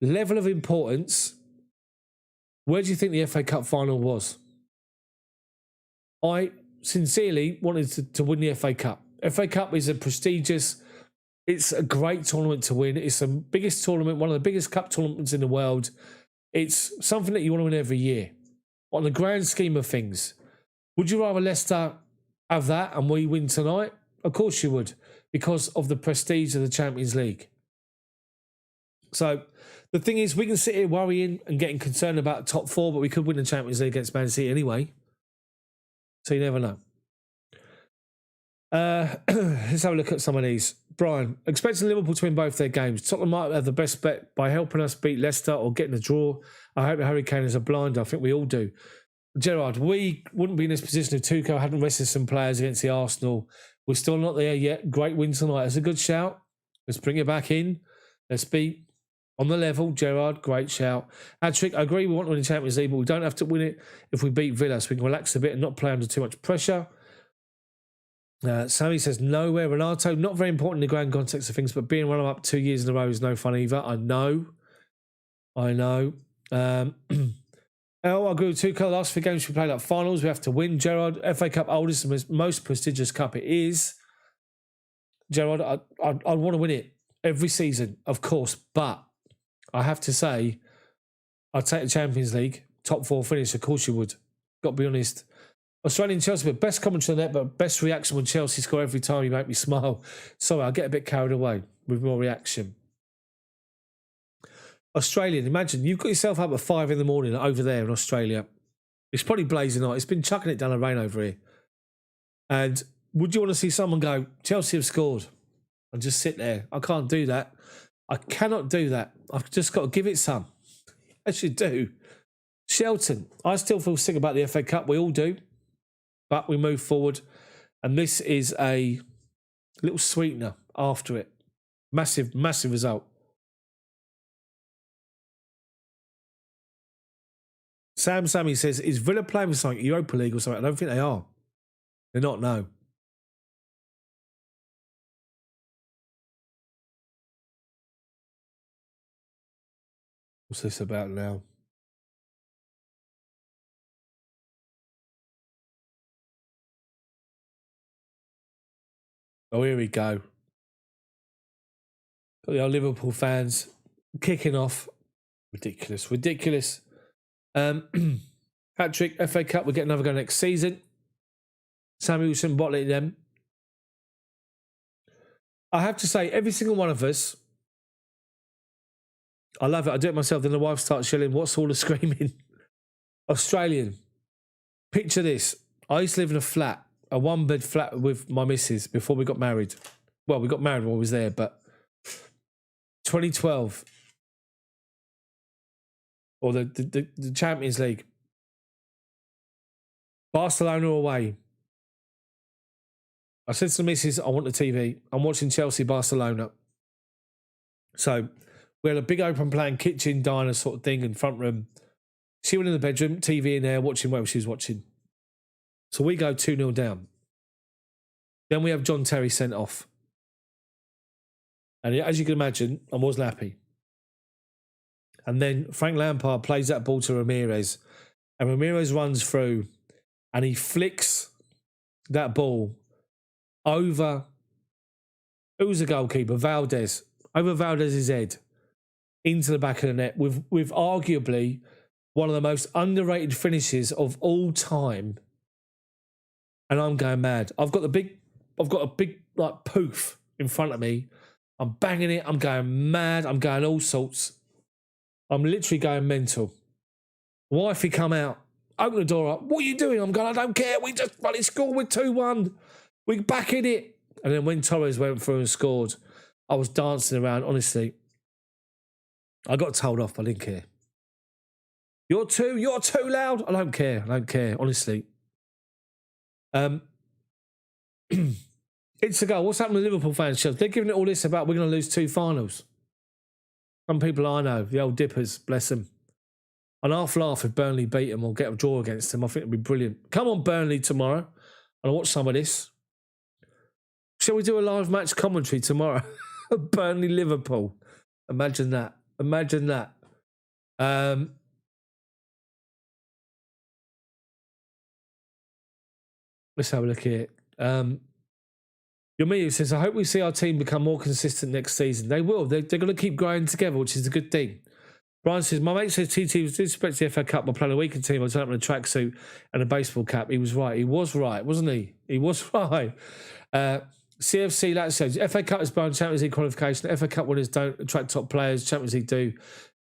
Level of importance, where do you think the FA Cup final was? I sincerely wanted to win the FA Cup. FA Cup is a prestigious, it's a great tournament to win. It's the biggest tournament, one of the biggest cup tournaments in the world. It's something that you want to win every year. On the grand scheme of things, would you rather Leicester have that and we win tonight? Of course you would, because of the prestige of the Champions League. So the thing is, we can sit here worrying and getting concerned about top 4, but we could win the Champions League against Man City anyway. So you never know. Let's have a look at some of these. Brian, expecting Liverpool to win both their games. Tottenham might have the best bet by helping us beat Leicester or getting a draw. I hope the Hurricane is a blinder. I think we all do. Gerard, we wouldn't be in this position if Tuchel hadn't rested some players against the Arsenal. We're still not there yet. Great win tonight. It's a good shout. Let's bring it back in. Let's be on the level. Gerard, great shout. Patrick, I agree we want to win the Champions League, but we don't have to win it if we beat Villa, so we can relax a bit and not play under too much pressure. Sammy says, nowhere. Renato, not very important in the grand context of things, but being run up 2 years in a row is no fun either. I know. I agree with Tuchel. The last 3 games we played like finals, we have to win. Gerard, FA Cup oldest and most prestigious cup it is. Gerard, I want to win it every season, of course, but I have to say, I'd take the Champions League, top 4 finish, of course you would. Got to be honest. Australian Chelsea, but best commentary on that, but best reaction when Chelsea score every time. You make me smile. Sorry, I get a bit carried away with more reaction. Australian, imagine you've got yourself up at 5 in the morning over there in Australia. It's probably blazing hot. It's been chucking it down the rain over here. And would you want to see someone go, Chelsea have scored, and just sit there? I can't do that. I cannot do that. I've just got to give it some. I should do. Shelton, I still feel sick about the FA Cup. We all do. But we move forward. And this is a little sweetener after it. Massive, massive result. Sam Sammy says, is Villa playing for something, Europa League or something? I don't think they are. They're not, no. What's this about now? Oh, here we go. Got the old Liverpool fans kicking off. Ridiculous. Hat-trick, FA Cup, we'll get another go next season. Samuelson bottling them. I have to say, every single one of us, I love it. I do it myself. Then the wife starts yelling, what's all the screaming? Australian. Picture this. I used to live in a flat, a one-bed flat with my missus before we got married. Well, we got married while I was there, but 2012. Or the Champions League. Barcelona away. I said to the missus, I want the TV. I'm watching Chelsea-Barcelona. So we had a big open plan, kitchen, diner sort of thing in front room. She went in the bedroom, TV in there, watching whatever she was watching. So we go 2-0 down. Then we have John Terry sent off. And as you can imagine, I wasn't happy. And then Frank Lampard plays that ball to Ramirez. And Ramirez runs through and he flicks that ball over, who was the goalkeeper? Valdez. Over Valdez's head into the back of the net with arguably one of the most underrated finishes of all time. And I'm going mad. I've got a big like poof in front of me. I'm banging it. I'm going mad. I'm going all sorts. I'm literally going mental. Wifey come out, open the door up. What are you doing? I'm going, I don't care. We just bloody scored with 2-1. We're back in it. And then when Torres went through and scored, I was dancing around, honestly. I got told off, but I didn't care. You're too loud. I don't care, honestly. It's a goal. What's happened with Liverpool fans, Chels? They're giving it all this about we're going to lose 2 finals. Some people I know, the old dippers, bless them. And half laugh if Burnley beat them or get a draw against them. I think it'd be brilliant. Come on, Burnley, tomorrow. And I'll watch some of this. Shall we do a live match commentary tomorrow? Burnley, Liverpool. Imagine that. Let's have a look here. Yomiyu says, I hope we see our team become more consistent next season. They will. They're going to keep growing together, which is a good thing. Brian says, my mate says TT was disrespect the FA Cup by playing a weekend team. I turned up in a tracksuit and a baseball cap. He was right. He was right, wasn't he? He was right. CFC Lazio. FA Cup is bound Champions League qualification. FA Cup winners don't attract top players. Champions League do.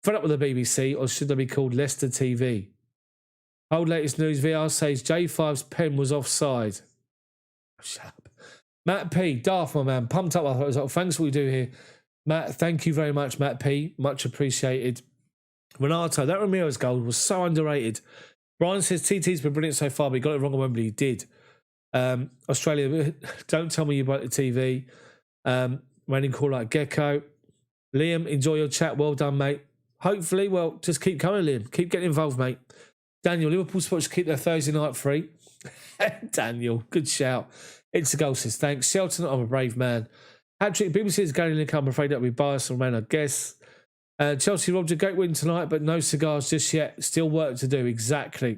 Fed up with the BBC, or should they be called Leicester TV? Old latest news, VR says J5's pen was offside. Shut up. Matt P, Daft, my man, pumped up. I thought it was like, thanks for what you do here. Matt, thank you very much, Matt P. Much appreciated. Renato, that Ramirez goal was so underrated. Brian says TT's been brilliant so far, but he got it wrong on Wembley. He did. Australia, don't tell me you bought the TV. Raining call like Gecko. Liam, enjoy your chat. Well done, mate. Hopefully, well, just keep coming, Liam. Keep getting involved, mate. Daniel, Liverpool supposed to keep their Thursday night free. Daniel, good shout. It's a goal, says thanks. Shelton, I'm a brave man. Hat-trick, BBC is going to I'm afraid that'll be biased on man, I guess. Chelsea, Roger, great win tonight, but no cigars just yet. Still work to do, exactly.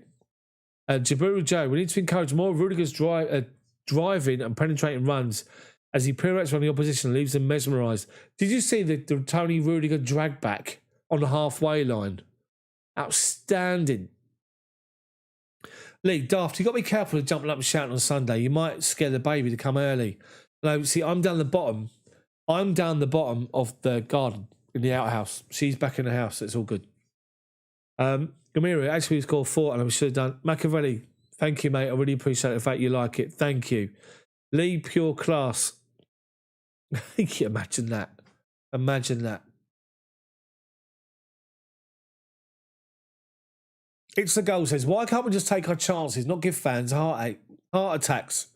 Jabiru Joe, we need to encourage more of Rudiger's driving and penetrating runs as he pirouettes around the opposition and leaves them mesmerised. Did you see the Tony Rudiger drag back on the halfway line? Outstanding. Lee, Daft, you've got to be careful of jumping up and shouting on Sunday. You might scare the baby to come early. No, see, I'm down the bottom. I'm down the bottom of the garden in the outhouse. She's back in the house. It's all good. Gamira, actually, we scored 4 and I should have done. Machiavelli, thank you, mate. I really appreciate the fact you like it. Thank you. Lee, pure class. Imagine that. Imagine that. It's the goal says, why can't we just take our chances, not give fans heart attacks?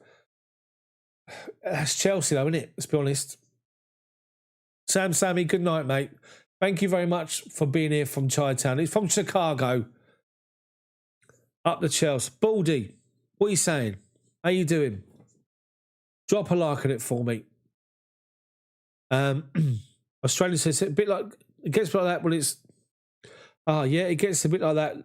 That's Chelsea though, isn't it? Let's be honest. Sammy, good night, mate. Thank you very much for being here from Chinatown. It's from Chicago. Up the Chels. Baldy, what are you saying? How you doing? Drop a like on it for me. Australia says it a bit like it gets a bit like that when it's it gets a bit like that.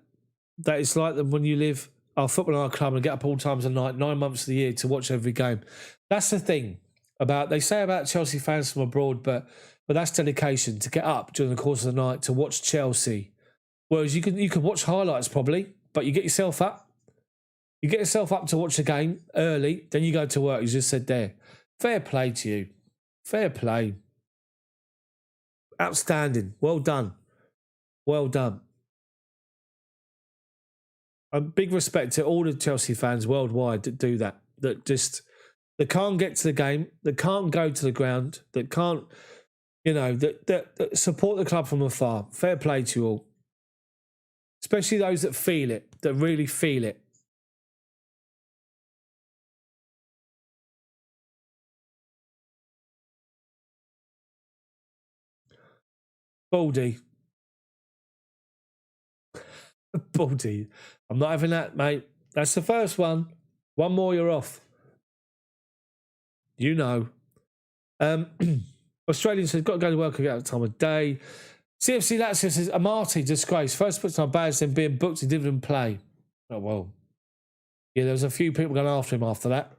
That it's like them when you live our football in our club and get up all times of the night, 9 months of the year to watch every game. That's the thing about they say about Chelsea fans from abroad, but that's dedication to get up during the course of the night to watch Chelsea. Whereas you can watch highlights probably, but you get yourself up. You get yourself up to watch the game early, then you go to work, you just said there. Fair play to you. Fair play. Outstanding. Well done. Well done. And big respect to all the Chelsea fans worldwide that do that. That can't get to the game, that can't go to the ground, that can't, that support the club from afar. Fair play to you all. Especially those that feel it, that really feel it. Baldy. Baldy. I'm not having that, mate. That's the first one. One more, you're off. You know. Australian says, got to go to work at the time of day. CFC Lazio says, Amati, disgrace. First puts on badge, then being booked, he didn't play. Oh, well. Yeah, there was a few people going after him after that.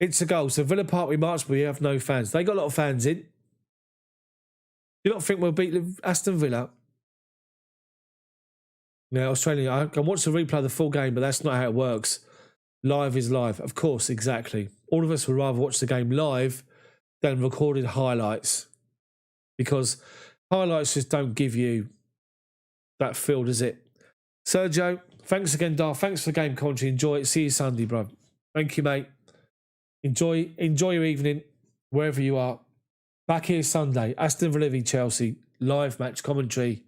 It's a goal. So Villa Park, we marched, but we have no fans. They got a lot of fans in. You don't think we'll beat Aston Villa? No, Australia. I can watch the replay of the full game, but that's not how it works. Live is live. Of course, exactly. All of us would rather watch the game live than recorded highlights. Because highlights just don't give you that feel, does it? Sergio, thanks again, Dar. Thanks for the game commentary. Enjoy it. See you Sunday, bro. Thank you, mate. Enjoy your evening, wherever you are. Back here Sunday, Aston Villa v Chelsea, live match commentary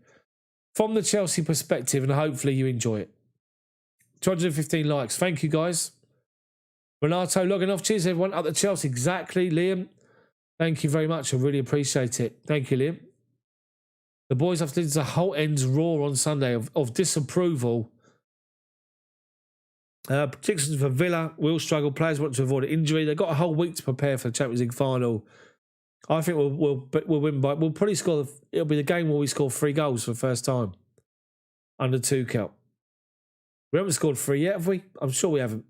from the Chelsea perspective, and hopefully you enjoy it. 215 likes. Thank you, guys. Renato logging off. Cheers, everyone. Up the Chelsea. Exactly, Liam. Thank you very much. I really appreciate it. Thank you, Liam. The boys have to do the whole ends roar on Sunday of disapproval. Predictions for Villa will struggle. Players want to avoid an injury. They've got a whole week to prepare for the Champions League final. I think we'll win by. We'll probably score. It'll be the game where we score 3 goals for the first time under Tuchel. We haven't scored 3 yet, have we? I'm sure we haven't.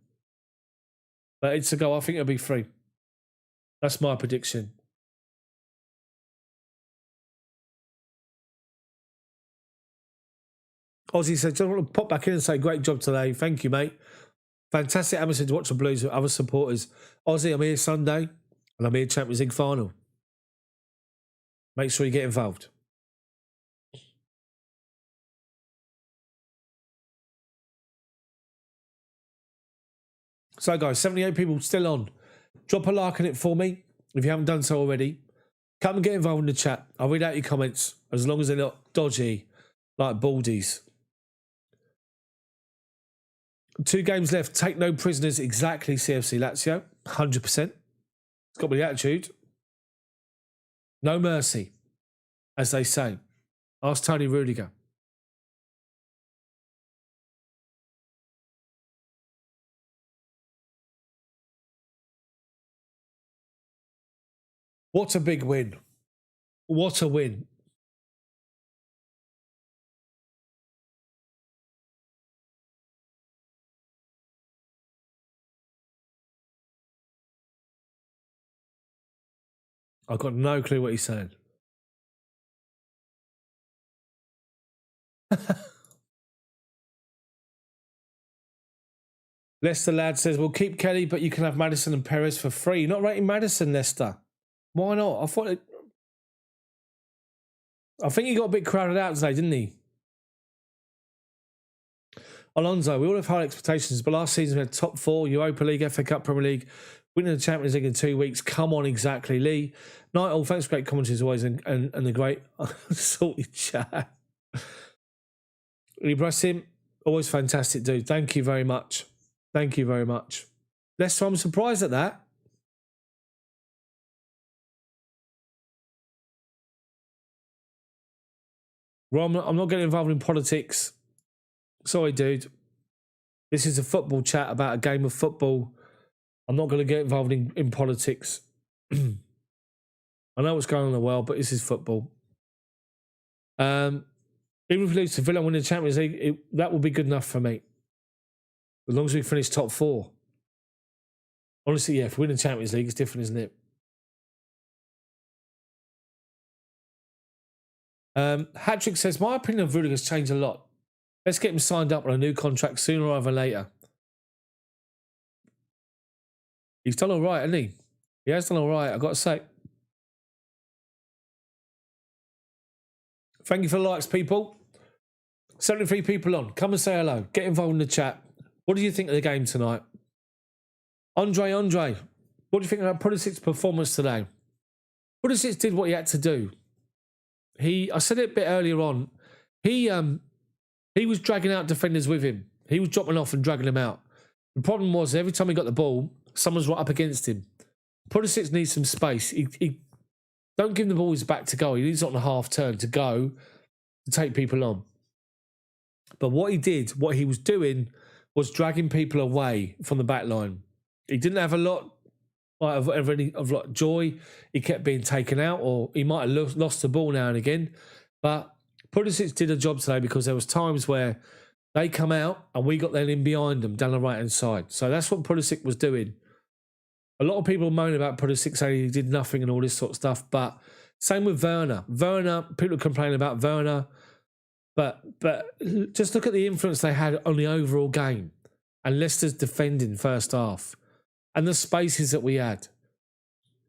But it's a goal. I think it'll be 3. That's my prediction. Ozzy said, "I want to pop back in and say great job today. Thank you, mate. Fantastic atmosphere to watch the Blues with other supporters. Ozzy, I'm here Sunday, and I'm here Champions League final. Make sure you get involved." So, guys, 78 people still on. Drop a like on it for me if you haven't done so already. Come and get involved in the chat. I'll read out your comments as long as they're not dodgy like Baldies. 2 games left. Take no prisoners. Exactly, CFC Lazio. 100%. It's got to be the attitude. No mercy, as they say. Ask Tony Rudiger. What a big win. What a win. I've got no clue what he's saying. Leicester lad says, we'll keep Kelly, but you can have Maddison and Perez for free. You're not rating Maddison, Leicester. Why not? I think he got a bit crowded out today, didn't he? Alonso, we all have high expectations, but last season we had top 4, Europa League, FA Cup, Premier League, winning the Champions League in 2 weeks. Come on, exactly. Lee, night all. Thanks for great commentary as always, and the great salty chat. Ibrahim, always fantastic, dude. Thank you very much. Thank you very much. Leicester, I'm surprised at that. Well, I'm not getting involved in politics. Sorry, dude. This is a football chat about a game of football. I'm not going to get involved in politics. I know what's going on in the world, but this is football. Even if we lose to Villa and win the Champions League, that will be good enough for me. As long as we finish top 4. Honestly, yeah, if we win the Champions League, it's different, isn't it? Hattrick says, my opinion of Rudiger has changed a lot. Let's get him signed up on a new contract sooner rather than later. He's done all right, hasn't he? He has done all right, I've got to say. Thank you for the likes, people. 73 people on. Come and say hello. Get involved in the chat. What do you think of the game tonight? Andre, what do you think about Pulisic's performance today? Pulisic did what he had to do. I said it a bit earlier on. He was dragging out defenders with him. He was dropping off and dragging them out. The problem was every time he got the ball, someone's right up against him. Pulisic needs some space. He don't give him the ball his back to go. He needs it on a half turn to go to take people on. But what he was doing was dragging people away from the back line. He didn't have a lot of joy. He kept being taken out, or he might have lost the ball now and again. But Pulisic did a job today because there was times where they come out and we got them in behind them down the right-hand side. So that's what Pulisic was doing. A lot of people moan about Pulisic saying he did nothing and all this sort of stuff, but same with Werner. People complain about Werner, but just look at the influence they had on the overall game and Leicester's defending first half and the spaces that we had.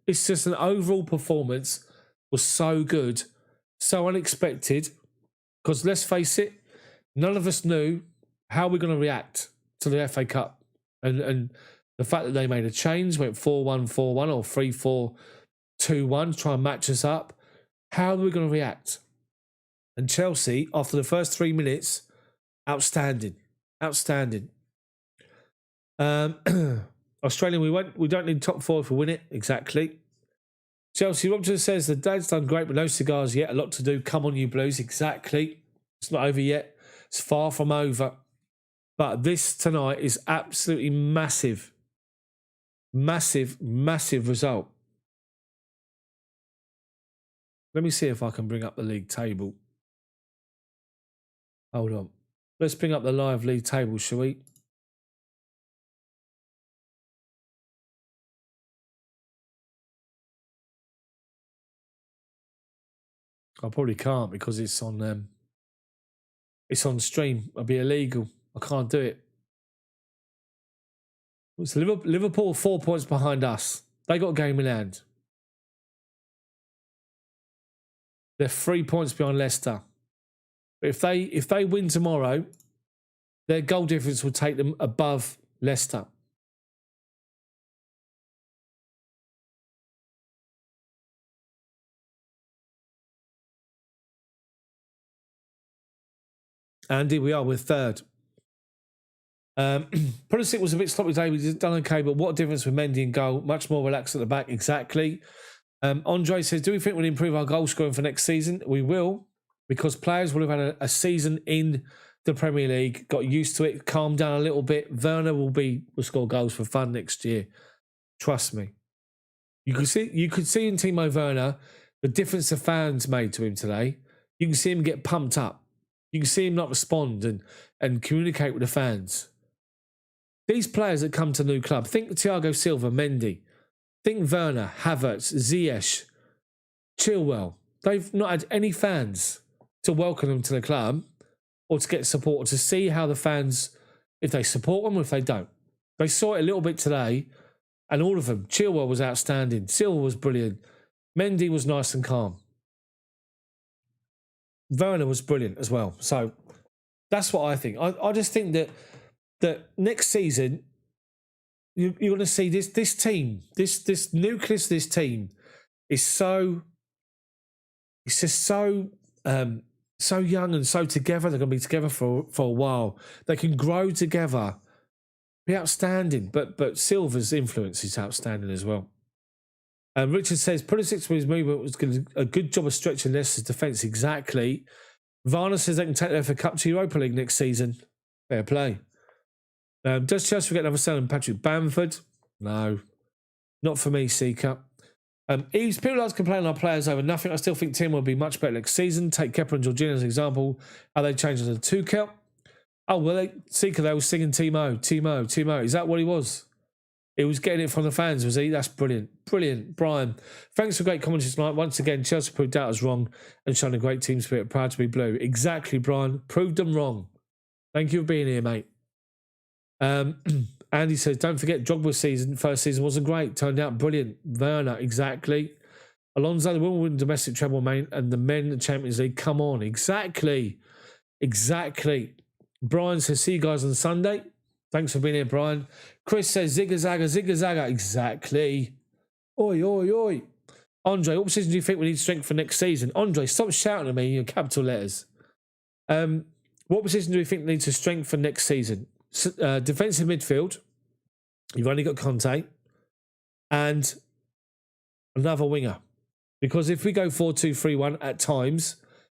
It's just an overall performance was so good, so unexpected, because let's face it, none of us knew how we're going to react to the FA Cup. And the fact that they made a change, went 4-1-4-1 or 3-4-2-1 to try and match us up, how are we going to react? And Chelsea, after the first 3 minutes, outstanding. Australian, we don't need top 4 if we win it. Exactly. Chelsea Robson says, the dad's done great, but no cigars yet. A lot to do. Come on, you Blues. Exactly. It's not over yet. It's far from over. But this tonight is absolutely massive. Massive result. Let me see if I can bring up the league table. Hold on. Let's bring up the live league table, shall we? I probably can't because it's on stream. It'll be illegal. I can't do it. It's Liverpool 4 points behind us. They got a game in hand. They're 3 points behind Leicester. But if they win tomorrow, their goal difference will take them above Leicester. Andy, we're third. Pulisic was a bit sloppy today. We've done okay, but what a difference with Mendy and goal. Much more relaxed at the back. Exactly. Andre says, do we think we'll improve our goal scoring for next season? We will, because players will have had a season in the Premier League, got used to it, calmed down a little bit. Werner will score goals for fun next year. Trust me. You could see in Timo Werner the difference the fans made to him today. You can see him get pumped up. You can see him not respond and communicate with the fans. These players that come to the new club, think Thiago Silva, Mendy, think Werner, Havertz, Ziyech, Chilwell. They've not had any fans to welcome them to the club or to get support, or to see how the fans, if they support them or if they don't. They saw it a little bit today, and all of them. Chilwell was outstanding. Silva was brilliant. Mendy was nice and calm. Werner was brilliant as well. So that's what I think. I just think that next season you're going to see this team, this nucleus of this team is so young and so together. They're going to be together for a while. They can grow together, be outstanding. But Silva's influence is outstanding as well. Richard says, Pulisic with his movement was a good job of stretching Leicester's defence. Exactly. Varner says they can take the FA Cup to Europa League next season. Fair play. Does Chelsea forget another sell on Patrick Bamford? No. Not for me, Seeker. Eves, people like to complain on our players over nothing. I still think Tim will be much better next season. Take Kepa and Jorginho as an example. Are they changing to Tuchel? Oh, well, Seeker, they were singing Timo. Is that what he was? He was getting it from the fans, was he? That's brilliant. Brilliant. Brian, thanks for great commentary tonight. Once again, Chelsea proved doubters wrong and shown a great team spirit. Proud to be blue. Exactly, Brian. Proved them wrong. Thank you for being here, mate. Andy says, don't forget Drogba's first season wasn't great. Turned out brilliant. Werner, exactly. Alonso, the women win domestic treble, mate, and the men the Champions League. Come on. Exactly. Brian says, see you guys on Sunday. Thanks for being here, Brian. Chris says, zigga zaga. Exactly. Oi. Andre, what position do you think we need strength for next season? Andre, stop shouting at me in your capital letters. What position do we think needs to strength for next season? Defensive midfield. You've only got Conte and another winger. Because if we go 4-2-3-1 at times,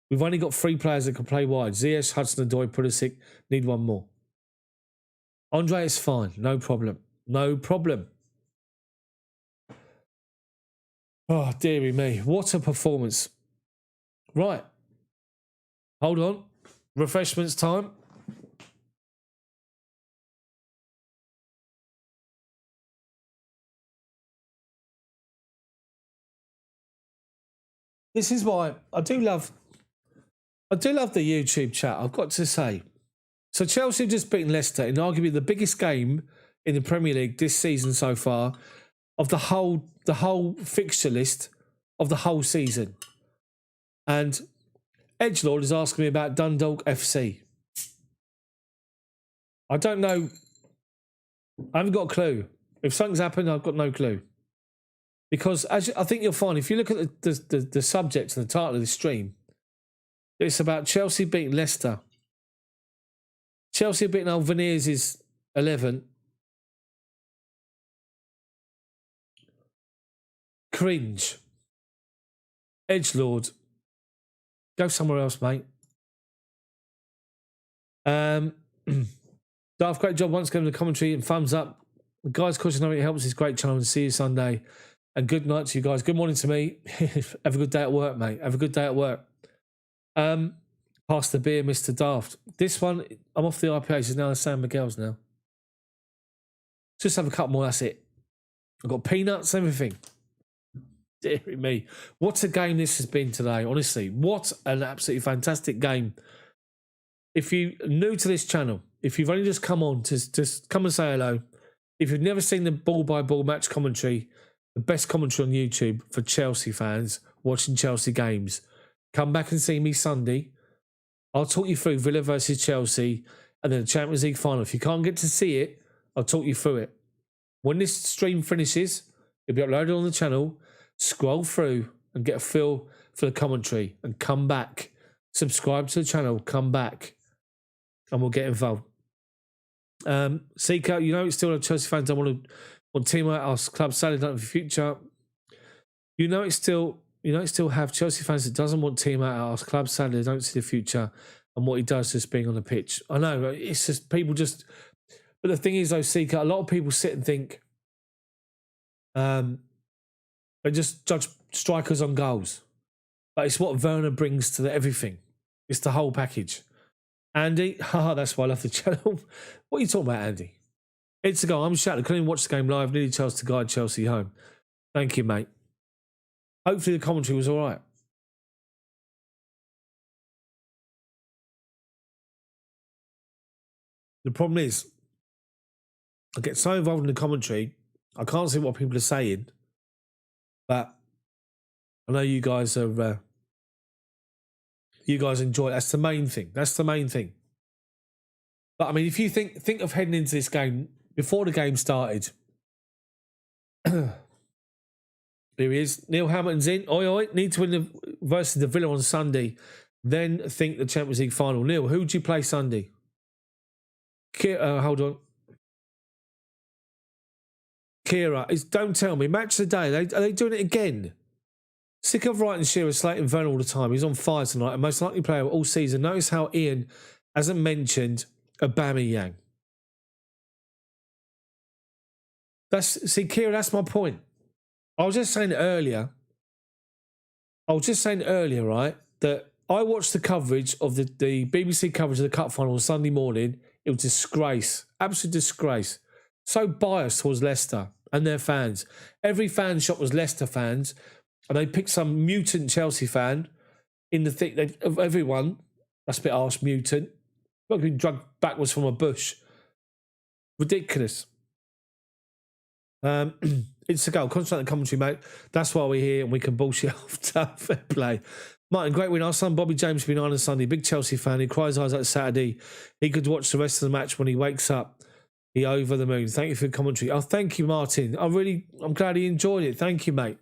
we've only got 3 players that can play wide. Ziyech, Hudson-Odoi, Pulisic. Need one more. Andre is fine. No problem. Oh, dearie me. What a performance. Right. Hold on. Refreshments time. This is why I do love the YouTube chat, I've got to say. So Chelsea have just beaten Leicester in arguably the biggest game in the Premier League this season so far of the whole fixture list of the whole season. And Edgelord is asking me about Dundalk FC. I don't know. I haven't got a clue. If something's happened, I've got no clue. Because I think you'll find, if you look at the subject and the title of the stream, it's about Chelsea beating Leicester. Chelsea beating Old Veneers' 11. Cringe. Edgelord. Go somewhere else, mate. Daft, great job once again in the commentary and thumbs up. The guys, caution, it helps. It's great channel and see you Sunday. And good night to you guys. Good morning to me. Have a good day at work, mate. Have a good day at work. Pass the beer, Mr. Daft. This one, I'm off the IPAs. It's now the San Miguel's now. Just have a couple more, that's it. I've got peanuts, everything. Dear me. What a game this has been today, honestly. What an absolutely fantastic game. If you're new to this channel, if you've only just come on to just come and say hello, if you've never seen the ball-by-ball match commentary, the best commentary on YouTube for Chelsea fans watching Chelsea games, come back and see me Sunday. I'll talk you through Villa versus Chelsea and then the Champions League final. If you can't get to see it, I'll talk you through it. When this stream finishes, it'll be uploaded on the channel. Scroll through and get a feel for the commentary and come back. Subscribe to the channel, come back, and we'll get involved. Seeker, you know it's still Chelsea fans don't want Timo at our club sadly don't have a future. You know it's still have Chelsea fans that doesn't want Timo at our club sadly don't see the future and what he does just being on the pitch. I know it's just people just. But the thing is though, Seeker, a lot of people sit and think, they just judge strikers on goals, but it's what Werner brings to everything. It's the whole package. Andy, that's why I love the channel. What are you talking about, Andy? It's a goal. I'm shouting. I couldn't even watch the game live. Needed Chelsea to guide Chelsea home. Thank you, mate. Hopefully the commentary was all right. The problem is, I get so involved in the commentary, I can't see what people are saying. But I know you guys are. You guys enjoy it. That's the main thing. But I mean, if you think of heading into this game before the game started. Here he is. Neil Hamilton's in. Oi. Need to win versus the Villa on Sunday. Then think the Champions League final. Neil, who do you play Sunday? Hold on. Kira, don't tell me. Match of the day. Are they doing it again? Sick of writing Shearer, slating Werner all the time. He's on fire tonight and most likely player all season. Notice how Ian hasn't mentioned Aubameyang. Kieran, that's my point. I was just saying earlier, right, that I watched the coverage of the BBC coverage of the Cup final on Sunday morning. It was disgrace, absolute disgrace. So biased towards Leicester and their fans. Every fan shot was Leicester fans, and they picked some mutant Chelsea fan in the thick of everyone. That's a bit harsh, mutant. Not being drugged backwards from a bush. Ridiculous. It's a goal. Concentrate on the commentary, mate. That's why we're here and we can bullshit after. Fair play. Martin, great win. Our son Bobby James has been on Sunday. Big Chelsea fan. He cries eyes like Saturday. He could watch the rest of the match when he wakes up. He over the moon. Thank you for the commentary. Oh, thank you, Martin. I'm glad he enjoyed it. Thank you, mate.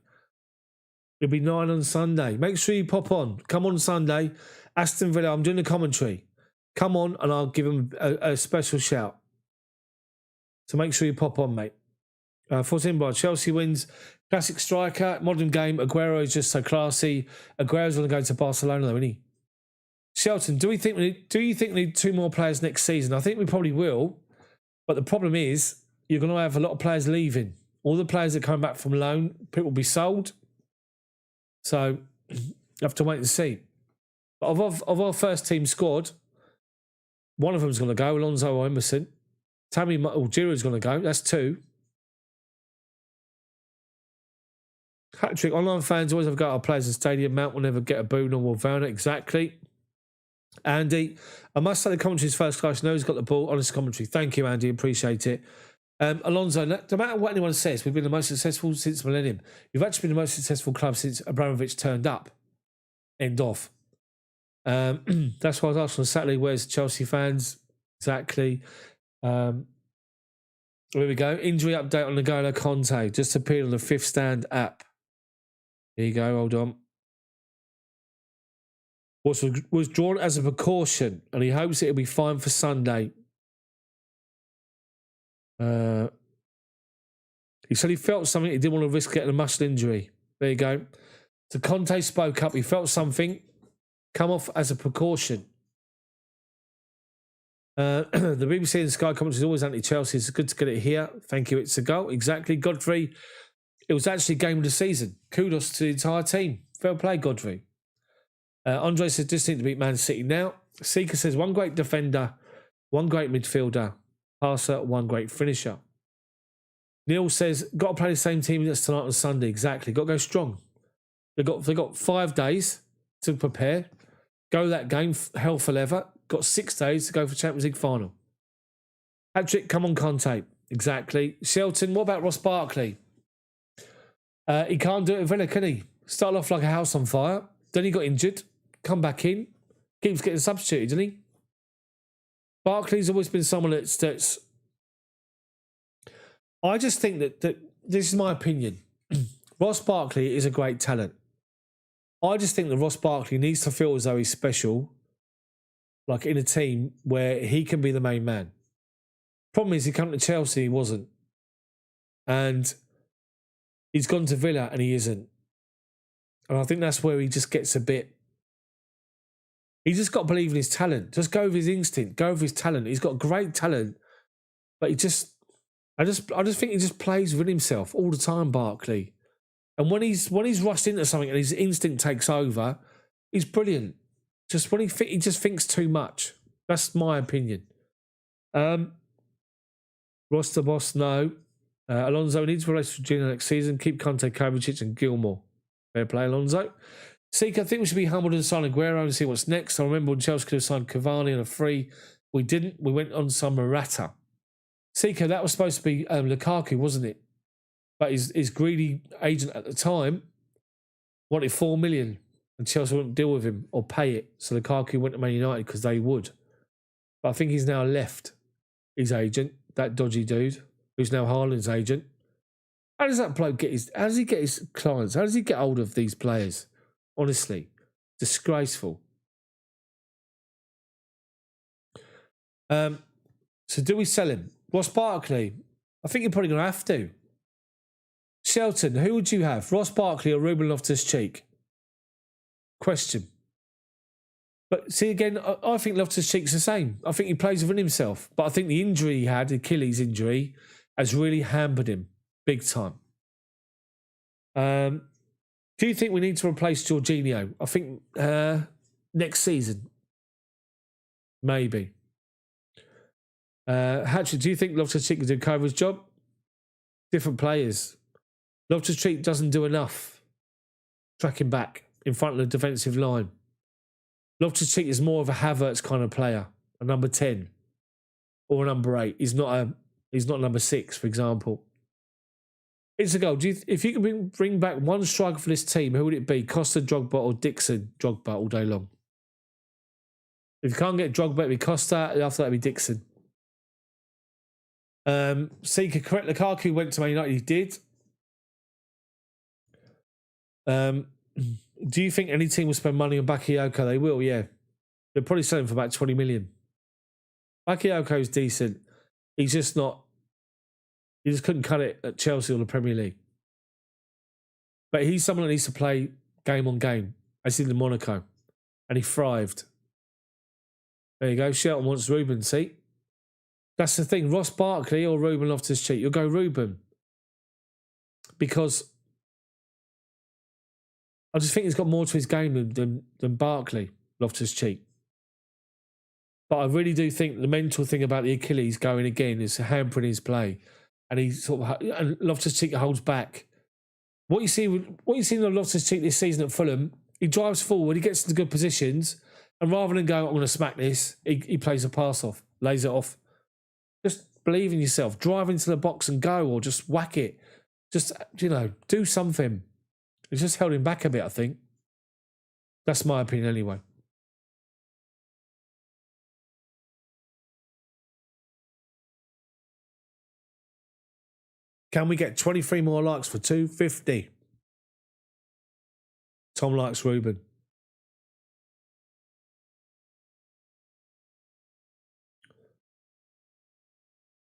It'll be 9 on Sunday. Make sure you pop on. Come on Sunday. Aston Villa, I'm doing the commentary. Come on and I'll give him a special shout. So make sure you pop on, mate. 14 by Chelsea wins. Classic striker, modern game. Aguero is just so classy. Aguero's going to go to Barcelona, though, isn't he? Shelton, do you think we need 2 more players next season? I think we probably will. But the problem is, you're going to have a lot of players leaving. All the players that come back from loan, people will be sold. So, you have to wait and see. But of our first team squad, one of them's going to go, Alonso or Emerson. Giroud's going to go. That's 2. Hat-trick. Online fans always have got our players in stadium. Mount will never get a boo, nor will Werner. Exactly. Andy, I must say the commentary's first class. Knows he's got the ball. Honest commentary. Thank you, Andy. Appreciate it. Alonso, no matter what anyone says, we've been the most successful since millennium. You've actually been the most successful club since Abramovich turned up. End of. That's why I was asked on Saturday, where's Chelsea fans? Exactly. Here we go. Injury update on N'Golo Conte. Just appeared on the Fifth Stand app. Here you go. Hold on. Was drawn as a precaution, and he hopes it'll be fine for Sunday. He said he felt something. He didn't want to risk getting a muscle injury. There you go. So Conte spoke up. He felt something come off as a precaution. The BBC and Sky commentary is always anti-Chelsea. It's good to get it here. Thank you. It's a goal. Exactly. Godfrey, it was actually game of the season. Kudos to the entire team. Fair play, Godfrey. Andre says, just need to beat Man City now. Seeker says, one great defender, one great midfielder, passer, one great finisher. Neil says, got to play the same team as tonight on Sunday. Exactly. Got to go strong. They got 5 days to prepare. Go that game, hell for leather. Got 6 days to go for Champions League final. Patrick, come on, Conte. Exactly. Shelton, what about Ross Barkley? He can't do it at Villa, can he? Started off like a house on fire. Then he got injured. Come back in. Keeps getting substituted, doesn't he? Barkley's always been someone that's I just think that this is my opinion. Ross Barkley is a great talent. I just think that Ross Barkley needs to feel as though he's special, like in a team where he can be the main man. Problem is, he came to Chelsea, he wasn't. And he's gone to Villa and he isn't. And I think that's where he just gets a bit... He's just got to believe in his talent. Just go with his instinct. Go with his talent. He's got great talent. But he just... I just think he just plays with himself all the time, Barkley. And when he's rushed into something and his instinct takes over, he's brilliant. Just when he just thinks too much. That's my opinion. Ross the boss, no. Alonso needs to replace Jorginho next season. Keep Conte, Kovacic and Gilmore. Fair play, Alonso. Seek, I think we should be humbled and sign Aguero and see what's next. I remember when Chelsea could have signed Cavani on a free. We didn't. We went on some Morata. Seeker, that was supposed to be Lukaku, wasn't it? But his greedy agent at the time wanted 4 million and Chelsea wouldn't deal with him or pay it. So Lukaku went to Man United because they would. But I think he's now left his agent, that dodgy dude, who's now Haaland's agent. How does that bloke how does he get his clients? How does he get hold of these players? Honestly, disgraceful. So do we sell him? Ross Barkley? I think you're probably going to have to. Shelton, who would you have? Ross Barkley or Ruben Loftus-Cheek? Question. But see, again, I think Loftus-Cheek's the same. I think he plays within himself. But I think the injury he had, the Achilles injury, has really hampered him big time. Do you think we need to replace Jorginho? I think next season. Maybe. Hatchet, do you think Loftus-Cheek can do Cover's job? Different players. Loftus-Cheek doesn't do enough tracking back in front of the defensive line. Loftus-Cheek is more of a Havertz kind of player, a number 10 or a number 8. He's not number 6, for example. It's a goal. If you could bring back one striker for this team, who would it be? Costa, Drogba, or Dixon? Drogba all day long. If you can't get Drogba, it'd be Costa. After that, it'd be Dixon. Seeker, correct. Lukaku went to Man United. He did. Do you think any team will spend money on Bakayoko? They will, yeah. They'll probably sell him for about 20 million. Bakayoko's decent. He's just not. He just couldn't cut it at Chelsea or the Premier League. But he's someone that needs to play game on game, as he did in Monaco. And he thrived. There you go. Shelton wants Ruben, see? That's the thing. Ross Barkley or Ruben Loftus-Cheek? You'll go Ruben. Because I just think he's got more to his game than Barkley, Loftus-Cheek. But I really do think the mental thing about the Achilles going again is hampering his play. And he and Loftus-Cheek holds back. What you see in Loftus-Cheek this season at Fulham, he drives forward, he gets into good positions, and rather than going, I'm going to smack this, he plays a pass off, lays it off. Just believe in yourself. Drive into the box and go, or just whack it. Just, do something. It's just held him back a bit, I think. That's my opinion anyway. Can we get 23 more likes for 250? Tom likes Ruben.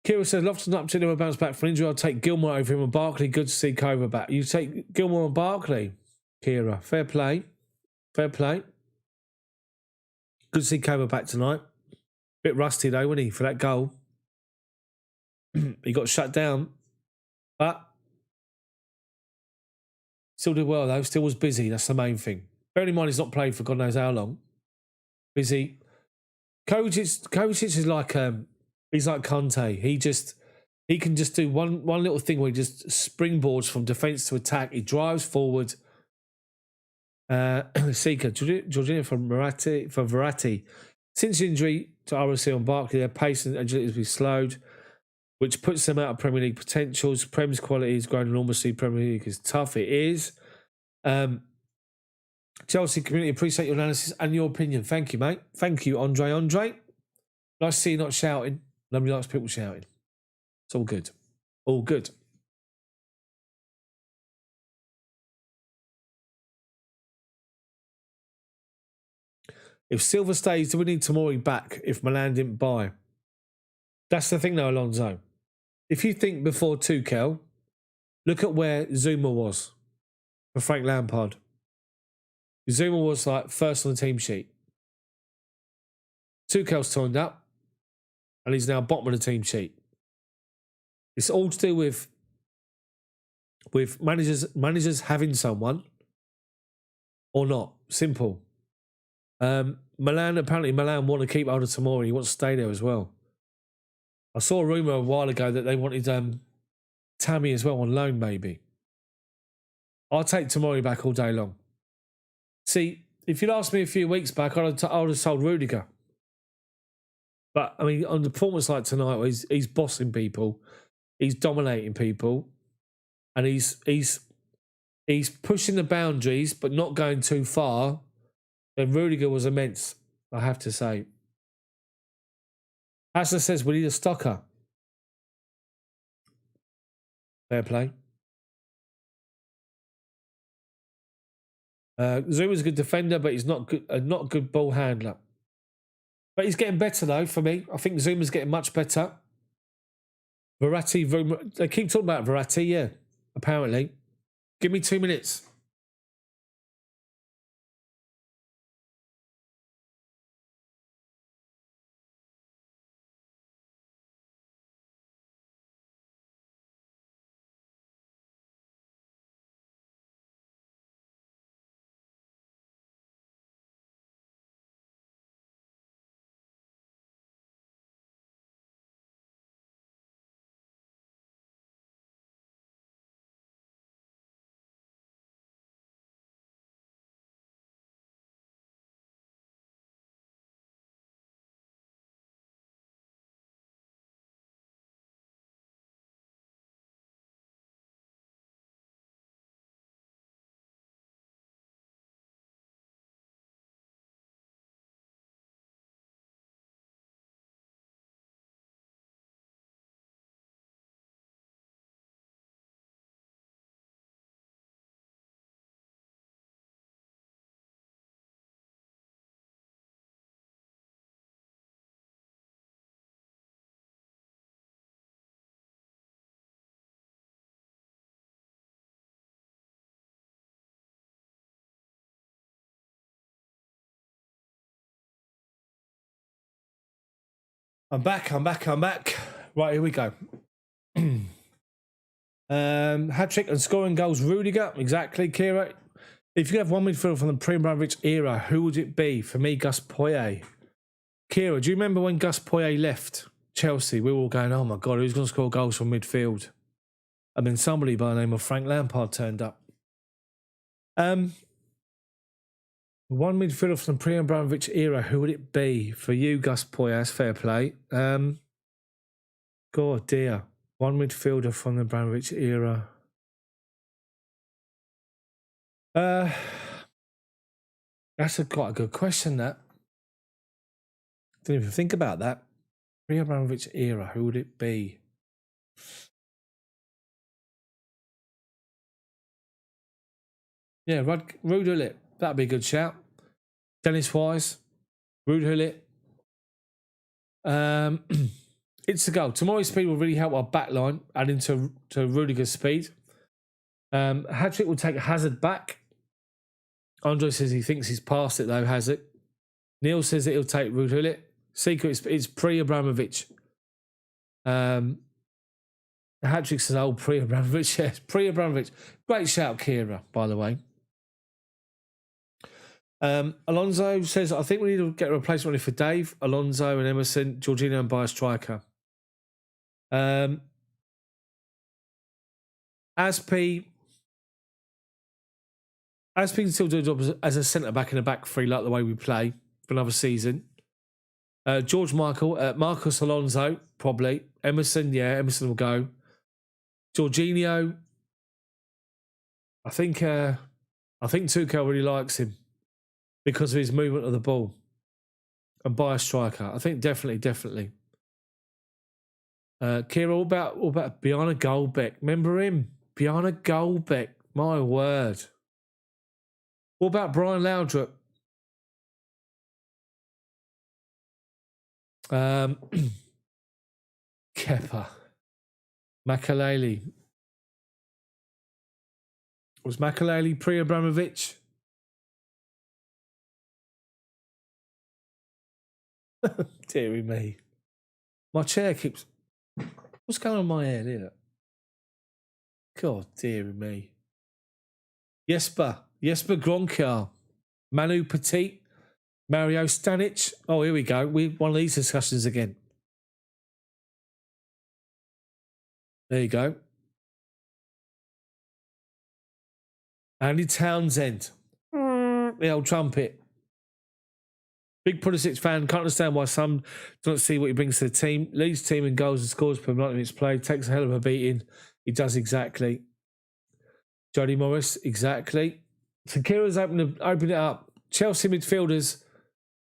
Kira says, Loftus not up to him, bounce back from injury. I'll take Gilmore over him and Barkley. Good to see Cova back. You take Gilmore and Barkley, Kira. Fair play. Fair play. Good to see Cova back tonight. Bit rusty though, wasn't he, for that goal? He got shut down. But still did well though. Still was busy. That's the main thing. Bearing in mind he's not played for God knows how long. Busy. Kovacic is like he's like Conte. He can just do one little thing where he just springboards from defence to attack. He drives forward. Seeker, Jorginho for Verratti. Since injury to RSC on Barkley, their pace and agility has been slowed, which puts them out of Premier League potentials. Prem's quality has grown enormously. Premier League is tough. It is. Chelsea community, appreciate your analysis and your opinion. Thank you, mate. Thank you, Andre. Nice to see you not shouting. Nobody likes people shouting. It's all good. All good. If Silva stays, do we need Tomori back if Milan didn't buy? That's the thing though, Alonso. If you think before Tuchel, look at where Zuma was for Frank Lampard. Zuma was like first on the team sheet. Tuchel's turned up and he's now bottom of the team sheet. It's all to do with managers having someone or not. Simple. Milan want to keep hold of Tomori. He wants to stay there as well. I saw a rumour a while ago that they wanted Tammy as well on loan, maybe. I'll take Tomori back all day long. See, if you'd asked me a few weeks back, I would have sold Rudiger. But, I mean, on the performance like tonight, where he's bossing people, he's dominating people, and he's pushing the boundaries, but not going too far, then Rudiger was immense, I have to say. Hassler says, we need a stocker. Fair play. Zuma's a good defender, but he's not a good ball handler. But he's getting better, though, for me. I think Zuma's getting much better. Verratti, they keep talking about Verratti, yeah, apparently. Give me 2 minutes. I'm back. Right, here we go. Hat-trick and scoring goals, Rudiger. Exactly, Kira. If you could have one midfielder from the Prem Abramovich era, who would it be? For me, Gus Poyet. Kira, do you remember when Gus Poyet left Chelsea? We were all going, oh my God, who's going to score goals from midfield? And then somebody by the name of Frank Lampard turned up. One midfielder from the Prem Abramovich era, who would it be? For you, Gus Poyet, that's fair play. God dear. One midfielder from the Abramovich era. That's quite a good question, that. Didn't even think about that. Prem Abramovich era, who would it be? Yeah, Ruud Gullit. That'd be a good shout. Dennis Wise. Ruud Gullit. It's a goal. Tomorrow's speed will really help our backline, adding to Rudiger's speed. Hat-trick will take Hazard back. Andre says he thinks he's past it though, Hazard. Neil says that he'll take Ruud Gullit. Secret is pre-Abramovich. Hat-trick says, oh, pre-Abramovich. Yes, pre-Abramovich. Great shout, Kira, by the way. Alonso says, I think we need to get a replacement for Dave, Alonso and Emerson, Jorginho and buy a striker. Aspi can still do a job as a centre-back in a back three, like the way we play for another season. George Michael, Marcus Alonso, probably. Emerson, yeah, Emerson will go. Jorginho, I think Tuchel really likes him because of his movement of the ball. And buy a striker. I think definitely. Kira, what about Bjarne Goldbeck? Remember him? Bjarne Goldbeck. My word. What about Brian Laudrup? Kepa. Makaleli. Was Makaleli pre-Abramovich? Deary me. My chair keeps... What's going on in my head here? God, deary me. Jesper Gronka. Manu Petit. Mario Stanic. Oh, here we go. One of these discussions again. There you go. Andy Townsend. The old trumpet. Big Pulisic fan. Can't understand why some don't see what he brings to the team. Leads team in goals and scores per 90 minutes play. Takes a hell of a beating. He does exactly. Jody Morris, exactly. Sakira's opened it up. Chelsea midfielders,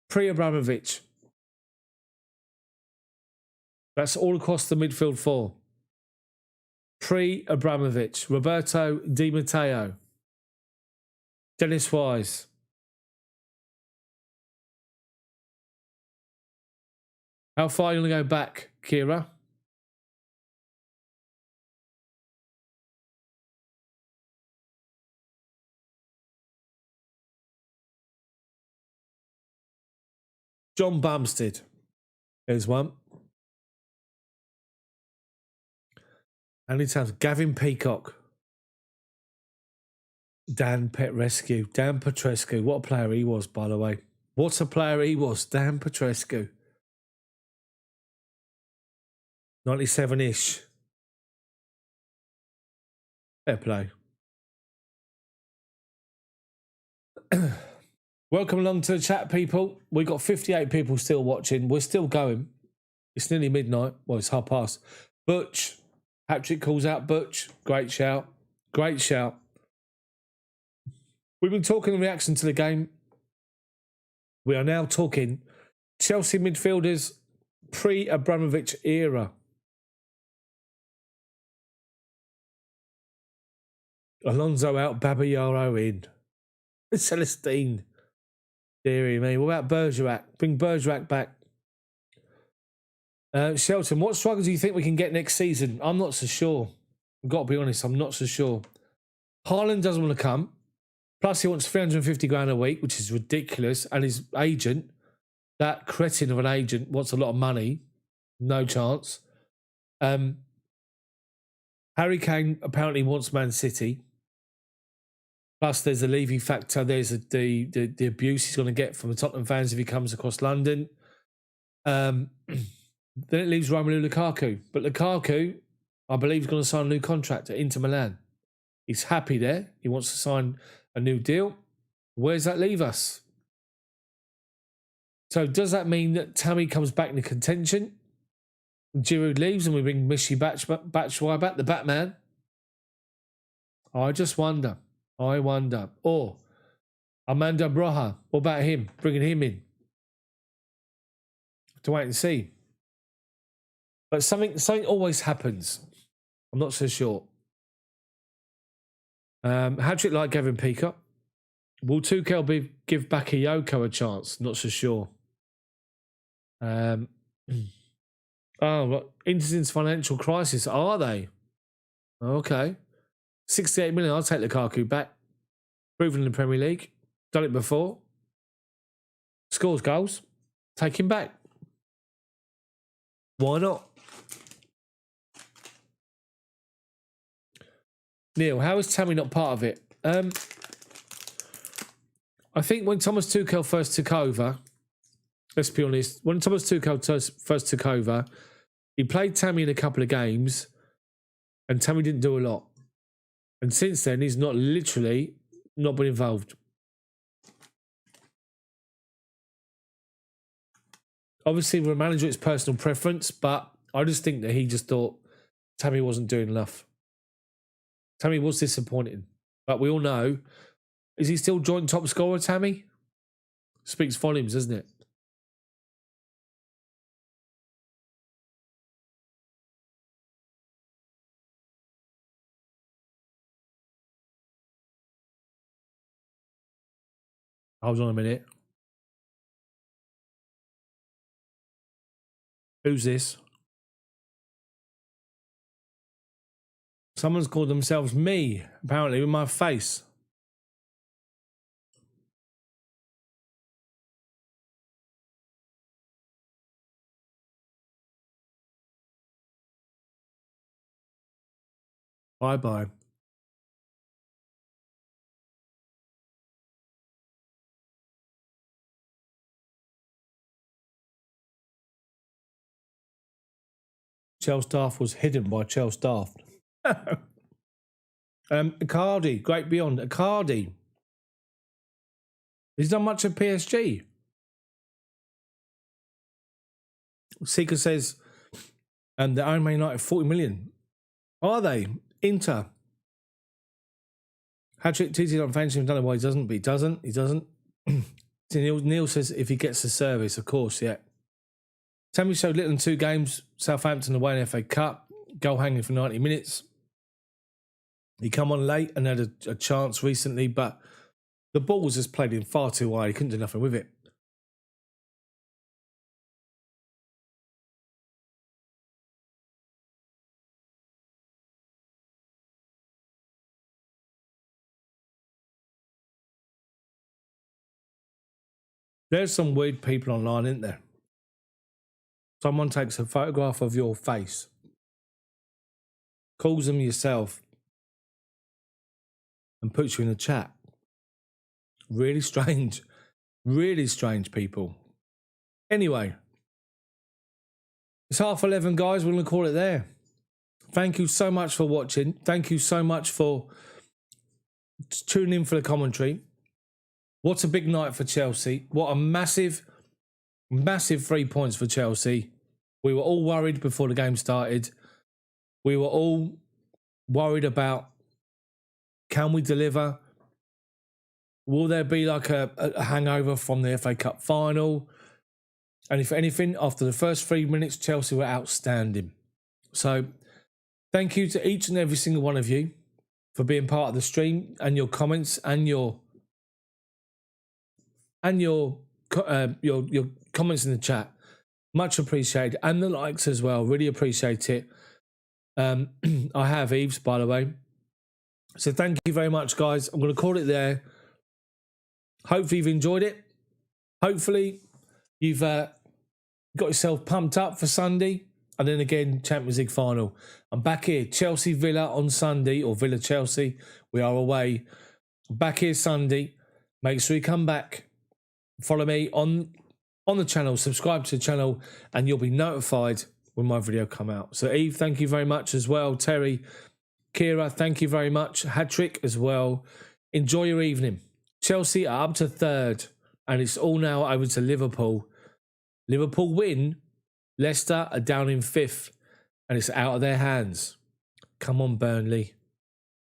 pre-Abramovich. That's all across the midfield four. Pre-Abramovich. Roberto Di Matteo. Dennis Wise. How far are you going to go back, Kira? John Bumstead. There's one. Andy Townsend. Gavin Peacock. Dan Petrescu. What a player he was, by the way. What a player he was. Dan Petrescu. 97-ish. Fair play. Welcome along to the chat, people. We've got 58 people still watching. We're still going. It's nearly midnight. Well, it's past. Butch. Hat-trick calls out Butch. Great shout. Great shout. We've been talking in reaction to the game. We are now talking Chelsea midfielders pre-Abramovich era. Alonso out, Babayaro in. Celestine. Deary me. What about Bergerac? Bring Bergerac back. Shelton, what strikers do you think we can get next season? I'm not so sure. I've got to be honest, I'm not so sure. Haaland doesn't want to come. Plus, he wants 350 grand a week, which is ridiculous. And his agent, that cretin of an agent, wants a lot of money. No chance. Harry Kane apparently wants Man City. Plus, there's a Levy factor. There's the abuse he's going to get from the Tottenham fans if he comes across London. Then it leaves Romelu Lukaku. But Lukaku, I believe, is going to sign a new contract at Inter Milan. He's happy there. He wants to sign a new deal. Where does that leave us? So does that mean that Tammy comes back into contention? Giroud leaves and we bring Michy Batshuayi back, the Batman? I just wonder. I wonder. Or Amanda Broha, what about him? Bringing him in. To wait and see. But something always happens. I'm not so sure. Hat-trick like Gavin Peacock. Will Tuchel give Bakayoko a chance? Not so sure. Inter's financial crisis. Are they? Okay. 68 million. I'll take Lukaku back. Proven in the Premier League. Done it before. Scores goals. Take him back. Why not? Neil, how is Tammy not part of it? I think when Thomas Tuchel first took over, let's be honest, when Thomas Tuchel first took over, he played Tammy in a couple of games and Tammy didn't do a lot. And since then, he's not been involved. Obviously, with a manager, it's personal preference, but I just think that he just thought Tammy wasn't doing enough. Tammy was disappointing. But we all know, is he still joint top scorer, Tammy? Speaks volumes, doesn't it? Hold on a minute. Who's this? Someone's called themselves me, apparently, with my face. Bye-bye. Chels Daft was hidden by Chels Daft. Icardi, great beyond. Icardi. He's done much at PSG. Seeker says, and the Iron Man United 40 million. Are they? Inter. Hat-trick, TT don't fancy him. Don't know why he doesn't, but he doesn't. He doesn't. Neil says if he gets the service, of course, yeah. Tammy showed little in 2 games. Southampton away in the FA Cup. Goal hanging for 90 minutes. He come on late and had a chance recently, but the ball was just played in far too wide. He couldn't do nothing with it. There's some weird people online, isn't there? Someone takes a photograph of your face, calls them yourself, and puts you in a chat. Really strange. Really strange people. Anyway, it's 11:30, guys. We're going to call it there. Thank you so much for watching. Thank you so much for tuning in for the commentary. What a big night for Chelsea. What a massive 3 points for Chelsea. We were all worried before the game started. We were all worried about, can we deliver? Will there be like a hangover from the FA Cup final? And if anything, after the first 3 minutes, Chelsea were outstanding. So thank you to each and every single one of you for being part of the stream and your comments and your comments in the chat. Much appreciated. And the likes as well. Really appreciate it. I have Eves, by the way. So thank you very much, guys. I'm going to call it there. Hopefully you've enjoyed it. Hopefully you've got yourself pumped up for Sunday. and then again, Champions League final. I'm back here, Chelsea Villa on Sunday, or Villa Chelsea. We are away. Back here Sunday. Make sure you come back. Follow me on the channel, subscribe to the channel, and you'll be notified when my video come out. So Eve, thank you very much as well. Terry, Kira, thank you very much. Hat-trick as well. Enjoy your evening. Chelsea are up to third, and it's all now over to Liverpool. Liverpool win. Leicester are down in fifth, and it's out of their hands. Come on, Burnley.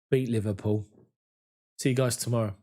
Beat Liverpool. See you guys tomorrow.